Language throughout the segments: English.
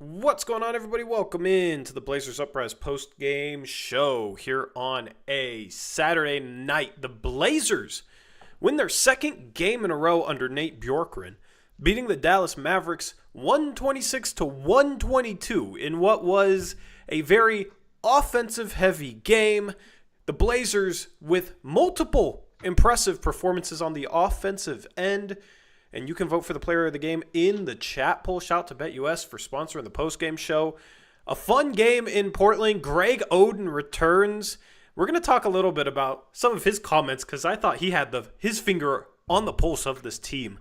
What's going on, everybody? Welcome in to the Blazers Uprise post-game show here on a Saturday night. The Blazers win their second game in a row under Nate Bjorkgren, beating the Dallas Mavericks 126 to 122 in what was a very offensive-heavy game. The Blazers with multiple impressive performances on the offensive end. And you can vote for the player of the game in the chat poll. Shout out to BetUS for sponsoring the postgame show. A fun game in Portland. Greg Oden returns. We're going to talk a little bit about some of his comments because I thought he had his finger on the pulse of this team.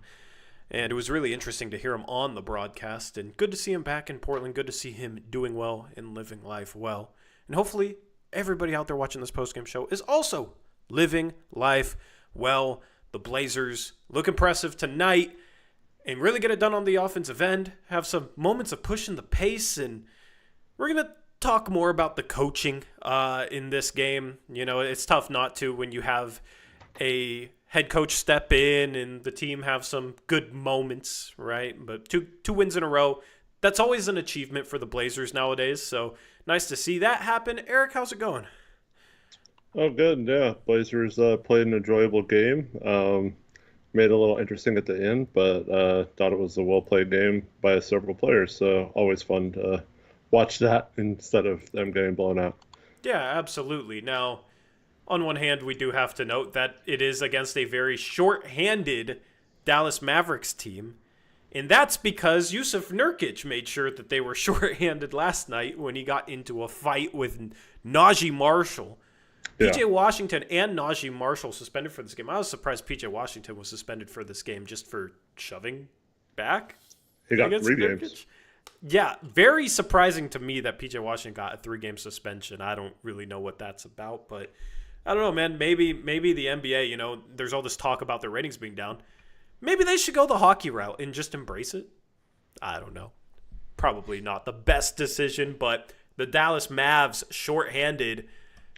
And it was really interesting to hear him on the broadcast. And good to see him back in Portland. Good to see him doing well and living life well. And hopefully everybody out there watching this postgame show is also living life well. The Blazers look impressive tonight and really get it done on the offensive end. Have some moments of pushing the pace, and we're going to talk more about the coaching in this game. You know, it's tough not to when you have a head coach step in and the team have some good moments, right? But two wins in a row, that's always an achievement for the Blazers nowadays. So nice to see that happen. Eric, how's it going? Oh, good. Yeah, Blazers played an enjoyable game. Made it a little interesting at the end, but thought it was a well-played game by several players. So always fun to watch that instead of them getting blown out. Yeah, absolutely. Now, on one hand, we do have to note that it is against a very short-handed Dallas Mavericks team. And that's because Yusuf Nurkic made sure that they were short-handed last night when he got into a fight with Najee Marshall. PJ Washington and Najee Marshall suspended for this game. I was surprised PJ Washington was suspended for this game just for shoving back. He got 3 games. Yeah, very surprising to me that PJ Washington got a 3-game suspension. I don't really know what that's about, but I don't know, man. Maybe the NBA, you know, there's all this talk about their ratings being down. Maybe they should go the hockey route and just embrace it. I don't know. Probably not the best decision, but the Dallas Mavs shorthanded.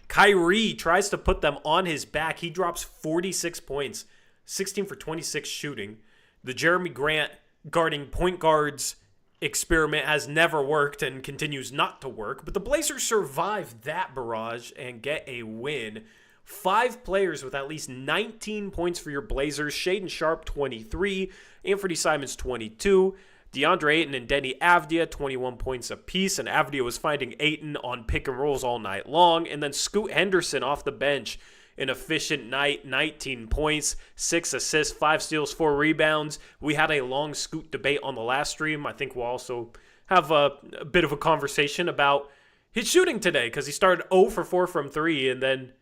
Kyrie tries to put them on his back. He drops 46 points, 16 for 26 shooting. The Jeremy Grant guarding point guards experiment has never worked and continues not to work. But the Blazers survive that barrage and get a win. 5 players with at least 19 points for your Blazers. Shaedon Sharp, 23. Anthony Simons, 22. Deandre Ayton and Denny Avdija, 21 points apiece, and Avdija was finding Ayton on pick and rolls all night long. And then Scoot Henderson off the bench, an efficient night, 19 points, 6 assists, 5 steals, 4 rebounds. We had a long Scoot debate on the last stream. I think we'll also have a bit of a conversation about his shooting today because he started 0 for 4 from 3 and then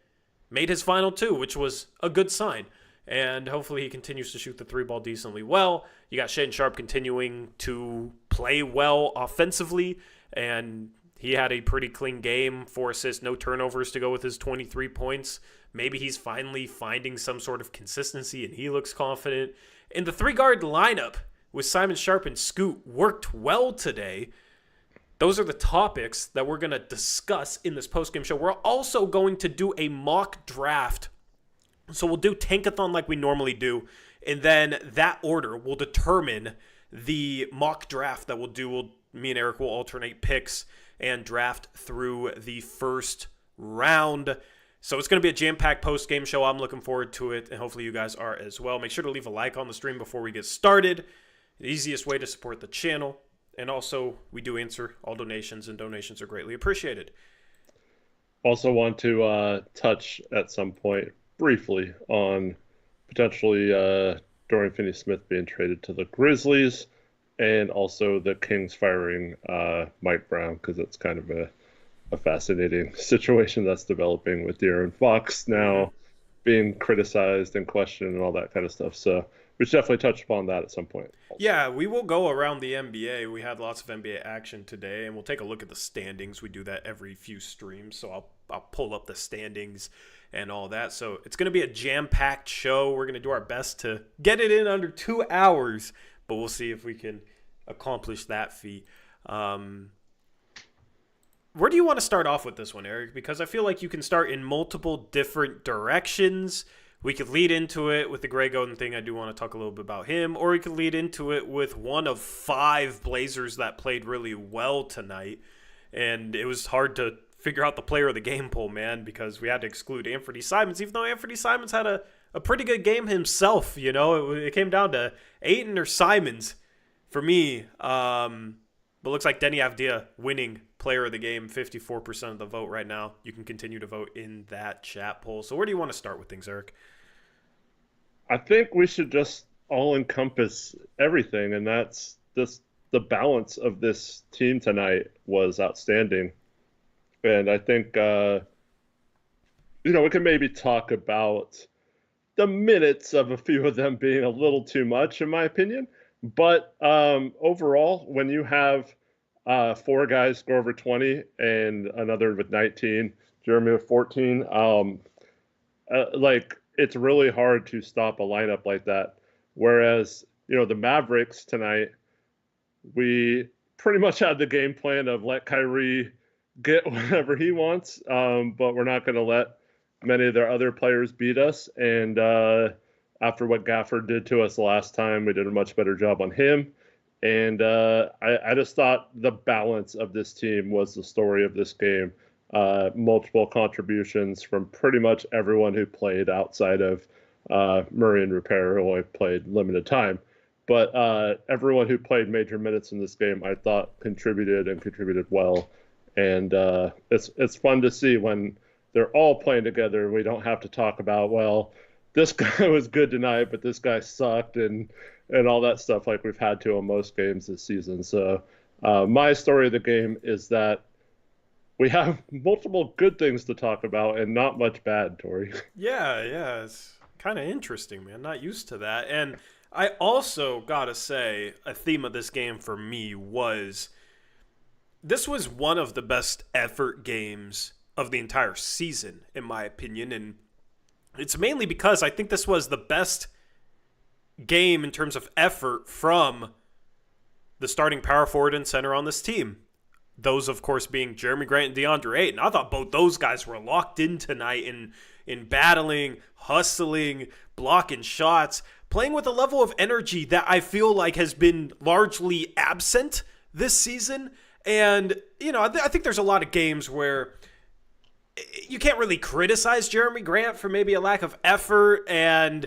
made his final 2, which was a good sign. And hopefully he continues to shoot the 3-ball decently well. You got Shaedon Sharp continuing to play well offensively, and he had a pretty clean game, 4 assists, no turnovers to go with his 23 points. Maybe he's finally finding some sort of consistency, and he looks confident. And the 3-guard lineup with Simon Sharp and Scoot worked well today. Those are the topics that we're going to discuss in this postgame show. We're also going to do a mock draft. So we'll do Tankathon like we normally do, and then that order will determine the mock draft that we'll do. Me and Eric will alternate picks and draft through the first round. So it's going to be a jam-packed post-game show. I'm looking forward to it, and hopefully you guys are as well. Make sure to leave a like on the stream before we get started. The easiest way to support the channel. And also, we do answer all donations, and donations are greatly appreciated. Also want to touch at some point briefly on potentially Dorian Finney-Smith being traded to the Grizzlies and also the Kings firing Mike Brown, because it's kind of a fascinating situation that's developing with De'Aaron Fox now being criticized and questioned and all that kind of stuff. So we should definitely touch upon that at some point. Yeah, we will go around the NBA. We had lots of NBA action today, and we'll take a look at the standings. We do that every few streams, so I'll pull up the standings and all that. So it's going to be a jam-packed show. We're going to do our best to get it in under 2 hours, but we'll see if we can accomplish that feat. Where do you want to start off with this one, Eric? Because I feel like you can start in multiple different directions. We could lead into it with the Greg Oden thing. I do want to talk a little bit about him. Or we could lead into it with one of 5 Blazers that played really well tonight. And it was hard to figure out the player of the game poll, man, because we had to exclude Anthony Simons, even though Anthony Simons had a pretty good game himself. You know, it came down to Ayton or Simons for me. But looks like Denny Avdija winning player of the game, 54% of the vote right now. You can continue to vote in that chat poll. So where do you want to start with things, Eric? I think we should just all encompass everything, and that's just the balance of this team tonight was outstanding. And I think, we can maybe talk about the minutes of a few of them being a little too much, in my opinion. But overall, when you have 4 guys score over 20 and another with 19, Jeremy with 14, it's really hard to stop a lineup like that. Whereas, the Mavericks tonight, we pretty much had the game plan of let Kyrie get whatever he wants, but we're not going to let many of their other players beat us. And after what Gafford did to us last time, we did a much better job on him. And I just thought the balance of this team was the story of this game. Multiple contributions from pretty much everyone who played outside of Murray and Rupert, who only played limited time. But everyone who played major minutes in this game, I thought, contributed well. And it's fun to see when they're all playing together. We don't have to talk about, well, this guy was good tonight, but this guy sucked and all that stuff like we've had to on most games this season. So my story of the game is that we have multiple good things to talk about and not much bad, Tori. Yeah, it's kind of interesting, man. Not used to that. And I also gotta say, a theme of this game for me was this was one of the best effort games of the entire season, in my opinion. And it's mainly because I think this was the best game in terms of effort from the starting power forward and center on this team. Those, of course, being Jeremy Grant and Deandre Ayton. I thought both those guys were locked in tonight in battling, hustling, blocking shots, playing with a level of energy that I feel like has been largely absent this season. And, I think there's a lot of games where you can't really criticize Jeremy Grant for maybe a lack of effort, and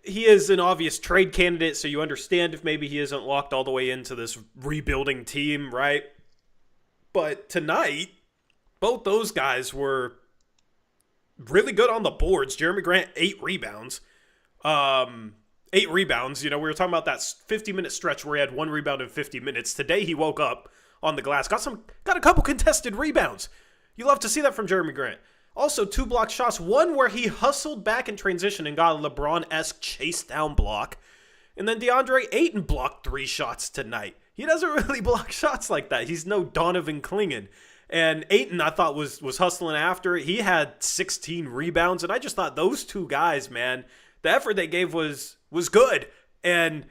he is an obvious trade candidate, so you understand if maybe he isn't locked all the way into this rebuilding team, right? But tonight, both those guys were really good on the boards. Jeremy Grant, 8 rebounds. 8 rebounds. We were talking about that 50-minute stretch where he had 1 rebound in 50 minutes. Today he woke up on the glass, got a couple contested rebounds. You love to see that from Jeremy Grant. Also, 2 blocked shots. One where he hustled back in transition and got a LeBron-esque chase down block. And then Deandre Ayton blocked 3 shots tonight. He doesn't really block shots like that. He's no Donovan Clingan. And Ayton, I thought, was hustling after it. He had 16 rebounds. And I just thought those 2 guys, man, the effort they gave was good. And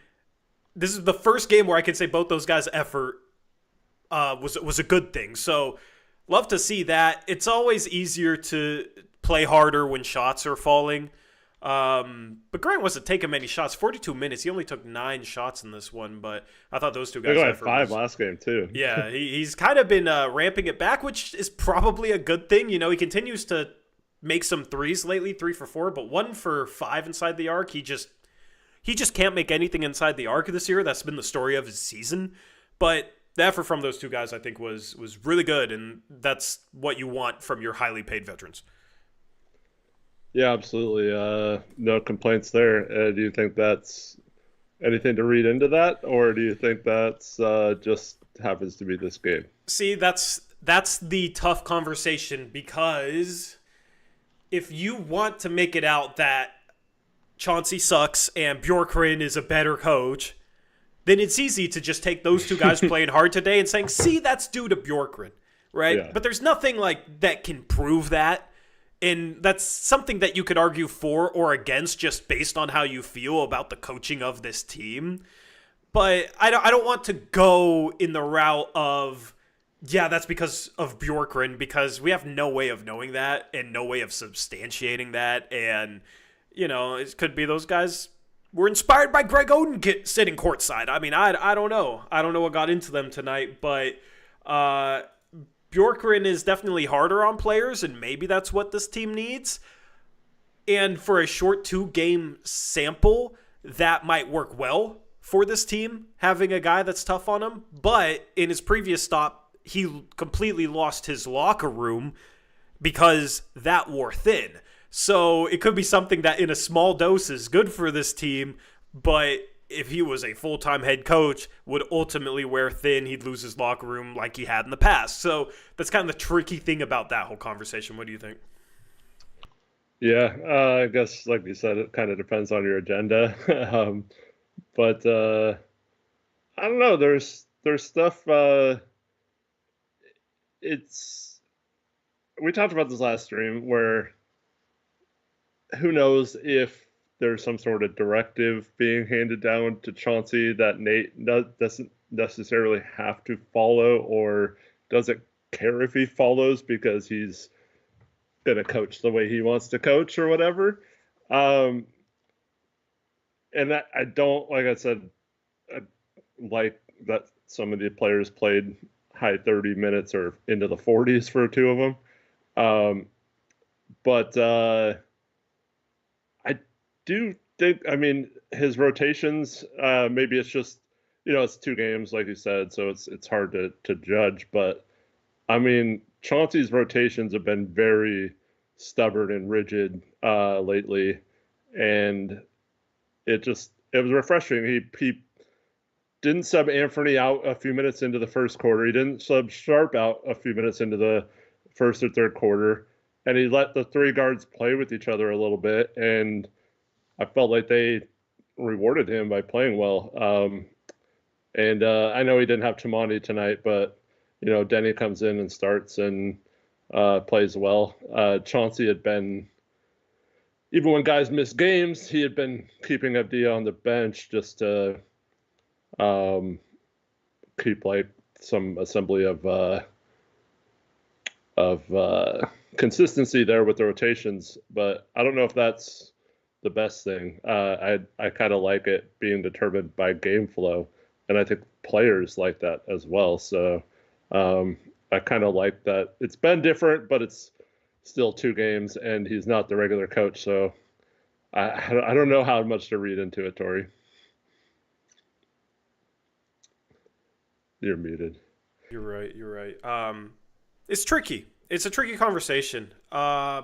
this is the first game where I can say both those guys' effort was a good thing. So love to see that. It's always easier to play harder when shots are falling. But Grant wasn't taking many shots. 42 minutes. He only took 9 shots in this one, but I thought those 2 guys had 5 last game too. Yeah, he's kind of been ramping it back, which is probably a good thing. He continues to make some threes lately, 3 for 4, but 1 for 5 inside the arc. He just can't make anything inside the arc this year. That's been the story of his season. But the effort from those 2 guys, I think, was really good, and that's what you want from your highly paid veterans. Yeah, absolutely. No complaints there. Do you think that's anything to read into that, or do you think that's just happens to be this game? See, that's the tough conversation, because if you want to make it out that Chauncey sucks and Bjorkgren is a better coach, then it's easy to just take those 2 guys playing hard today and saying, see, that's due to Bjorkgren, right? Yeah. But there's nothing like that can prove that. And that's something that you could argue for or against just based on how you feel about the coaching of this team. But I don't want to go in the route of, yeah, that's because of Bjorkgren, because we have no way of knowing that and no way of substantiating that. And it could be those guys were inspired by Greg Oden sitting courtside. I mean, I don't know. I don't know what got into them tonight, but Bjorkgren is definitely harder on players, and maybe that's what this team needs. And for a short 2-game sample, that might work well for this team, having a guy that's tough on him. But in his previous stop, he completely lost his locker room because that wore thin. So it could be something that in a small dose is good for this team, but if he was a full-time head coach, would ultimately wear thin. He'd lose his locker room like he had in the past. So that's kind of the tricky thing about that whole conversation. What do you think? Yeah, I guess like you said, it kind of depends on your agenda. But I don't know. There's stuff. We talked about this last stream where who knows if there's some sort of directive being handed down to Chauncey that Nate doesn't necessarily have to follow, or doesn't care if he follows because he's going to coach the way he wants to coach or whatever. And I don't, like I said, I like that some of the players played high 30 minutes or into the 40s for 2 of them. But I do think, I mean, his rotations, maybe it's just, it's 2 games, like you said, so it's hard to judge. But, I mean, Chauncey's rotations have been very stubborn and rigid lately, and it was refreshing. He didn't sub Anthony out a few minutes into the first quarter. He didn't sub Sharp out a few minutes into the first or third quarter, and he let the 3 guards play with each other a little bit, and I felt like they rewarded him by playing well. And I know he didn't have Tamani tonight, but Denny comes in and starts and plays well. Chauncey had been, even when guys missed games, he had been keeping Avdija on the bench just to keep like some assembly of consistency there with the rotations. But I don't know if that's the best thing. I kind of like it being determined by game flow, and I think players like that as well. So I kind of like that. It's been different, but it's still 2 games, and he's not the regular coach. So I don't know how much to read into it, Tori. You're muted. You're right. It's tricky. It's a tricky conversation. I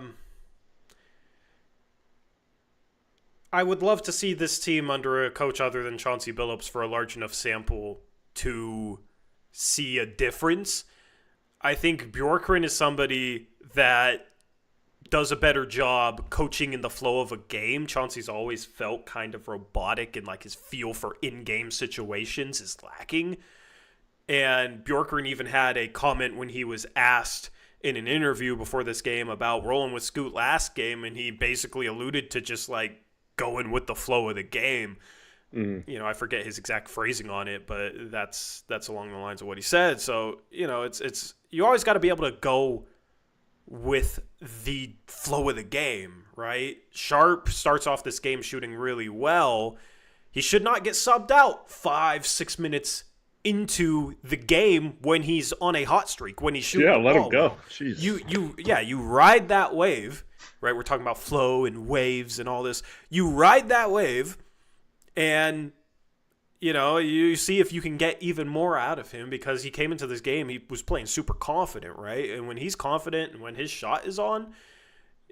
would love to see this team under a coach other than Chauncey Billups for a large enough sample to see a difference. I think Bjorkgren is somebody that does a better job coaching in the flow of a game. Chauncey's always felt kind of robotic, and like his feel for in-game situations is lacking. And Bjorkgren even had a comment when he was asked in an interview before this game about rolling with Scoot last game, and he basically alluded to just like going with the flow of the game. I forget his exact phrasing on it, but that's along the lines of what he said. So, it's you always got to be able to go with the flow of the game, right? Sharp starts off this game shooting really well. He should not get subbed out 5-6 minutes into the game when he's on a hot streak, when he's shooting. Yeah, let him go. Jeez. You ride that wave, right? We're talking about flow and waves and all this. You ride that wave, and you see if you can get even more out of him, because he came into this game, he was playing super confident, right? And when he's confident and when his shot is on,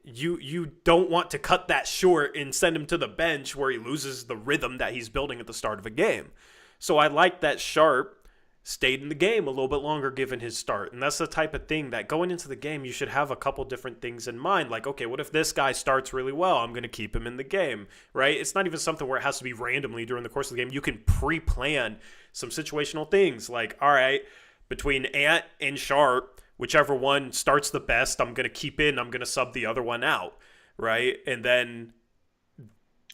you don't want to cut that short and send him to the bench where he loses the rhythm that he's building at the start of a game. So I like that Sharp stayed in the game a little bit longer given his start. And that's the type of thing that going into the game, you should have a couple different things in mind. Like, okay, what if this guy starts really well? I'm going to keep him in the game, right? It's not even something where it has to be randomly during the course of the game. You can pre-plan some situational things like, all right, between Ant and Sharp, whichever one starts the best, I'm going to keep in, I'm going to sub the other one out, right? And then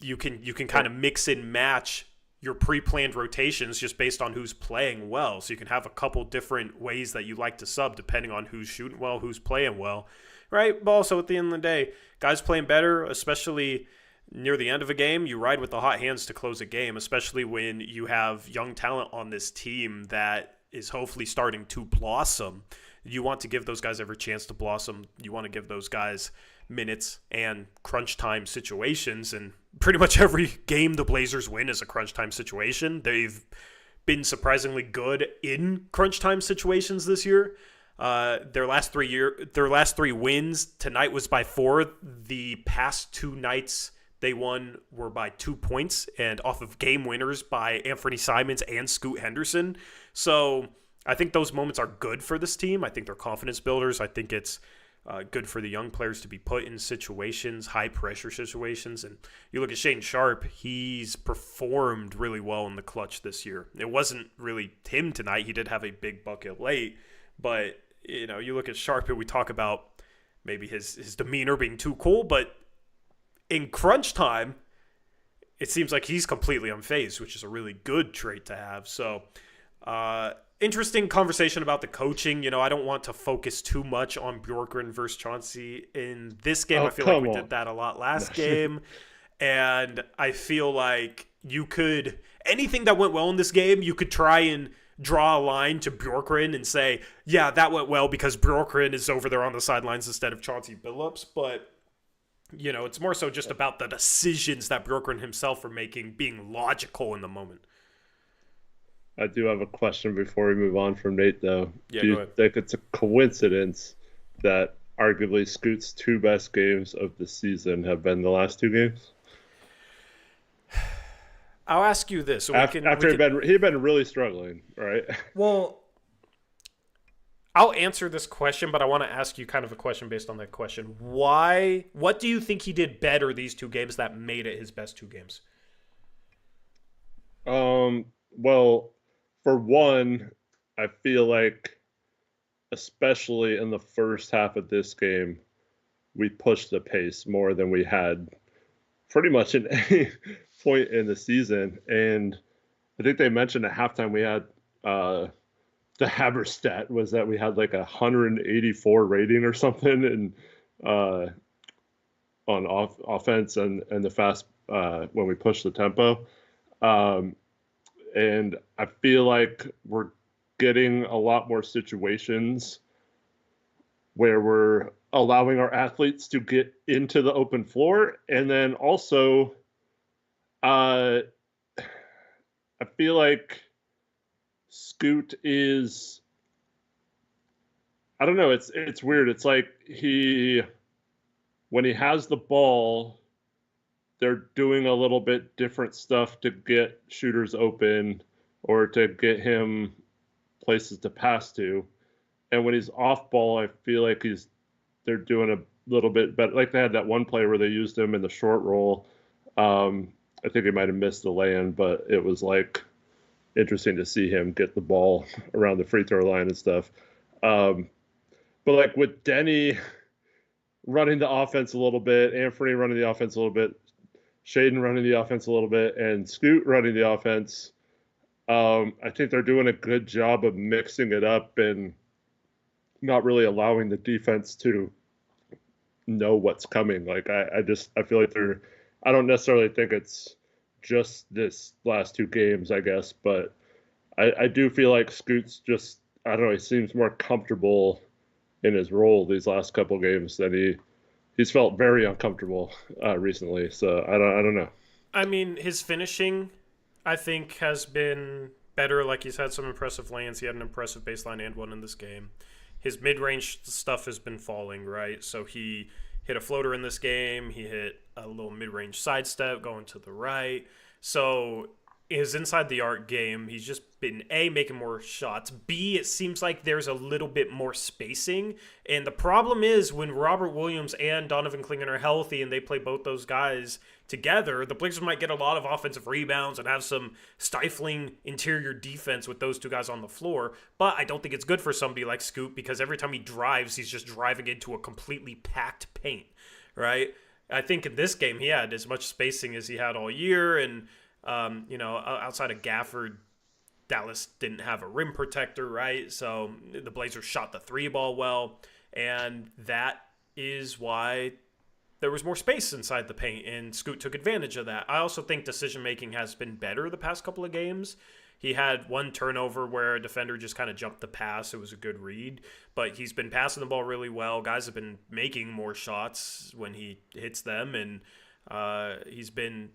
you can kind of mix and match your pre-planned rotations just based on who's playing well. So you can have a couple different ways that you like to sub depending on who's shooting well, who's playing well, right? But also at the end of the day, guys playing better, especially near the end of a game, you ride with the hot hands to close a game, especially when you have young talent on this team that is hopefully starting to blossom. You want to give those guys every chance to blossom. You want to give those guys minutes and crunch time situations. And pretty much every game the Blazers win is a crunch time situation. They've been surprisingly good in crunch time situations this year. Their last three wins, tonight was by 4. The past 2 nights they won were by 2 points and off of game winners by Anthony Simons and Scoot Henderson. So I think those moments are good for this team. I think they're confidence builders. I think it's good for the young players to be put in situations, high pressure situations. And you look at Shaedon Sharp, he's performed really well in the clutch this year. It wasn't really him tonight. He did have a big bucket late, but you look at Sharp and we talk about maybe his demeanor being too cool, but in crunch time, it seems like he's completely unfazed, which is a really good trait to have. So, interesting conversation about the coaching. I don't want to focus too much on Bjorkgren versus Chauncey in this game. I feel like we did that a lot last game. And I feel like anything that went well in this game, you could try and draw a line to Bjorkgren and say, yeah, that went well because Bjorkgren is over there on the sidelines instead of Chauncey Billups. But it's more so just about the decisions that Bjorkgren himself are making being logical in the moment. I do have a question before we move on from Nate, though. Yeah, do you think it's a coincidence that arguably Scoot's 2 best games of the season have been the last 2 games? I'll ask you this. So he'd been really struggling, right? Well, I'll answer this question, but I want to ask you kind of a question based on that question. What do you think he did better these 2 games that made it his best 2 games? Well, for one, I feel like, especially in the first half of this game, we pushed the pace more than we had pretty much at any point in the season. And I think they mentioned at halftime we had the Haber stat was that we had like 184 rating or something and on offense and the fast when we push the tempo. And I feel like we're getting a lot more situations where we're allowing our athletes to get into the open floor. And then also, I feel like Scoot is, I don't know, it's weird. It's like when he has the ball, they're doing a little bit different stuff to get shooters open or to get him places to pass to. And when he's off ball, I feel like they're doing a little bit better. Like they had that one play where they used him in the short roll. I think he might have missed the lay-in, but it was like interesting to see him get the ball around the free throw line and stuff. But like with Denny running the offense a little bit, Anthony running the offense a little bit, Shaedon running the offense a little bit, and Scoot running the offense, I think they're doing a good job of mixing it up and not really allowing the defense to know what's coming. Like I feel like I don't necessarily think it's just this last 2 games, I guess, but I do feel like Scoot's just, I don't know, he seems more comfortable in his role these last couple games than he's felt very uncomfortable recently. So I don't know. I mean, his finishing, I think, has been better. Like, he's had some impressive lands. He had an impressive baseline and one in this game. His mid-range stuff has been falling, right? So he hit a floater in this game. He hit a little mid-range sidestep going to the right. So his inside the arc game, he's just been A, making more shots. B, it seems like there's a little bit more spacing. And the problem is when Robert Williams and Donovan Clingan are healthy and they play both those guys together, the Blazers might get a lot of offensive rebounds and have some stifling interior defense with those 2 guys on the floor. But I don't think it's good for somebody like Scoot because every time he drives, he's just driving into a completely packed paint, right? I think in this game he had as much spacing as he had all year, and outside of Gafford, Dallas didn't have a rim protector, right? So the Blazers shot the 3 ball well, and that is why there was more space inside the paint, and Scoot took advantage of that. I also think decision-making has been better the past couple of games. He had one turnover where a defender just kind of jumped the pass. It was a good read, but he's been passing the ball really well. Guys have been making more shots when he hits them, and he's been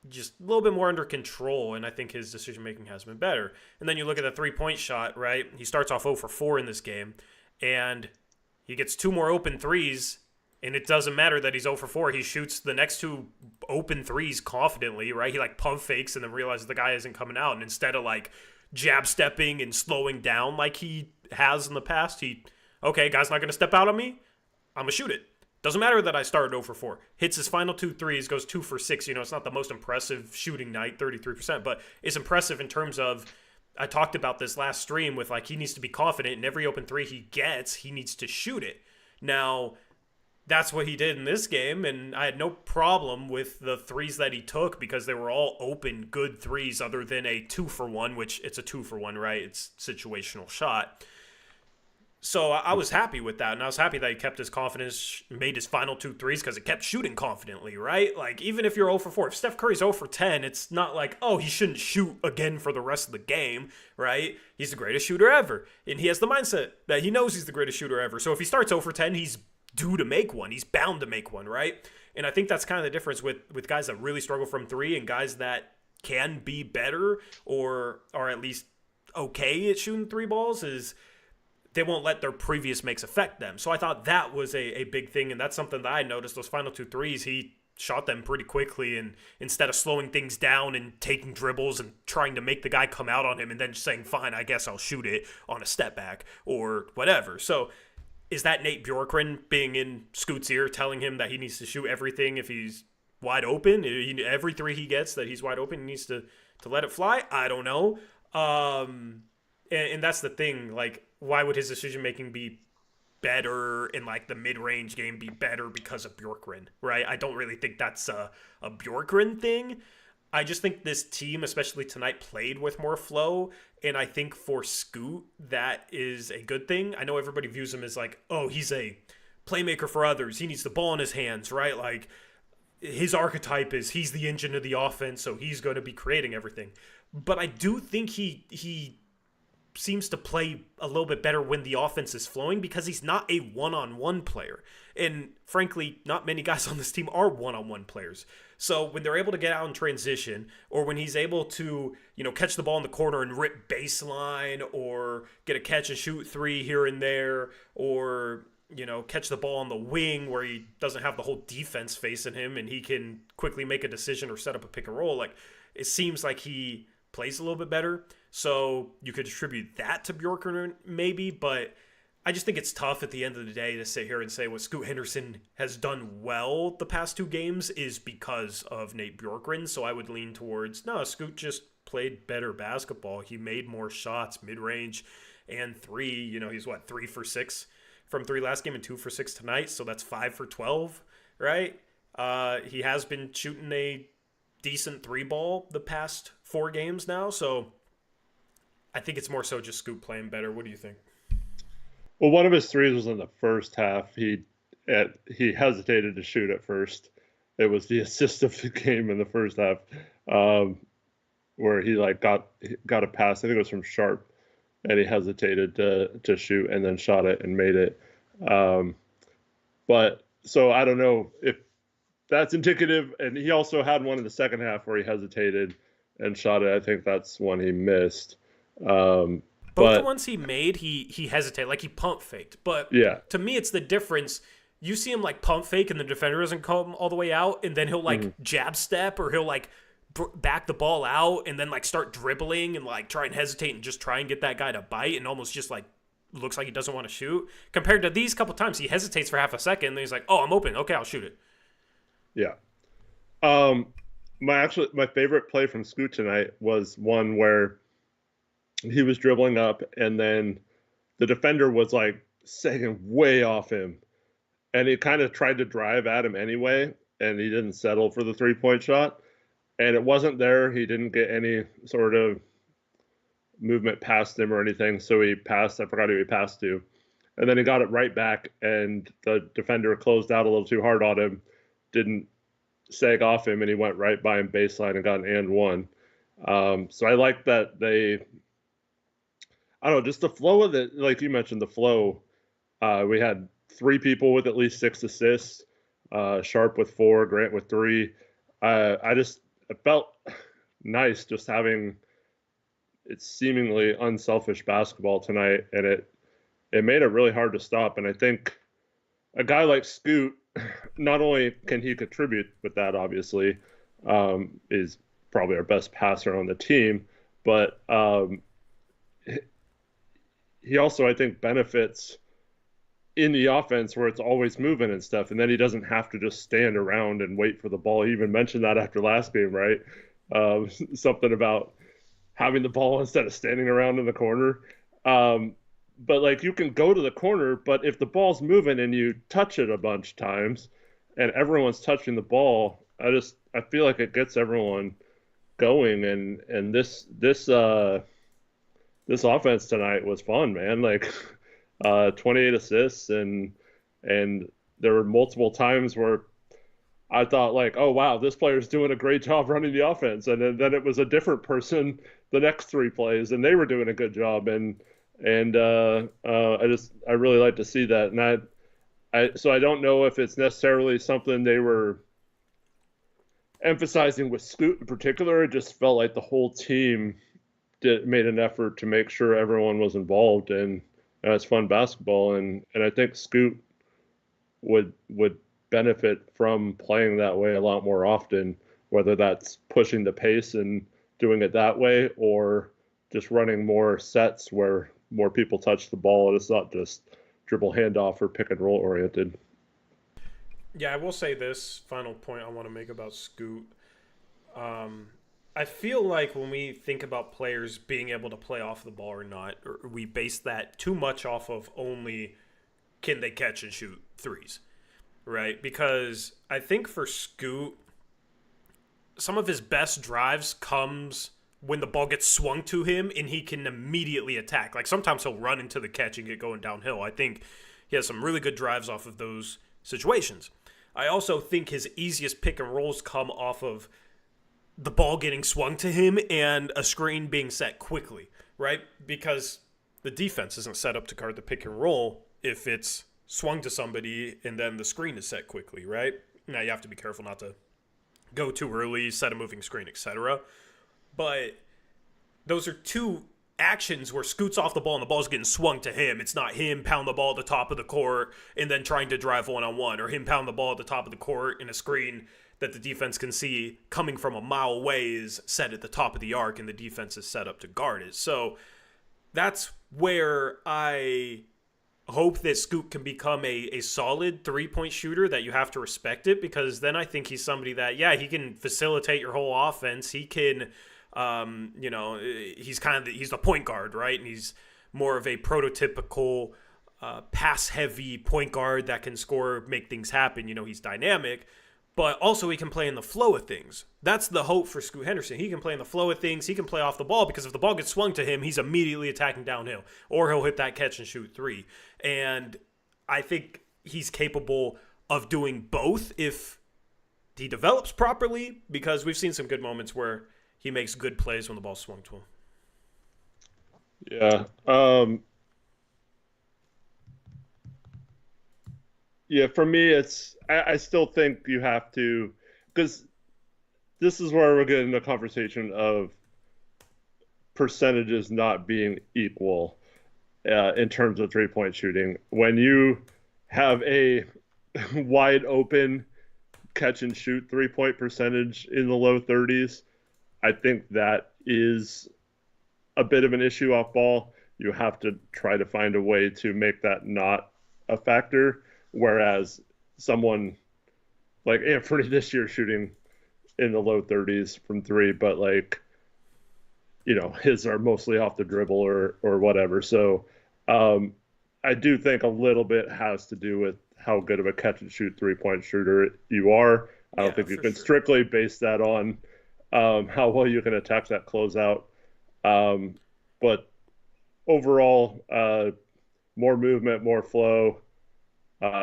just a little bit more under control, and I think his decision-making has been better. And then you look at the three-point shot, right? He starts off 0 for 4 in this game, and he gets 2 more open threes, and it doesn't matter that he's 0 for 4. He shoots the next 2 open threes confidently, right? He like pump fakes and then realizes the guy isn't coming out. And instead of like jab stepping and slowing down like he has in the past, okay, guy's not going to step out on me. I'm going to shoot it. Doesn't matter that I started 0 for 4. Hits his final 2 threes, goes 2 for 6. It's not the most impressive shooting night, 33%, but it's impressive in terms of, I talked about this last stream with like he needs to be confident in every open three he gets, he needs to shoot it. Now, that's what he did in this game, and I had no problem with the threes that he took because they were all open, good threes other than a 2 for 1, which it's a 2 for 1, right? It's situational shot. So I was happy with that, and I was happy that he kept his confidence, made his final 2 threes because it kept shooting confidently, right? Like, even if you're 0 for 4, if Steph Curry's 0 for 10, it's not like, oh, he shouldn't shoot again for the rest of the game, right? He's the greatest shooter ever, and he has the mindset that he knows he's the greatest shooter ever. So if he starts 0 for 10, he's due to make one. He's bound to make one, right? And I think that's kind of the difference with guys that really struggle from 3 and guys that can be better or are at least okay at shooting 3 balls is they won't let their previous makes affect them. So I thought that was a big thing, and that's something that I noticed. Those final 2 threes, he shot them pretty quickly, and instead of slowing things down and taking dribbles and trying to make the guy come out on him and then just saying, fine, I guess I'll shoot it on a step back or whatever. So is that Nate Bjorkgren being in Scoot's ear telling him that he needs to shoot everything if he's wide open? Every 3 he gets that he's wide open, he needs to let it fly? I don't know. And that's the thing. Like, why would his decision-making be better in, like, the mid-range game be better because of Bjorkgren, right? I don't really think that's a Bjorkgren thing. I just think this team, especially tonight, played with more flow, and I think for Scoot, that is a good thing. I know everybody views him as like, oh, he's a playmaker for others. He needs the ball in his hands, right? Like, his archetype is he's the engine of the offense, so he's going to be creating everything. But I do think he seems to play a little bit better when the offense is flowing because he's not a one-on-one player. And frankly, not many guys on this team are one-on-one players. So when they're able to get out in transition, or when he's able to, catch the ball in the corner and rip baseline, or get a catch and shoot 3 here and there, or, catch the ball on the wing where he doesn't have the whole defense facing him and he can quickly make a decision or set up a pick and roll, like, it seems like he plays a little bit better. So you could attribute that to Bjorkgren maybe, but I just think it's tough at the end of the day to sit here and say what Scoot Henderson has done well the past 2 games is because of Nate Bjorkgren. So I would lean towards, no, Scoot just played better basketball. He made more shots, mid-range and 3. He's 3 for 6 from 3 last game and 2 for 6 tonight. So that's 5 for 12, right? He has been shooting a decent 3 ball the past 4 games now. So I think it's more so just Scoot playing better. What do you think? Well, one of his threes was in the first half. He hesitated to shoot at first. It was the assist of the game in the first half, where he got a pass. I think it was from Sharp, and he hesitated to shoot and then shot it and made it. But so I don't know if that's indicative. And he also had one in the second half where he hesitated and shot it. I think that's one he missed. Both the ones he made, he hesitated, like he pump faked. But yeah, to me, it's the difference. You see him like pump fake and the defender doesn't come all the way out, and then he'll like jab step, or he'll like back the ball out and then like start dribbling and like try and hesitate and just try and get that guy to bite and almost just like looks like he doesn't want to shoot. Compared to these couple times, he hesitates for half a second and then he's like, oh, I'm open. Okay, I'll shoot it. Yeah. My favorite play from Scoot tonight was one where he was dribbling up and then the defender was like second way off him, and he kind of tried to drive at him anyway, and he didn't settle for the 3-point shot, and it wasn't there. He didn't get any sort of movement past him or anything, so he passed. I forgot who he passed to, and then he got it right back, and the defender closed out a little too hard on him, didn't sag off him, and he went right by him baseline and got an and one. So I like that I don't know, just the flow of it, like you mentioned, the flow. We had 3 people with at least 6 assists, Sharp with 4, Grant with 3. It felt nice just having it's seemingly unselfish basketball tonight, and it made it really hard to stop. And I think a guy like Scoot, not only can he contribute with that, obviously, is probably our best passer on the team, but he also, I think, benefits in the offense where it's always moving and stuff, and then he doesn't have to just stand around and wait for the ball. He even mentioned that after last game, right? Something about having the ball instead of standing around in the corner. But like you can go to the corner, but if the ball's moving and you touch it a bunch of times and everyone's touching the ball, I feel like it gets everyone going, and this offense tonight was fun, man. Like 28 assists, and there were multiple times where I thought like, oh wow, this player's doing a great job running the offense, and then it was a different person the next 3 plays, and they were doing a good job, and I really like to see that, and so I don't know if it's necessarily something they were emphasizing with Scoot in particular. It just felt like the whole team made an effort to make sure everyone was involved, and it's fun basketball, and I think Scoot would benefit from playing that way a lot more often, whether that's pushing the pace and doing it that way or just running more sets where more people touch the ball and it's not just dribble handoff or pick and roll oriented. Yeah, I will say this final point I want to make about Scoot. I feel like when we think about players being able to play off the ball or not, or we base that too much off of only can they catch and shoot threes, right? Because I think for Scoot, some of his best drives comes when the ball gets swung to him and he can immediately attack. Like sometimes he'll run into the catch and get going downhill. I think he has some really good drives off of those situations. I also think his easiest pick and rolls come off of the ball getting swung to him and a screen being set quickly, right? Because the defense isn't set up to guard the pick and roll if it's swung to somebody and then the screen is set quickly, right? Now you have to be careful not to go too early, set a moving screen, etc. But those are 2 actions where Scoot's off the ball and the ball's getting swung to him. It's not him pound the ball at the top of the court and then trying to drive one-on-one, or him pound the ball at the top of the court in a screen that the defense can see coming from a mile away is set at the top of the arc and the defense is set up to guard it. So that's where I hope that Scoot can become a solid 3-point shooter, that you have to respect it, because then I think he's somebody that, yeah, he can facilitate your whole offense. He can, he's he's the point guard, right? And he's more of a prototypical pass-heavy point guard that can score, make things happen. He's dynamic. But also he can play in the flow of things. That's the hope for Scoot Henderson. He can play in the flow of things. He can play off the ball, because if the ball gets swung to him, he's immediately attacking downhill. Or he'll hit that catch and shoot 3. And I think he's capable of doing both if he develops properly, because we've seen some good moments where he makes good plays when the ball's swung to him. Yeah. Yeah, for me, I still think you have to, because this is where we're getting the conversation of percentages not being equal in terms of 3-point shooting. When you have a wide open catch and shoot 3-point percentage in the low 30s, I think that is a bit of an issue off ball. You have to try to find a way to make that not a factor. Whereas someone like Anthony this year shooting in the low 30s from 3, but like, his are mostly off the dribble or whatever. So I do think a little bit has to do with how good of a catch and shoot 3-point shooter you are. I don't think you can strictly base that on how well you can attack that closeout. But overall, more movement, more flow.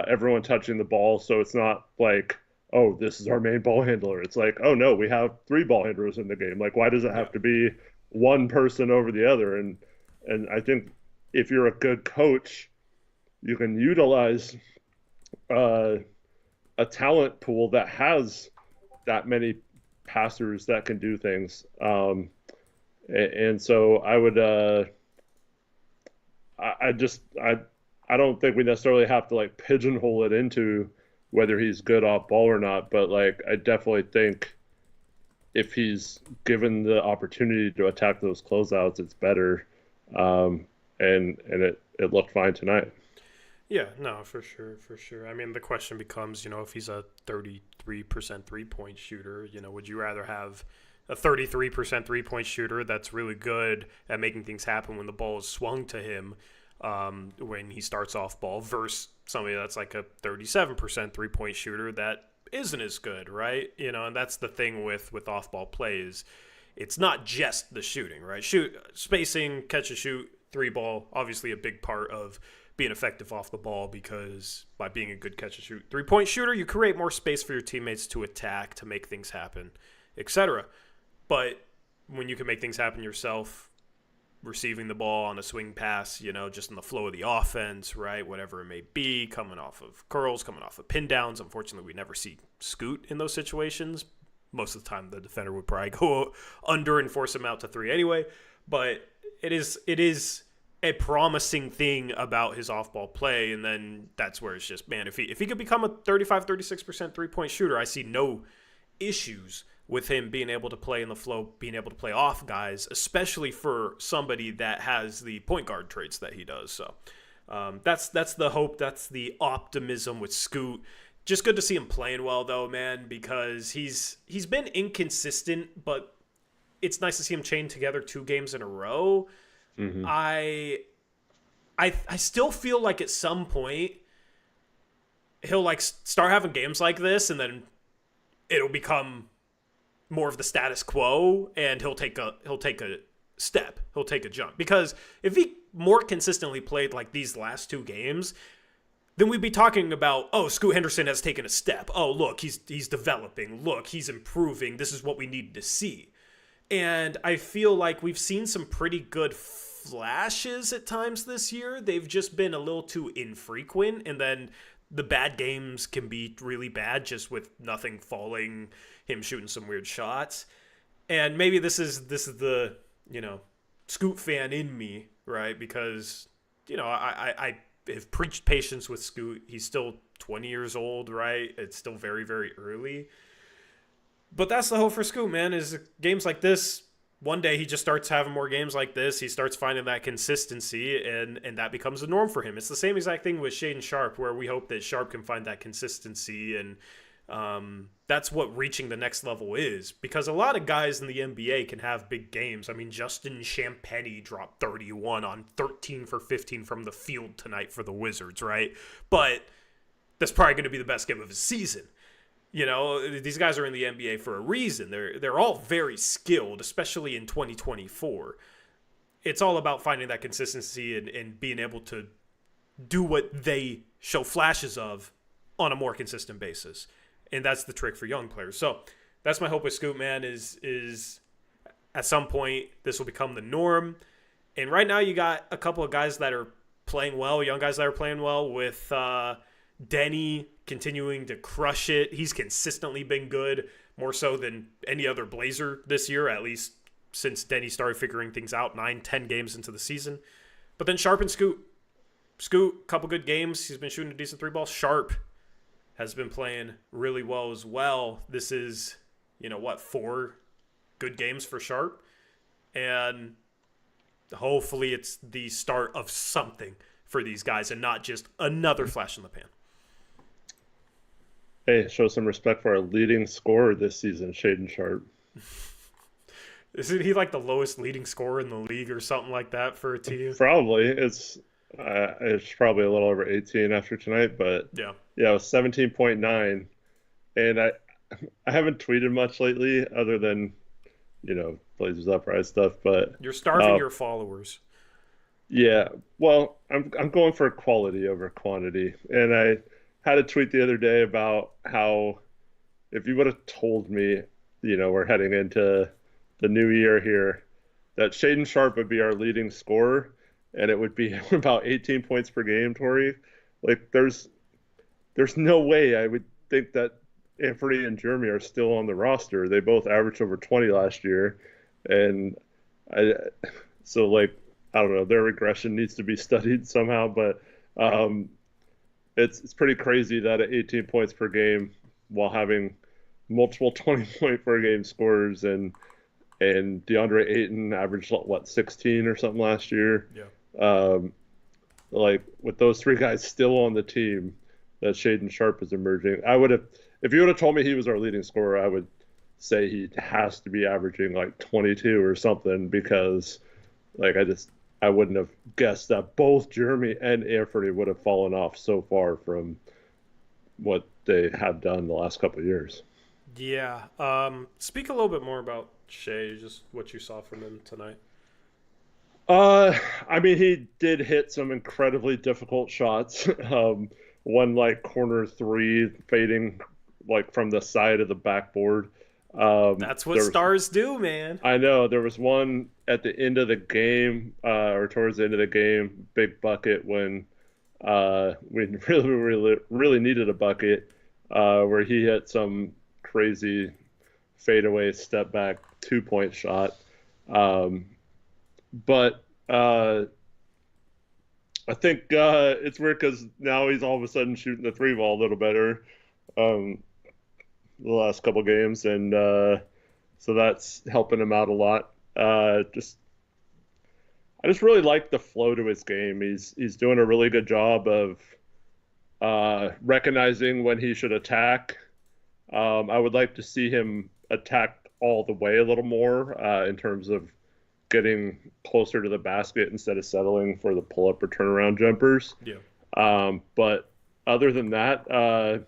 Everyone touching the ball, so it's not like oh, this is our main ball handler. It's like, oh no, we have three ball handlers in the game. Like, why does it Yeah. have to be one person over the other? And I think if you're a good coach, you can utilize uh, a talent pool that has that many passers that can do things. And so I would, I just, I don't think we necessarily have to like pigeonhole it into whether he's good off ball or not. But like, I definitely think if he's given the opportunity to attack those closeouts, it's better. And it looked fine tonight. Yeah, no, for sure, for sure. I mean, the question becomes, if he's a 33% three-point shooter, would you rather have a 33% three-point shooter that's really good at making things happen when the ball is swung to him when he starts off ball versus somebody that's like a 37% three-point shooter that isn't as good, right? And that's the thing with off-ball plays. It's not just the shooting, right? Spacing, catch and shoot, three ball, obviously a big part of being effective off the ball, because by being a good catch and shoot three-point shooter, you create more space for your teammates to attack, to make things happen, etc. But when you can make things happen yourself, receiving the ball on a swing pass, just in the flow of the offense, right, whatever it may be, coming off of curls, coming off of pin downs. Unfortunately, we never see Scoot in those situations. Most of the time, the defender would probably go under and force him out to three anyway. But it is a promising thing about his off-ball play, and then that's where it's just, man, if he could become a 35-36% three-point shooter, I see no issues with him being able to play in the flow, being able to play off guys, especially for somebody that has the point guard traits that he does. So that's the hope, that's the optimism with Scoot. Just good to see him playing well, though, man, because he's been inconsistent, but it's nice to see him chain together 2 games in a row. Mm-hmm. I still feel like at some point he'll like start having games like this, and then it'll become more of the status quo, and he'll take a step, he'll take a jump. Because if he more consistently played like these last 2 games, then we'd be talking about, oh, Scoot Henderson has taken a step. Oh, look, he's developing. Look, he's improving. This is what we needed to see. And I feel like we've seen some pretty good flashes at times this year. They've just been a little too infrequent, and then the bad games can be really bad just with nothing falling, him shooting some weird shots. And maybe this is the, Scoot fan in me, right? Because, I have preached patience with Scoot. He's still 20 years old, right? It's still very, very early. But that's the hope for Scoot, man, is games like this. One day he just starts having more games like this. He starts finding that consistency, and that becomes the norm for him. It's the same exact thing with Shaedon Sharp, where we hope that Sharp can find that consistency, and that's what reaching the next level is. Because a lot of guys in the NBA can have big games. I mean, Justin Champagnie dropped 31 on 13 for 15 from the field tonight for the Wizards, right? But that's probably going to be the best game of his season. These guys are in the NBA for a reason. They're all very skilled, especially in 2024. It's all about finding that consistency and being able to do what they show flashes of on a more consistent basis. And that's the trick for young players. So that's my hope with Scoot, man, is at some point this will become the norm. And right now you got a couple of guys that are playing well, young guys that are playing well, with Denny continuing to crush it. He's consistently been good, more so than any other Blazer this year, at least since Denny started figuring things out 9-10 games into the season. But then Sharp and Scoot, couple good games. He's been shooting a decent 3-ball. Sharp has been playing really well as well. This is, 4 good games for Sharp. And hopefully it's the start of something for these guys and not just another flash in the pan. Hey, show some respect for our leading scorer this season, Shaedon Sharp. Isn't he like the lowest leading scorer in the league or something like that for a team? Probably. It's probably a little over 18 after tonight, but yeah, it was 17.9. And I haven't tweeted much lately other than, Blazers Uprise stuff, but you're starving your followers. Yeah, well, I'm going for quality over quantity. And I had a tweet the other day about how if you would have told me, we're heading into the new year here, that Shaedon Sharp would be our leading scorer, and it would be about 18 points per game, Tori. Like, there's no way I would think that Anthony and Jeremy are still on the roster. They both averaged over 20 last year, and I so like I don't know, their regression needs to be studied somehow, but it's pretty crazy that at 18 points per game while having multiple 20-point per game scorers and Deandre Ayton averaged what 16 or something last year. Yeah. Like with those three guys still on the team, that Shaedon Sharp is emerging. I would have, if you would have told me he was our leading scorer, I would say he has to be averaging like 22 or something, because like I wouldn't have guessed that both Jeremy and Anthony would have fallen off so far from what they have done the last couple of years. Yeah. Speak a little bit more about Shea, just what you saw from him tonight. I mean, he did hit some incredibly difficult shots. One like corner three fading like from the side of the backboard. That's what stars do, man. I know there was one at the end of the game, or towards the end of the game, big bucket when we really needed a bucket, where he hit some crazy fadeaway step back 2-point shot. But I think it's weird because now he's all of a sudden shooting the three ball a little better the last couple games, and so that's helping him out a lot. I just really like the flow to his game. He's doing a really good job of recognizing when he should attack. I would like to see him attack all the way a little more in terms of getting closer to the basket instead of settling for the pull-up or turnaround jumpers. Yeah. But other than that,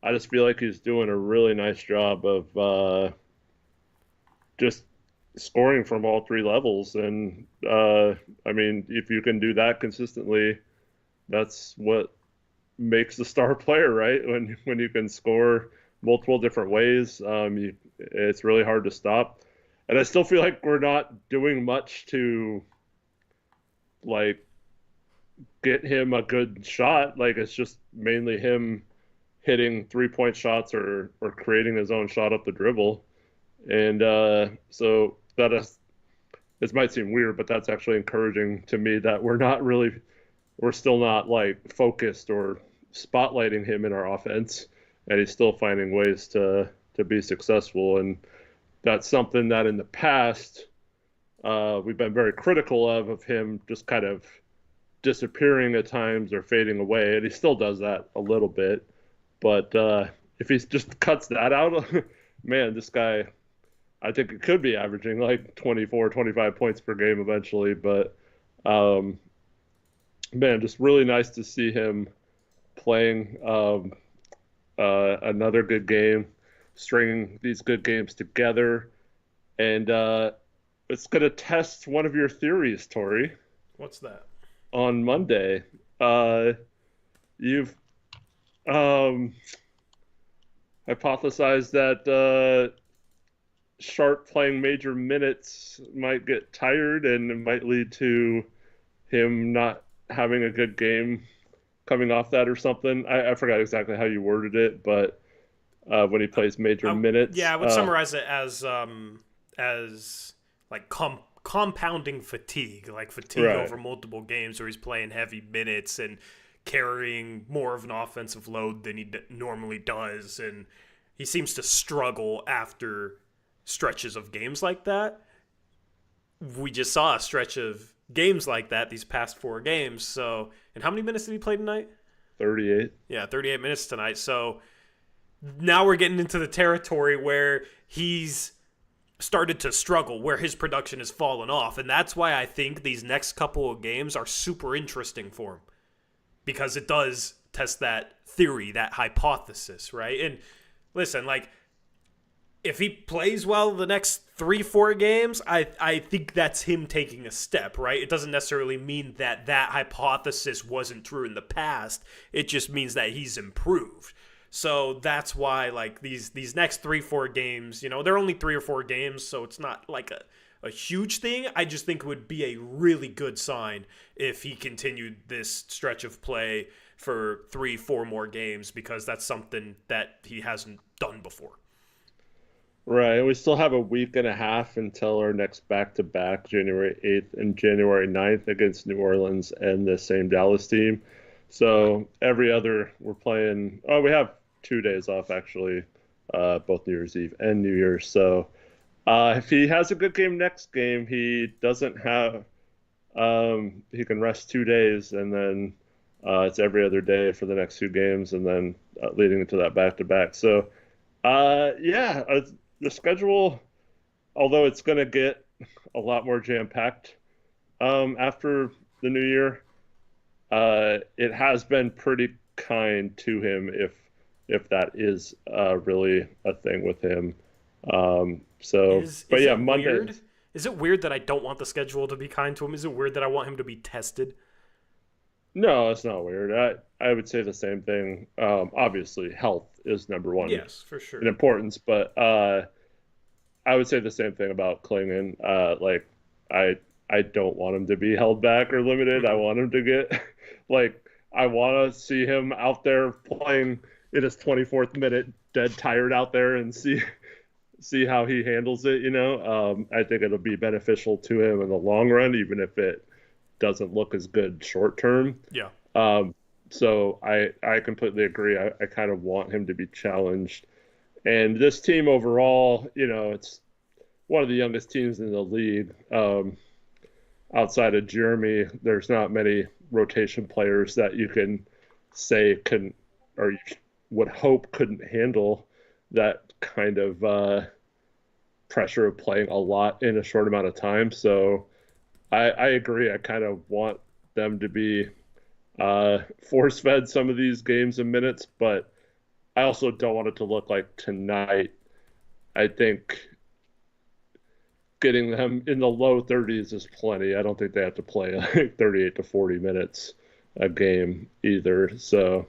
I just feel like he's doing a really nice job of just scoring from all three levels. And, I mean, if you can do that consistently, that's what makes the star player, right? When you can score multiple different ways, it's really hard to stop. And I still feel like we're not doing much to, like, get him a good shot. Like, it's just mainly him hitting 3-point shots or creating his own shot up the dribble. And so this might seem weird, but that's actually encouraging to me that we're still not, like, focused or spotlighting him in our offense. And he's still finding ways to be successful. And that's something that in the past we've been very critical of him just kind of disappearing at times or fading away. And he still does that a little bit. But if he just cuts that out, man, this guy, I think it could be averaging like 24, 25 points per game eventually. But, man, just really nice to see him playing another good game, stringing these good games together. And it's going to test one of your theories, Tori. What's that? On Monday, you've hypothesized that Sharp playing major minutes might get tired, and it might lead to him not having a good game coming off that or something. I forgot exactly how you worded it, but when he plays major minutes. Yeah, I would summarize it as like compounding fatigue, like fatigue Right. over multiple games where he's playing heavy minutes and carrying more of an offensive load than he normally does. And he seems to struggle after stretches of games like that. We just saw a stretch of games like that these past 4 games. So, and how many minutes did he play tonight? 38. Yeah, 38 minutes tonight. So now we're getting into the territory where he's started to struggle, where his production has fallen off. And that's why I think these next couple of games are super interesting for him, because it does test that theory, that hypothesis, right? And listen, like, if he plays well the next 3-4 games, I think that's him taking a step, right? It doesn't necessarily mean that hypothesis wasn't true in the past. It just means that he's improved. So that's why like these next 3-4 games, they're only 3 or 4 games, so it's not like a huge thing. I just think it would be a really good sign if he continued this stretch of play for 3-4 more games, because that's something that he hasn't done before. Right. We still have a week and a half until our next back-to-back, January 8th and January 9th against New Orleans and the same Dallas team. So we're playing. Oh, we have 2 days off actually, both New Year's Eve and New Year's. So if he has a good game next game, he doesn't have. He can rest 2 days, and then it's every other day for the next 2 games, and then leading into that back-to-back. So yeah, the schedule, although it's going to get a lot more jam-packed after the new year, it has been pretty kind to him if that is really a thing with him. But yeah, Monday. Weird? Is it weird that I don't want the schedule to be kind to him? Is it weird that I want him to be tested? No, it's not weird. I would say the same thing. Obviously, health is number one. Yes, for sure. In importance, but I would say the same thing about Klingon. Like, I don't want him to be held back or limited. I want him to get, like, I want to see him out there playing in his 24th minute, dead tired out there, and see how he handles it. I think it'll be beneficial to him in the long run, even if it doesn't look as good short term. Yeah. So I completely agree. I kind of want him to be challenged. And this team overall, it's one of the youngest teams in the league. Outside of Jeremy, there's not many rotation players that you can say can, or you would hope couldn't handle that kind of pressure of playing a lot in a short amount of time. So I agree. I kind of want them to be force-fed some of these games and minutes, but I also don't want it to look like tonight. I think getting them in the low 30s is plenty. I don't think they have to play like 38 to 40 minutes a game either. So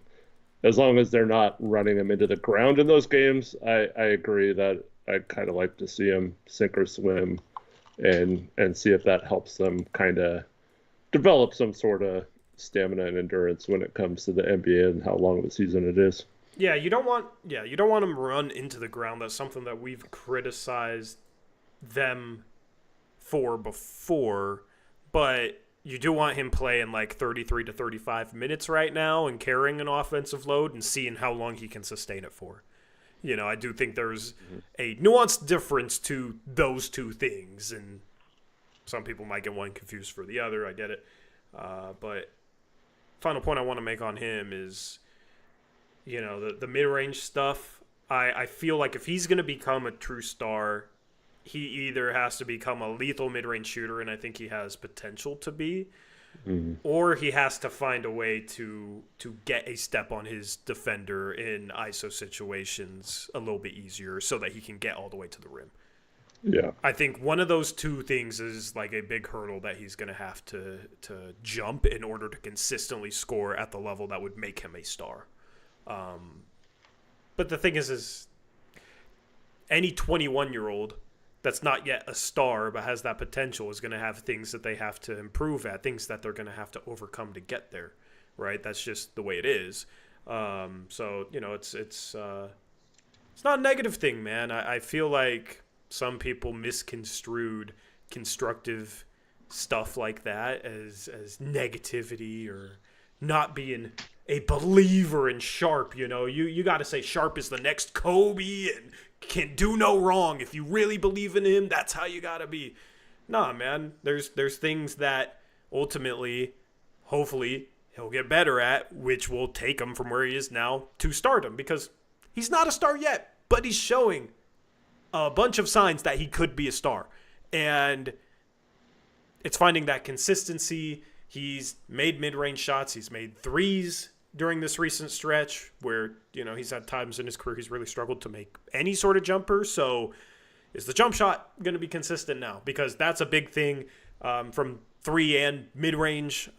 as long as they're not running them into the ground in those games, I agree that I'd kind of like to see them sink or swim and see if that helps them kind of develop some sort of stamina and endurance when it comes to the NBA and how long of a season it is. Yeah, you don't want them run into the ground. That's something that we've criticized them for before, but you do want him playing like 33 to 35 minutes right now and carrying an offensive load and seeing how long he can sustain it for. I do think there's a nuanced difference to those two things, and some people might get one confused for the other. I get it. But final point I want to make on him is, the mid-range stuff. I feel like if he's going to become a true star, he either has to become a lethal mid-range shooter, and I think he has potential to be, or he has to find a way to get a step on his defender in ISO situations a little bit easier so that he can get all the way to the rim. Yeah. I think one of those two things is like a big hurdle that he's going to have to jump in order to consistently score at the level that would make him a star. But the thing is any 21-year-old that's not yet a star but has that potential is going to have things that they have to improve at, things that they're going to have to overcome to get there, right? That's just the way it is. So, it's not a negative thing, man. I feel like some people misconstrued constructive stuff like that as negativity or not being a believer in Sharp. You got to say Sharp is the next Kobe and can do no wrong. If you really believe in him, that's how you got to be. Nah, man. There's things that ultimately, hopefully, he'll get better at, which will take him from where he is now to stardom, because he's not a star yet, but he's showing a bunch of signs that he could be a star. And it's finding that consistency. He's made mid-range shots. He's made threes during this recent stretch where, he's had times in his career he's really struggled to make any sort of jumper. So is the jump shot going to be consistent now? Because that's a big thing from three and mid-range.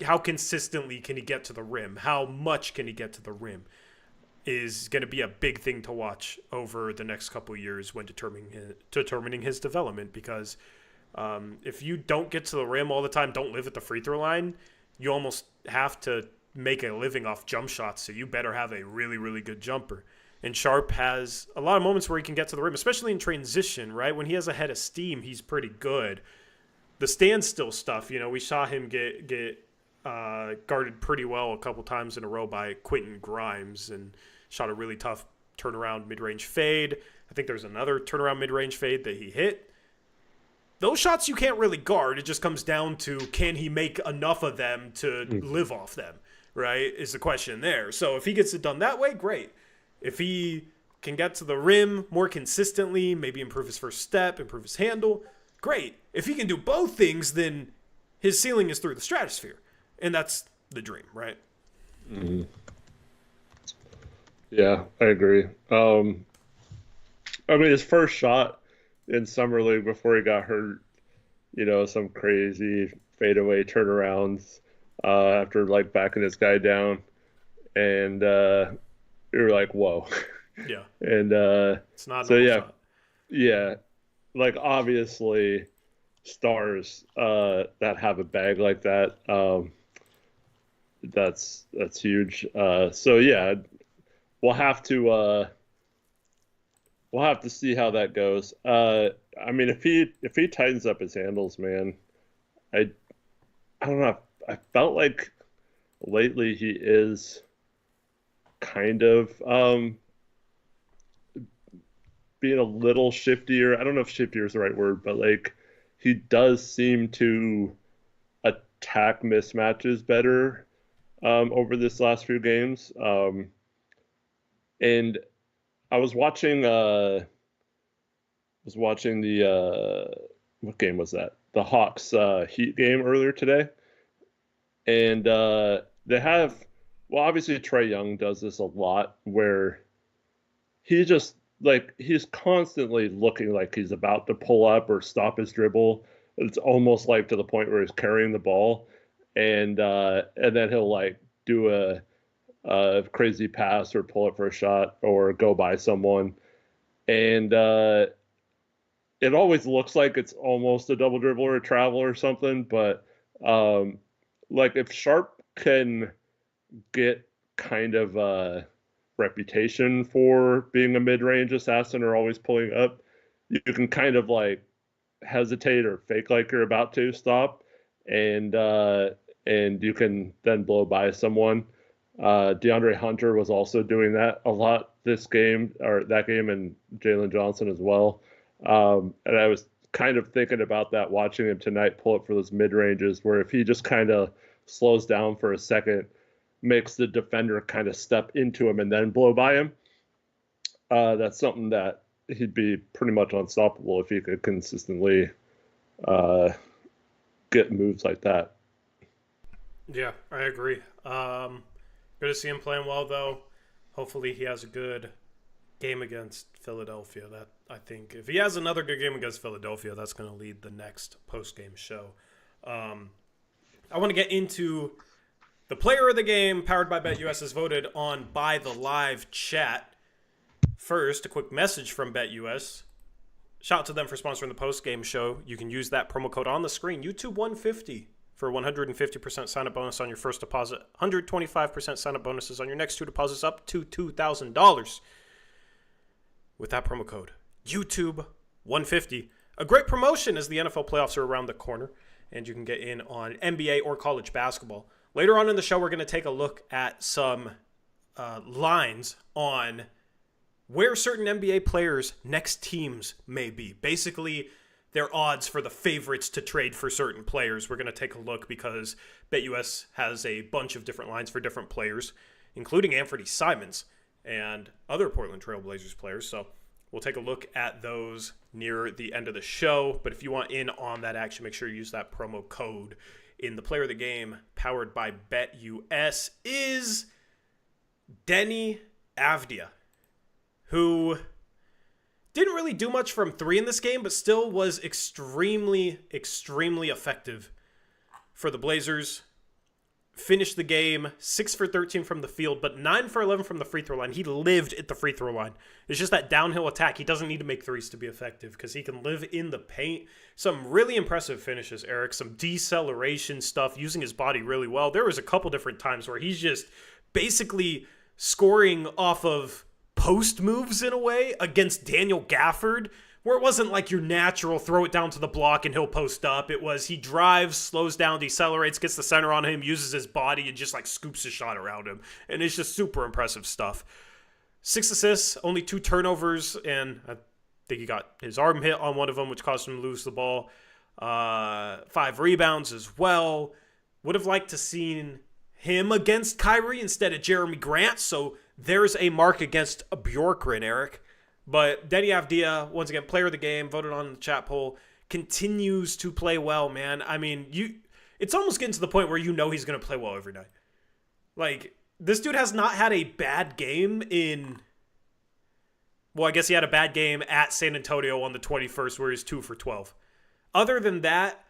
how consistently can he get to the rim? How much can he get to the rim? Is going to be a big thing to watch over the next couple of years when determining his development. Because if you don't get to the rim all the time, don't live at the free throw line, you almost have to make a living off jump shots. So you better have a really, really good jumper. And Sharp has a lot of moments where he can get to the rim, especially in transition, right? When he has a head of steam, he's pretty good. The standstill stuff, we saw him get guarded pretty well a couple times in a row by Quentin Grimes and shot a really tough turnaround mid-range fade. I think there's another turnaround mid-range fade that he hit. Those shots you can't really guard. It just comes down to, can he make enough of them to live off them, right, is the question there. So if he gets it done that way, great. If he can get to the rim more consistently, maybe improve his first step, improve his handle, great. If he can do both things, then his ceiling is through the stratosphere. And that's the dream, right? Mm-hmm. Yeah, I agree. His first shot in Summer League before he got hurt, some crazy fadeaway turnarounds after backing this guy down. And we were like, whoa. Yeah. And it's not a normal shot. Yeah. Obviously stars that have a bag like that, that's huge. So yeah, we'll have to see how that goes. If he tightens up his handles, man, I don't know. I felt like lately he is kind of being a little shiftier. I don't know if shiftier is the right word, but he does seem to attack mismatches better over this last few games. And I was watching the what game was that? The Hawks Heat game earlier today. And they have, obviously Trae Young does this a lot where he just he's constantly looking like he's about to pull up or stop his dribble. It's almost to the point where he's carrying the ball, and then he'll do a crazy pass or pull up for a shot or go by someone, and it always looks like it's almost a double dribble or a travel or something. But if Sharp can get kind of a reputation for being a mid-range assassin or always pulling up, you can kind of hesitate or fake like you're about to stop, and you can then blow by someone. DeAndre Hunter was also doing that a lot this game, or that game, and Jalen Johnson as well. And I was kind of thinking about that watching him tonight pull up for those mid-ranges, where if he just kind of slows down for a second, makes the defender kind of step into him and then blow by him, that's something that he'd be pretty much unstoppable if he could consistently get moves like that. Yeah, I agree. Good to see him playing well, though. Hopefully he has a good game against Philadelphia. That, I think, if he has another good game against Philadelphia, that's going to lead the next post-game show. I want to get into the player of the game, powered by BetUS, is voted on by the live chat. First, a quick message from BetUS. Shout out to them for sponsoring the post-game show. You can use that promo code on the screen, YouTube150, for 150% sign-up bonus on your first deposit, 125% sign-up bonuses on your next two deposits up to $2,000. With that promo code, YouTube150. A great promotion as the NFL playoffs are around the corner, and you can get in on NBA or college basketball. Later on in the show, we're going to take a look at some lines on where certain NBA players' next teams may be. Basically, their odds for the favorites to trade for certain players. We're going to take a look because BetUS has a bunch of different lines for different players, including Anthony Simons and other Portland Trail Blazers players. So we'll take a look at those near the end of the show. But if you want in on that action, make sure you use that promo code. In the player of the game, powered by BetUS, is Deni Avdija, who didn't really do much from three in this game, but still was extremely, extremely effective for the Blazers. finished the game 6 for 13 from the field, but 9 for 11 from the free throw line. He lived at the free throw line. It's just that downhill attack. He doesn't need to make threes to be effective because he can live in the paint. Some really impressive finishes, Eric. Some deceleration stuff, using his body really well. There was a couple different times where he's just basically scoring off of post moves in a way against Daniel Gafford, where it wasn't like your natural throw it down to the block and he'll post up. It was he drives, slows down, decelerates, gets the center on him, uses his body, and just like scoops a shot around him. And it's just super impressive stuff. 6 assists, only 2 turnovers, and I think he got his arm hit on one of them, which caused him to lose the ball. 5 rebounds as well. Would have liked to seen him against Kyrie instead of Jeremy Grant, so there's a mark against a Bjorkgren, Eric. But Denny Avdija, once again, player of the game, voted on the chat poll, continues to play well, man. I mean, it's almost getting to the point where you know he's going to play well every night. Like, this dude has not had a bad game in... Well, I guess he had a bad game at San Antonio on the 21st where he's 2 for 12. Other than that,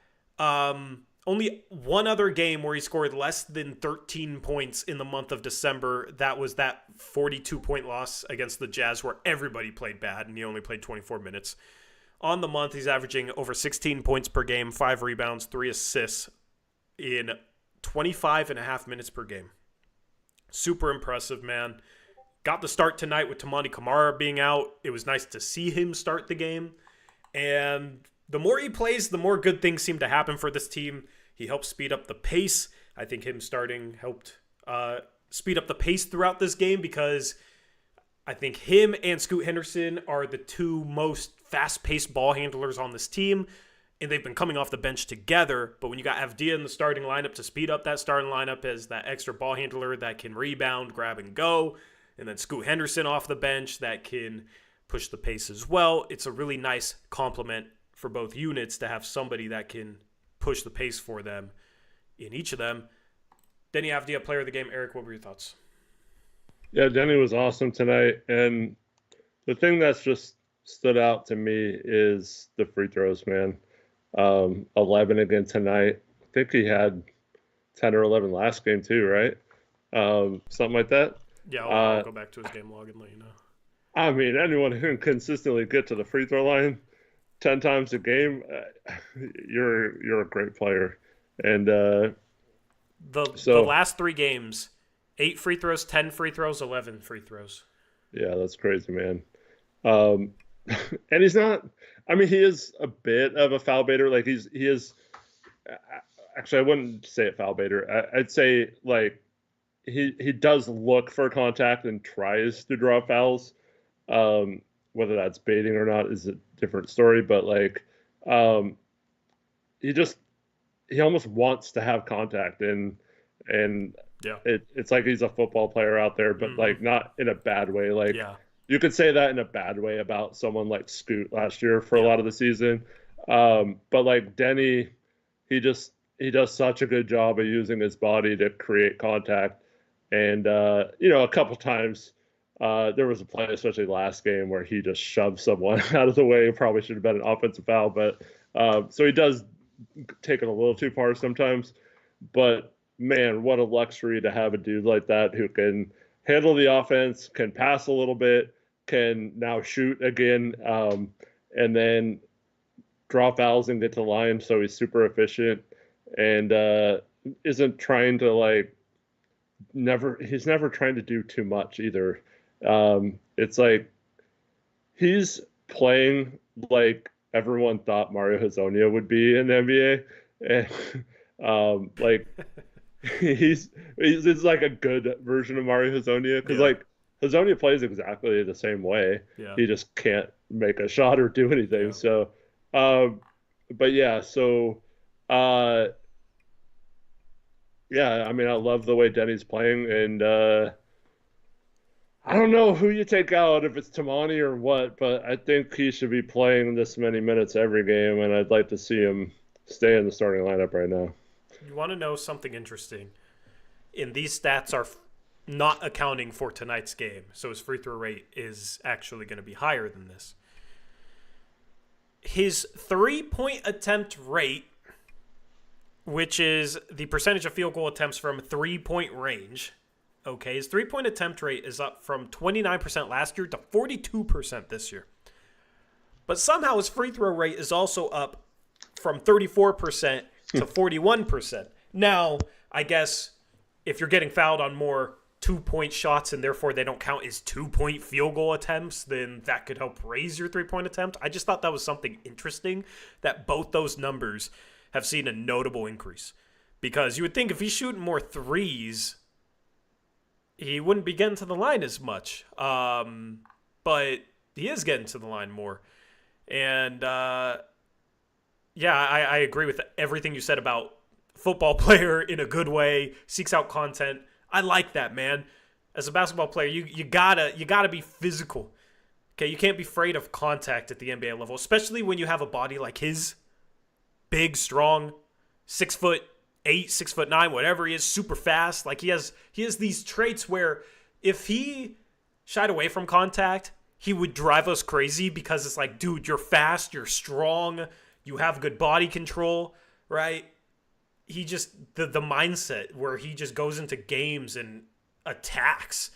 only one other game where he scored less than 13 points in the month of December. That was that 42-point loss against the Jazz where everybody played bad and he only played 24 minutes. On the month, he's averaging over 16 points per game, 5 rebounds, 3 assists in 25 and a half minutes per game. Super impressive, man. Got the start tonight with Tamani Kamara being out. It was nice to see him start the game. And the more he plays, the more good things seem to happen for this team. He helps speed up the pace. I think him starting helped speed up the pace throughout this game because I think him and Scoot Henderson are the 2 most fast-paced ball handlers on this team, and they've been coming off the bench together. But when you got Avdija in the starting lineup to speed up that starting lineup as that extra ball handler that can rebound, grab, and go, and then Scoot Henderson off the bench that can push the pace as well, it's a really nice complement for both units to have somebody that can push the pace for them in each of them. Denny Avdija, player of the game. Eric, what were your thoughts? Yeah, Denny was awesome tonight. And the thing that's just stood out to me is the free throws, man. 11 again tonight. I think he had 10 or 11 last game too, right? Something like that. Yeah, I'll go back to his game log and let you know. I mean, anyone who can consistently get to the free throw line 10 times a game, you're a great player. And the last 3 games, 8 free throws, 10 free throws, 11 free throws. Yeah, that's crazy, man. And he's not. I mean, he is a bit of a foul baiter. Like he is. Actually, I wouldn't say a foul baiter. I'd say like he does look for contact and tries to draw fouls. Whether that's baiting or not is a different story. But like, he almost wants to have contact and yeah, it's like he's a football player out there, but like not in a bad way. Like you could say that in a bad way about someone like Scoot last year for a lot of the season. But like Denny, he does such a good job of using his body to create contact. And a couple times there was a play, especially last game, where he just shoved someone out of the way. It probably should have been an offensive foul, but so he does take it a little too far sometimes. But man, what a luxury to have a dude like that who can handle the offense, can pass a little bit, can now shoot again, and then draw fouls and get to the line. So he's super efficient and isn't trying to he's never trying to do too much either. It's like he's playing like everyone thought Mario Hezonja would be in the NBA. And like he's like a good version of Mario Hezonja because like Hezonja plays exactly the same way. Yeah. He just can't make a shot or do anything. Yeah. So, but yeah, so yeah, I mean, I love the way Denny's playing, and I don't know who you take out, if it's Tamani or what, but I think he should be playing this many minutes every game, and I'd like to see him stay in the starting lineup right now. You want to know something interesting? And these stats are not accounting for tonight's game, so his free throw rate is actually going to be higher than this. His 3-point attempt rate which is the percentage of field goal attempts from 3-point range. Okay, his 3-point attempt rate is up from 29% last year to 42% this year. But somehow his free throw rate is also up from 34% to 41%. Now, I guess if you're getting fouled on more 2-point shots and therefore they don't count as 2-point field goal attempts, then that could help raise your 3-point attempt. I just thought that was something interesting, that both those numbers have seen a notable increase. Because you would think if he's shooting more threes, he wouldn't be getting to the line as much. But he is getting to the line more. And, I agree with everything you said about football player in a good way, seeks out content. I like that, man. As a basketball player, you gotta be physical. Okay, you can't be afraid of contact at the NBA level, especially when you have a body like his. Big, strong, 6'8", 6'9", whatever he is, super fast. Like he has these traits where if he shied away from contact, he would drive us crazy because it's like, dude, you're fast, you're strong, you have good body control, right? He just, the mindset where he just goes into games and attacks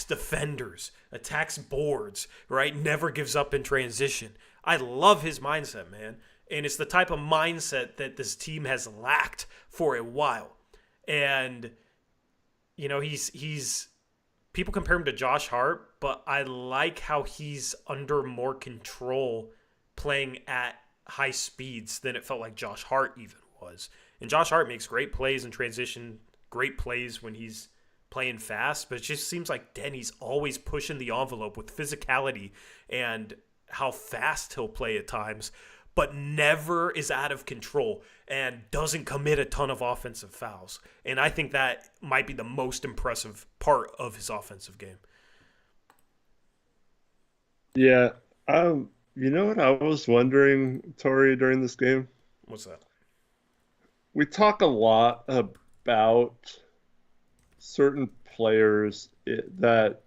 defenders, attacks boards, right? Never gives up in transition. I love his mindset, man. And it's the type of mindset that this team has lacked for a while. And, he's people compare him to Josh Hart, but I like how he's under more control playing at high speeds than it felt like Josh Hart even was. And Josh Hart makes great plays in transition, great plays when he's playing fast, but it just seems like Denny's always pushing the envelope with physicality and how fast he'll play at times, but never is out of control and doesn't commit a ton of offensive fouls. And I think that might be the most impressive part of his offensive game. Yeah. You know what I was wondering, Tori, during this game? What's that? We talk a lot about certain players that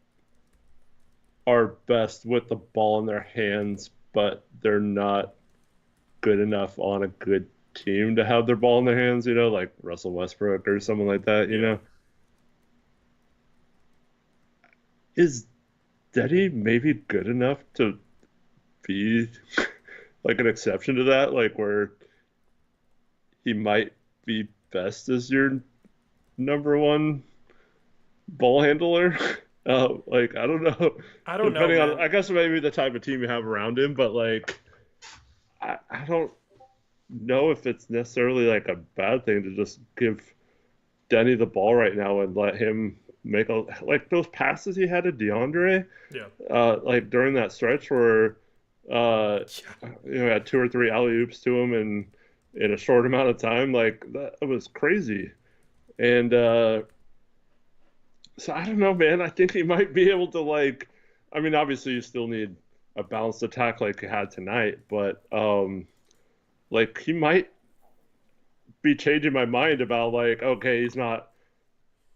are best with the ball in their hands, but they're not good enough on a good team to have their ball in their hands, like Russell Westbrook or someone like that, Is Denny maybe good enough to be like an exception to that, like where he might be best as your number one ball handler? Like, I don't know. I don't know, Depending man. on, I guess maybe the type of team you have around him, but like, I don't know if it's necessarily like a bad thing to just give Denny the ball right now and let him make like those passes he had to Deandre, like during that stretch where had 2 or 3 alley-oops to him in a short amount of time, like that was crazy. And so I don't know, man. I think he might be able to, like, I mean, obviously you still need a balanced attack like he had tonight, but like he might be changing my mind about, like, okay, he's not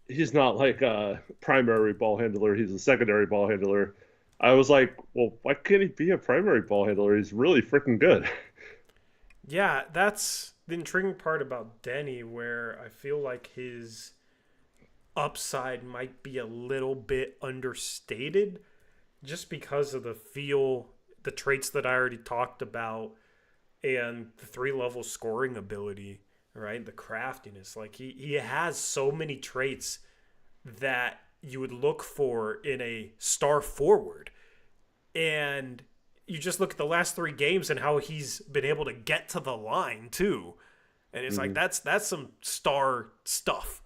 like a primary ball handler, he's a secondary ball handler. I was like, well, why can't he be a primary ball handler? He's really freaking good. Yeah, that's the intriguing part about Denny, where I feel like his upside might be a little bit understated just because of the traits that I already talked about, and the 3-level scoring ability, right? The craftiness. Like he has so many traits that you would look for in a star forward. And you just look at the last 3 games and how he's been able to get to the line too. And it's like that's some star stuff.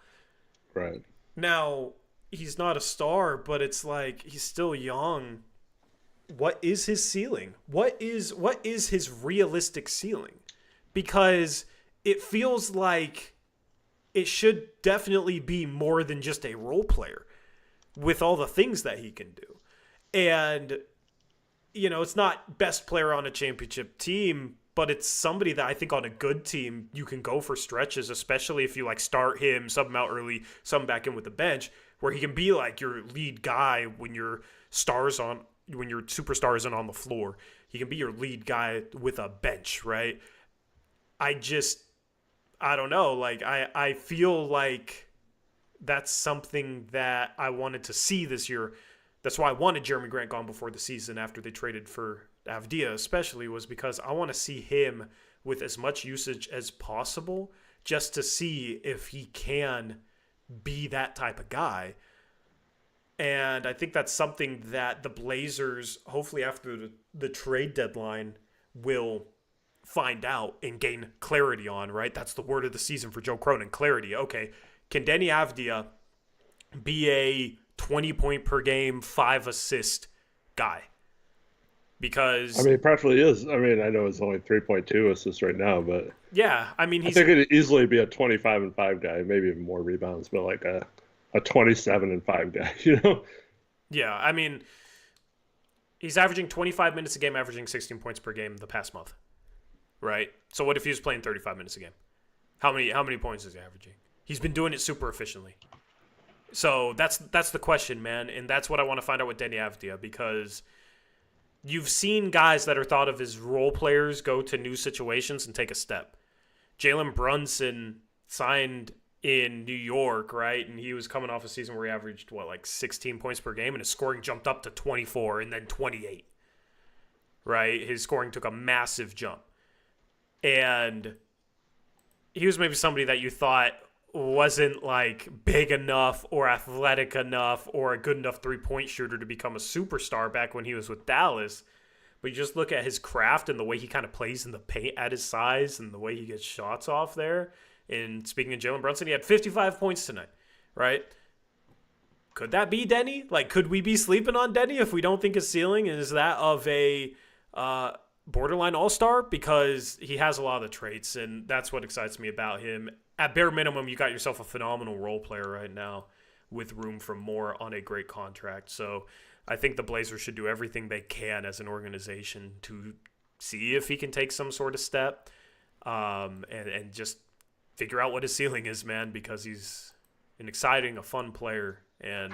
Right. Now, he's not a star, but it's like he's still young. What is his ceiling? What is his realistic ceiling? Because it feels like it should definitely be more than just a role player with all the things that he can do. And, it's not best player on a championship team, but it's somebody that I think on a good team you can go for stretches, especially if you like start him, sub him out early, sub him back in with the bench, where he can be like your lead guy when your superstar isn't on the floor. He can be your lead guy with a bench, right? I I don't know. Like, I feel like that's something that I wanted to see this year. That's why I wanted Jeremy Grant gone before the season after they traded for Avdija, especially, was because I want to see him with as much usage as possible just to see if he can be that type of guy. And I think that's something that the Blazers, hopefully after the trade deadline, will find out and gain clarity on, right? That's the word of the season for Joe Cronin, clarity. Okay, can Deni Avdija be a 20-point per game, 5-assist guy? Because I mean, he practically is. I mean, I know it's only 3.2 assists right now, but yeah, I mean, I think it'd easily be a 25 and 5 guy, maybe even more rebounds, but like a 27 and 5 guy, you know? Yeah, I mean, he's averaging 25 minutes a game, averaging 16 points per game the past month, right? So what if he was playing 35 minutes a game? How many points is he averaging? He's been doing it super efficiently. So that's the question, man, and that's what I want to find out with Deni Avdija, because you've seen guys that are thought of as role players go to new situations and take a step. Jalen Brunson signed in New York, right? And he was coming off a season where he averaged, like 16 points per game, and his scoring jumped up to 24 and then 28, right? His scoring took a massive jump. And he was maybe somebody that you thought wasn't like big enough or athletic enough or a good enough three-point shooter to become a superstar back when he was with Dallas. But you just look at his craft and the way he kind of plays in the paint at his size and the way he gets shots off there. And speaking of Jalen Brunson, he had 55 points tonight, right? Could that be Deni? Like, could we be sleeping on Deni if we don't think his ceiling is that of a borderline all-star? Because he has a lot of the traits, and that's what excites me about him. At bare minimum, you got yourself a phenomenal role player right now with room for more on a great contract. So I think the Blazers should do everything they can as an organization to see if he can take some sort of step and just figure out what his ceiling is, man, because he's an exciting, a fun player, and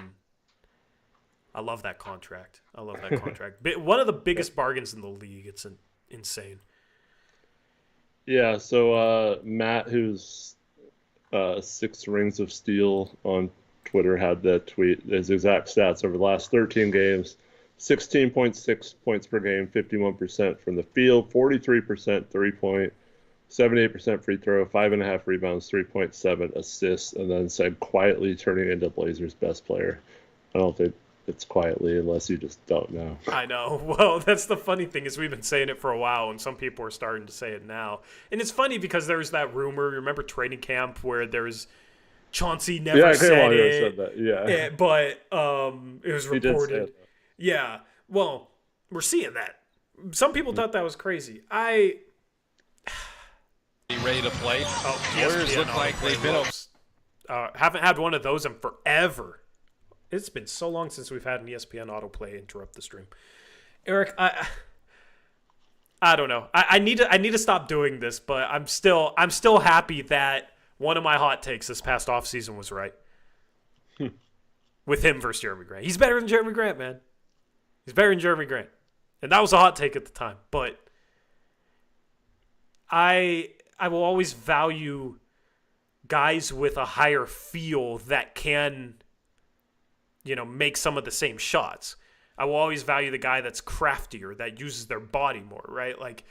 I love that contract. One of the biggest bargains in the league. It's insane. Yeah, so Matt, who's 6 Rings of Steel on Twitter, had that tweet. His exact stats over the last 13 games: 16.6 points per game, 51% from the field, 43% 3-point, 78% free throw, 5.5 rebounds, 3.7 assists, and then said quietly turning into Blazers' best player. I don't think it's quietly, unless you just don't know. I know. Well, that's the funny thing, is we've been saying it for a while, and some people are starting to say it now. And it's funny because there's that rumor. Remember training camp where there was Chauncey never said it. Said that. Yeah. But it was reported. Yeah. Well, we're seeing that. Some people thought that was crazy. Ready to play. Warriors look like they've been haven't had one of those in forever. It's been so long since we've had an ESPN autoplay interrupt the stream. Eric, I don't know. I need to stop doing this, but I'm still happy that one of my hot takes this past offseason was right. With him versus Jeremy Grant. He's better than Jeremy Grant, man. He's better than Jeremy Grant. And that was a hot take at the time. But I will always value guys with a higher feel that can, make some of the same shots. I will always value the guy that's craftier, that uses their body more, right? Like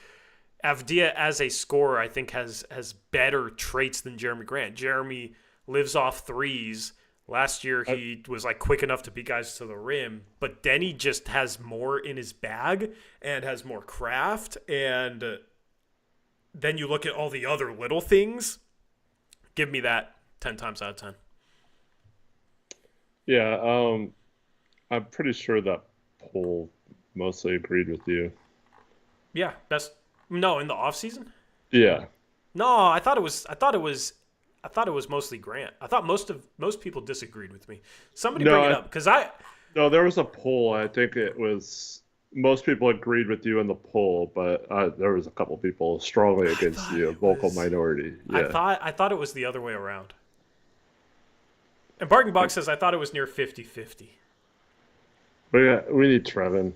Avdija as a scorer, I think has better traits than Jeremy Grant. Jeremy lives off threes. Last year he was like quick enough to beat guys to the rim, but Deni just has more in his bag and has more craft. And then you look at all the other little things. Give me that 10 times out of 10. Yeah, I'm pretty sure that poll mostly agreed with you. Yeah, in the offseason? Yeah. No, I thought it was mostly Grant. I thought most people disagreed with me. Somebody bring it up, because No, there was a poll. I think it was most people agreed with you in the poll, but there was a couple people strongly against you, a vocal minority. Yeah. I thought it was the other way around. And Barking Box says I thought it was near 50-50. But yeah, we need Trevin.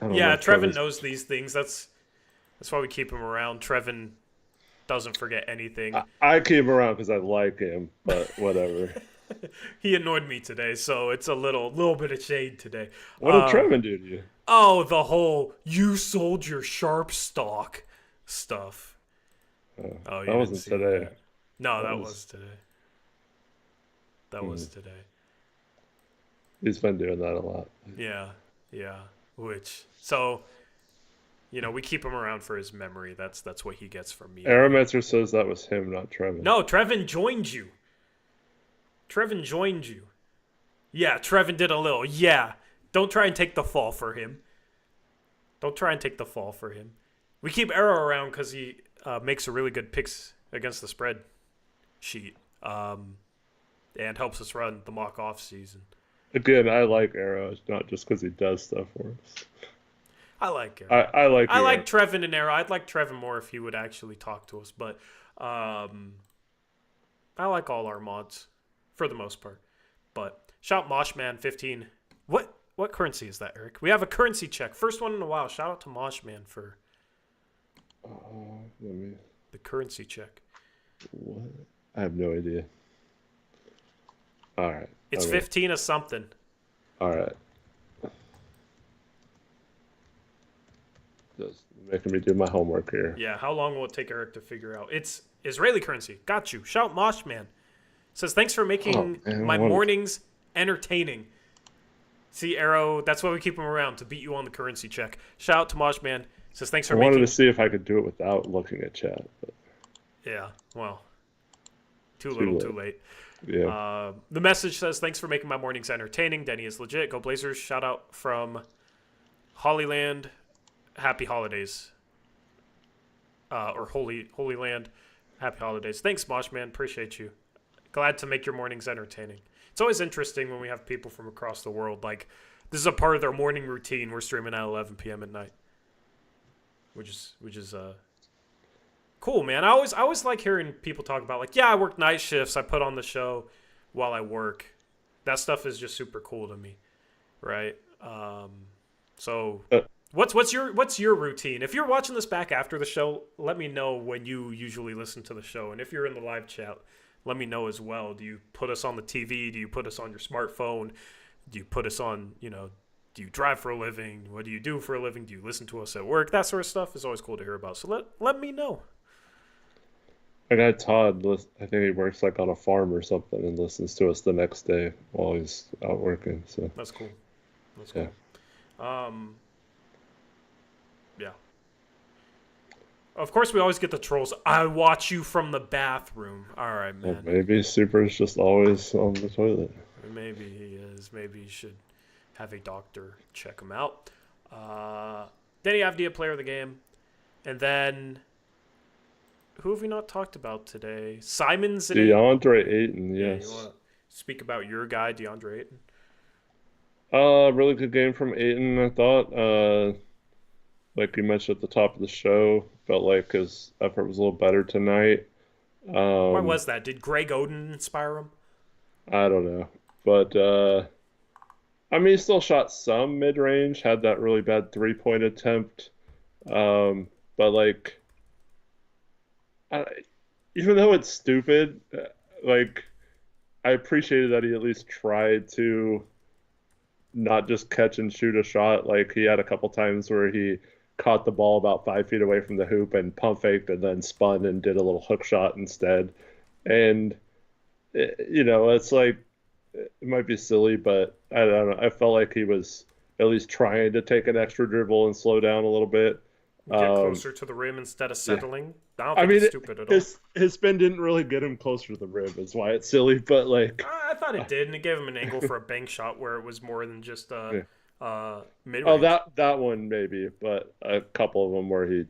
Trevin knows these things. That's why we keep him around. Trevin doesn't forget anything. I keep him around because I like him, but whatever. He annoyed me today, so it's a little bit of shade today. What did Trevin do to you? Oh, the whole "you sold your Sharp stock" stuff. That wasn't today. That. No, that was today. That was today. He's been doing that a lot. Yeah. So, we keep him around for his memory. That's what he gets from me. Arametzer says that was him, not Trevin. No, Trevin joined you. Yeah, Trevin did a little. Yeah. Don't try and take the fall for him. We keep Arrow around because he makes a really good picks against the spread sheet and helps us run the mock off season. Again, I like Arrow. It's not just because he does stuff for us. I like Arrow. I like Trevin and Arrow. I'd like Trevin more if he would actually talk to us, but I like all our mods for the most part. But shout Moshman 15. What currency is that, Eric? We have a currency check. First one in a while. Shout out to Moshman for the currency check. What? I have no idea. All right. It's 15 of something. All right. Just making me do my homework here. Yeah, how long will it take Eric to figure out? It's Israeli currency. Got you. Shout Moshman. Says, thanks for making my mornings entertaining. See, Arrow, that's why we keep him around, to beat you on the currency check. Shout out to Moshman. Says, thanks for I wanted to see if I could do it without looking at chat. But... Yeah, well, too little, too late. Yeah. The message says, thanks for making my mornings entertaining. Denny is legit. Go Blazers. Shout out from Hollyland. Happy holidays. Or Holy Land. Happy holidays. Thanks, Moshman. Appreciate you. Glad to make your mornings entertaining. It's always interesting when we have people from across the world. Like, this is a part of their morning routine. We're streaming at 11 p.m. at night. Which is cool, man. I always like hearing people talk about, like, yeah, I work night shifts. I put on the show while I work. That stuff is just super cool to me, right? So what's your routine? If you're watching this back after the show, let me know when you usually listen to the show. And if you're in the live chat, let me know as well. Do you put us on the TV? Do you put us on your smartphone? Do you put us on, do you drive for a living? What do you do for a living? Do you listen to us at work? That sort of stuff is always cool to hear about. So let me know. My guy Todd, I think he works like on a farm or something and listens to us the next day while he's out working. So that's cool. Yeah. Yeah. Of course, we always get the trolls. I watch you from the bathroom. All right, man. Well, maybe Super's just always on the toilet. Maybe he is. Maybe you should have a doctor check him out. Denny Avdija, player of the game. And then, who have we not talked about today? Simon's and Deandre Ayton, yes. Yeah, you want to speak about your guy, Deandre Ayton? Really good game from Ayton, I thought. Like you mentioned at the top of the show, felt like his effort was a little better tonight. Why was that? Did Greg Oden inspire him? I don't know. But, I mean, he still shot some mid-range, had that really bad three-point attempt. But, like, even though it's stupid, like, I appreciated that he at least tried to not just catch and shoot a shot. Like, he had a couple times where he caught the ball about 5 feet away from the hoop and pump faked and then spun and did a little hook shot instead. And, it's like, it might be silly, but I don't know. I felt like he was at least trying to take an extra dribble and slow down a little bit. Get closer to the rim instead of settling. Yeah. I don't think it's stupid at all. His spin didn't really get him closer to the rim, is why it's silly. But like, I thought it did, and it gave him an angle for a bank shot where it was more than just mid-range. Oh, that one maybe, but a couple of them where he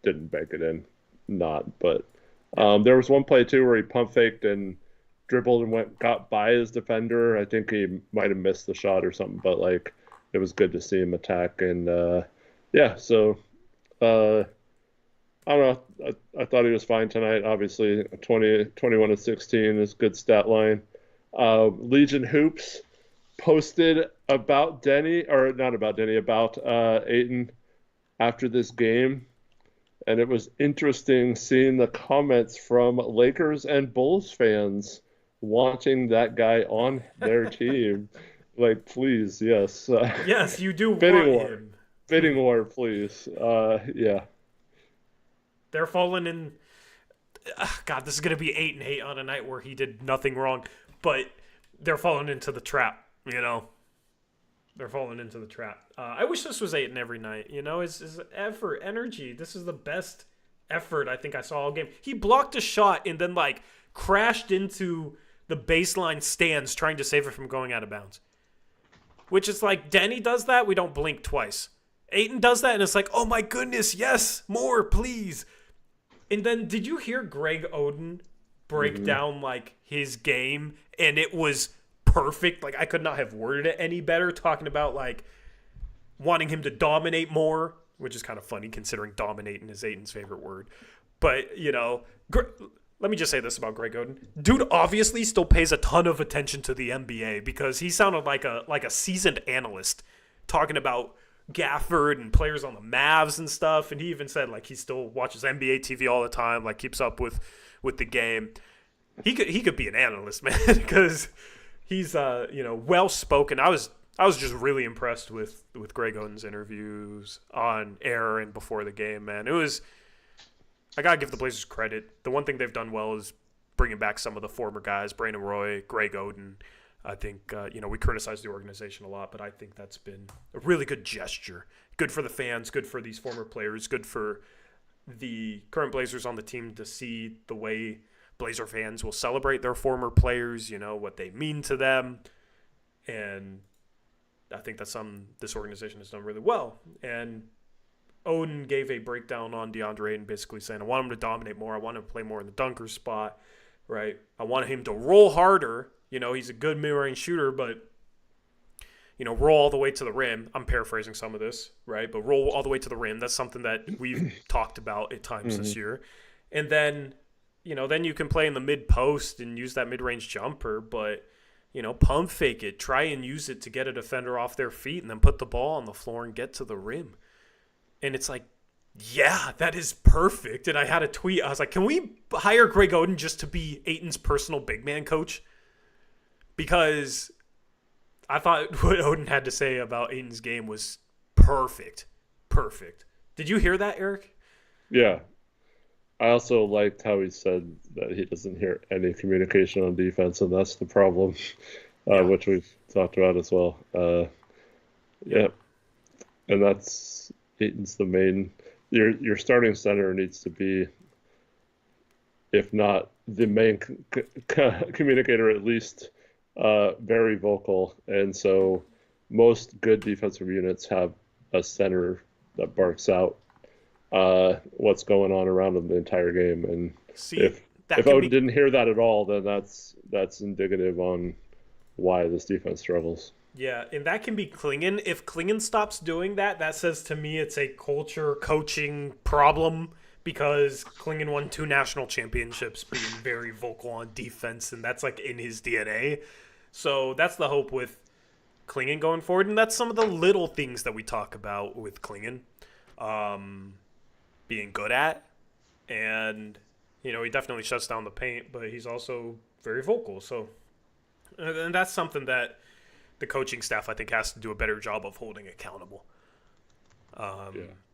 didn't bank it in, not. But there was one play too where he pump faked and dribbled and got by his defender. I think he might have missed the shot or something, but like it was good to see him attack. And so I don't know. I thought he was fine tonight. Obviously, 21 to 16 is a good stat line. Legion Hoops posted about Ayton after this game. And it was interesting seeing the comments from Lakers and Bulls fans wanting that guy on their team. Like, please, yes. Yes, you do Bidding want war. him. Bidding war, please. Yeah. They're falling in. God, this is going to be 8-8 on a night where he did nothing wrong, but they're falling into the trap, you know? They're falling into the trap. I wish this was 8 every night, you know? His effort, energy. This is the best effort I think I saw all game. He blocked a shot and then, like, crashed into the baseline stands trying to save it from going out of bounds. Which is like, Denny does that, we don't blink twice. Ayton does that, and it's like, oh my goodness, yes, more, please. And then, did you hear Greg Oden break down, like, his game? And it was perfect. Like, I could not have worded it any better, talking about, like, wanting him to dominate more, which is kind of funny, considering dominating is Ayton's favorite word. But, you know, let me just say this about Greg Oden. Dude obviously still pays a ton of attention to the NBA because he sounded like a seasoned analyst talking about Gafford and players on the Mavs and stuff, and he even said like he still watches NBA TV all the time, like keeps up with the game. He could be an analyst, man, because he's well spoken. I was just really impressed with Greg Oden's interviews on air and before the game, man. I gotta give the Blazers credit. The one thing they've done well is bringing back some of the former guys, Brandon Roy, Greg Oden. I think, we criticize the organization a lot, but I think that's been a really good gesture. Good for the fans, good for these former players, good for the current Blazers on the team to see the way Blazer fans will celebrate their former players, you know, what they mean to them. And I think that's something this organization has done really well. And Oden gave a breakdown on Deandre Ayton, basically saying, I want him to dominate more. I want him to play more in the dunker spot, right? I want him to roll harder. You know, he's a good mid-range shooter, but, you know, roll all the way to the rim. I'm paraphrasing some of this, right? But roll all the way to the rim. That's something that we've talked about at times this year. And then, you know, then you can play in the mid-post and use that mid-range jumper, but, you know, pump fake it. Try and use it to get a defender off their feet and then put the ball on the floor and get to the rim. And it's like, yeah, that is perfect. And I had a tweet. I was like, can we hire Greg Oden just to be Ayton's personal big man coach? Because I thought what Oden had to say about Ayton's game was perfect. Perfect. Did you hear that, Eric? Yeah. I also liked how he said that he doesn't hear any communication on defense, and that's the problem, which we've talked about as well. Yeah. And that's Ayton's the main. Your starting center needs to be, if not the main communicator, at least very vocal. And so most good defensive units have a center that barks out what's going on around them the entire game. And if Oden didn't hear that at all, then that's indicative on why this defense struggles. Yeah, and that can be Klingon. If Klingon stops doing that, that says to me it's a culture coaching problem, because Klingon won 2 national championships being very vocal on defense, and that's like in his DNA. So that's the hope with Klingon going forward, and that's some of the little things that we talk about with Klingon being good at. And, you know, he definitely shuts down the paint, but he's also very vocal. So, and that's something that the coaching staff, I think, has to do a better job of holding accountable.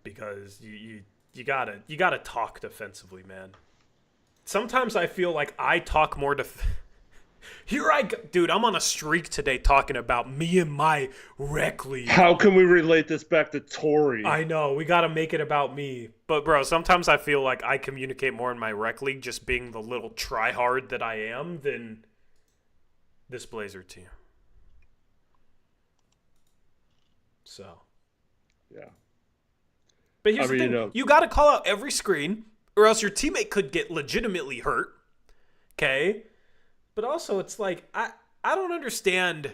Because you gotta talk defensively, man. Sometimes I feel like I talk more Here I go. Dude, I'm on a streak today talking about me and my rec league. How can we relate this back to Tory? I know, we got to make it about me. But, bro, sometimes I feel like I communicate more in my rec league just being the little tryhard that I am than this Blazer team. So. Yeah. But here's the thing. You got to call out every screen or else your teammate could get legitimately hurt. Okay? But also, it's like, I don't understand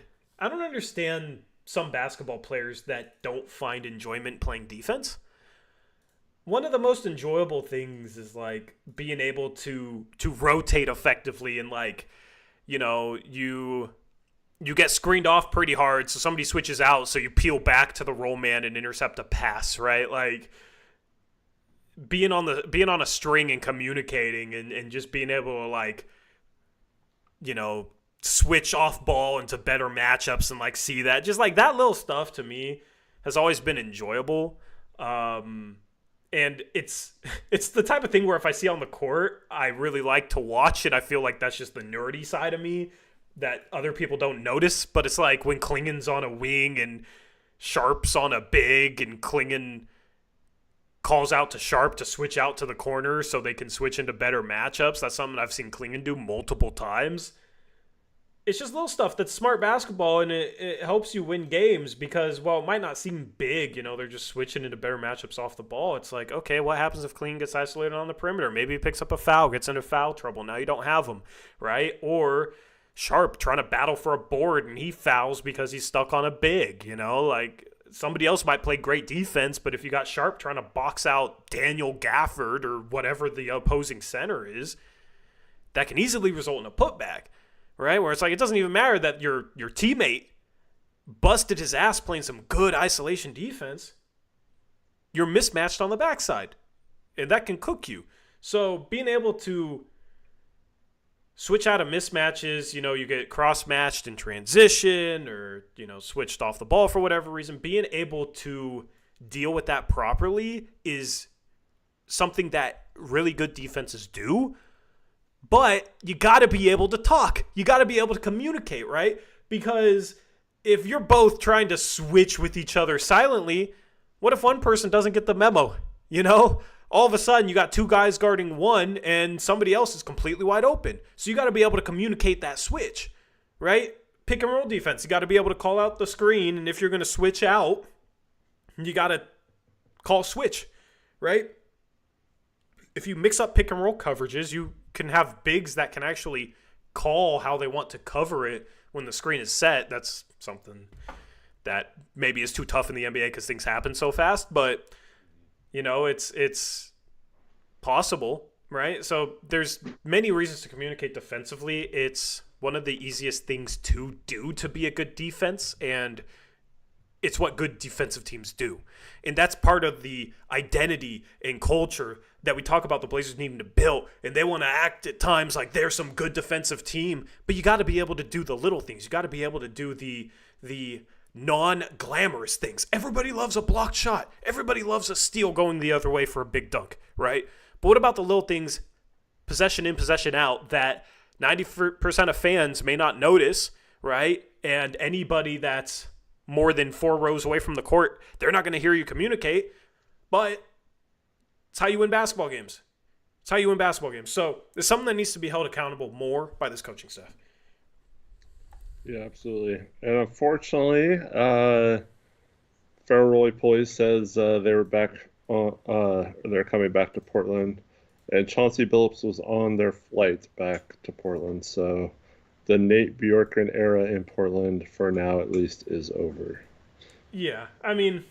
some basketball players that don't find enjoyment playing defense. One of the most enjoyable things is, like, being able to rotate effectively and, like, you know, you get screened off pretty hard, so somebody switches out, so you peel back to the roll man and intercept a pass, right? Like, being on a string and communicating and just being able to, like, you know, switch off ball into better matchups and, like, see that. Just, like, that little stuff to me has always been enjoyable. And it's the type of thing where if I see on the court, I really like to watch it. I feel like that's just the nerdy side of me that other people don't notice. But it's like when Klingen's on a wing and Sharp's on a big, and Klingen calls out to Sharp to switch out to the corner so they can switch into better matchups. That's something I've seen Klingen do multiple times. It's just little stuff that's smart basketball, and it helps you win games because, well, it might not seem big. You know, they're just switching into better matchups off the ball. It's like, okay, what happens if Klingen gets isolated on the perimeter? Maybe he picks up a foul, gets into foul trouble. Now you don't have him, right? Or Sharp trying to battle for a board, and he fouls because he's stuck on a big, you know? Like, somebody else might play great defense, but if you got Sharp trying to box out Daniel Gafford or whatever the opposing center is, that can easily result in a putback, right? Where it's like, it doesn't even matter that your teammate busted his ass playing some good isolation defense. You're mismatched on the backside, and that can cook you. So being able to switch out of mismatches, you know, you get cross-matched in transition or, you know, switched off the ball for whatever reason, being able to deal with that properly is something that really good defenses do. But you got to be able to talk. You got to be able to communicate, right? Because if you're both trying to switch with each other silently, what if one person doesn't get the memo? You know? All of a sudden, you got two guys guarding one, and somebody else is completely wide open. So you got to be able to communicate that switch, right? Pick and roll defense. You got to be able to call out the screen, and if you're going to switch out, you got to call switch, right? If you mix up pick and roll coverages, you can have bigs that can actually call how they want to cover it when the screen is set. That's something that maybe is too tough in the NBA because things happen so fast, but you know, it's possible, right? So there's many reasons to communicate defensively. It's one of the easiest things to do to be a good defense, and it's what good defensive teams do. And that's part of the identity and culture that we talk about the Blazers needing to build, and they want to act at times like they're some good defensive team, but you got to be able to do the little things. You got to be able to do the non-glamorous things. Everybody loves a blocked shot. Everybody loves a steal going the other way for a big dunk, right? But what about the little things, possession in, possession out, that 90% of fans may not notice, right? And anybody that's more than 4 rows away from the court, they're not going to hear you communicate, but it's how you win basketball games. It's how you win basketball games. So it's something that needs to be held accountable more by this coaching staff. Yeah, absolutely. And unfortunately, Farrell Roly-Poly says they're coming back to Portland, and Chauncey Billups was on their flight back to Portland. So the Nate Bjorkgren era in Portland, for now at least, is over. Yeah, I mean,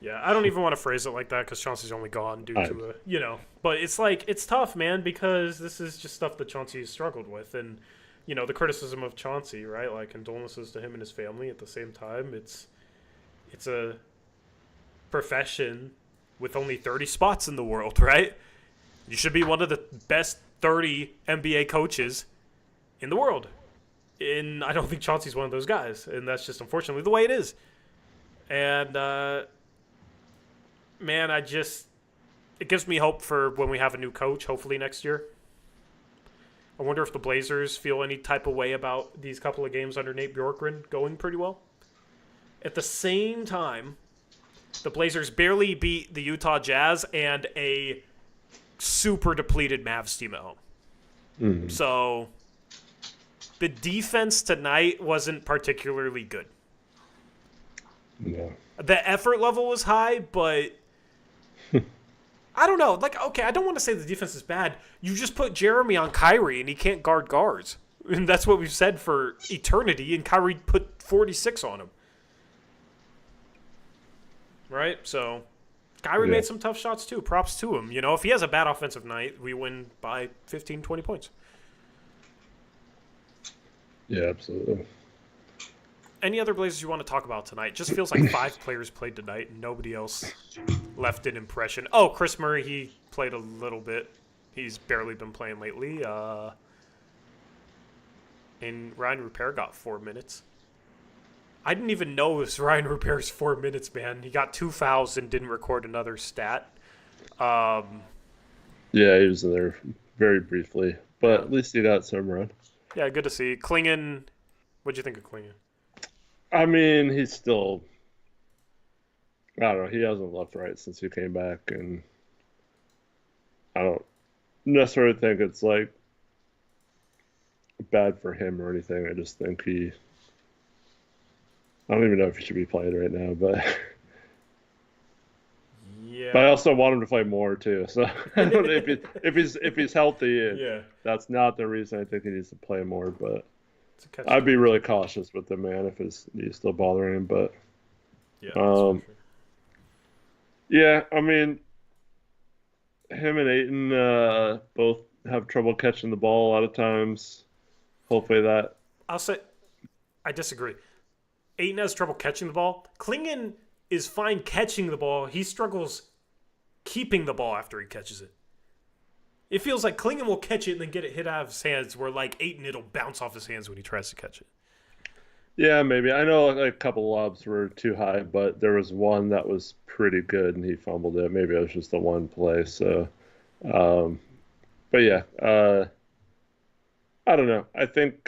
yeah, I don't even want to phrase it like that because Chauncey's only gone due to a, you know. But it's like, it's tough, man, because this is just stuff that Chauncey has struggled with, and you know, the criticism of Chauncey, right? Like, condolences to him and his family at the same time. It's a profession with only 30 spots in the world, right? You should be one of the best 30 NBA coaches in the world. And I don't think Chauncey's one of those guys. And that's just unfortunately the way it is. And, man, it gives me hope for when we have a new coach, hopefully next year. I wonder if the Blazers feel any type of way about these couple of games under Nate Bjorkgren going pretty well. At the same time, the Blazers barely beat the Utah Jazz and a super depleted Mavs team at home. Mm-hmm. So the defense tonight wasn't particularly good. No. The effort level was high, but I don't know. Like, okay, I don't want to say the defense is bad. You just put Jeremy on Kyrie, and he can't guard guards. And that's what we've said for eternity, and Kyrie put 46 on him. Right? So, Kyrie made some tough shots, too. Props to him. You know, if he has a bad offensive night, we win by 15, 20 points. Yeah, absolutely. Any other Blazers you want to talk about tonight? Just feels like 5 players played tonight and nobody else left an impression. Oh, Chris Murray, he played a little bit. He's barely been playing lately. And Ryan Rupert got 4 minutes. I didn't even know it was Ryan Rupert's 4 minutes, man. He got 2 fouls and didn't record another stat. Yeah, he was in there very briefly, but at least he got some run. Yeah, good to see. Klingon, what'd you think of Klingon? I mean, he's still, I don't know, he hasn't left right since he came back, and I don't necessarily think it's like bad for him or anything. I just think I don't even know if he should be playing right now, but yeah. But I also want him to play more too. So I don't know if he's healthy. Yeah. That's not the reason I think he needs to play more. But I'd be really cautious with the man if his knee's still bothering him. But yeah, that's for sure. Yeah, I mean, him and Ayton both have trouble catching the ball a lot of times. Hopefully that. I'll say I disagree. Ayton has trouble catching the ball. Klingon is fine catching the ball. He struggles keeping the ball after he catches it. It feels like Klingon will catch it and then get it hit out of his hands, where like Ayton, it'll bounce off his hands when he tries to catch it. Yeah, maybe. I know like, a couple lobs were too high, but there was one that was pretty good and he fumbled it. Maybe it was just the one play. So, but yeah, I don't know. I think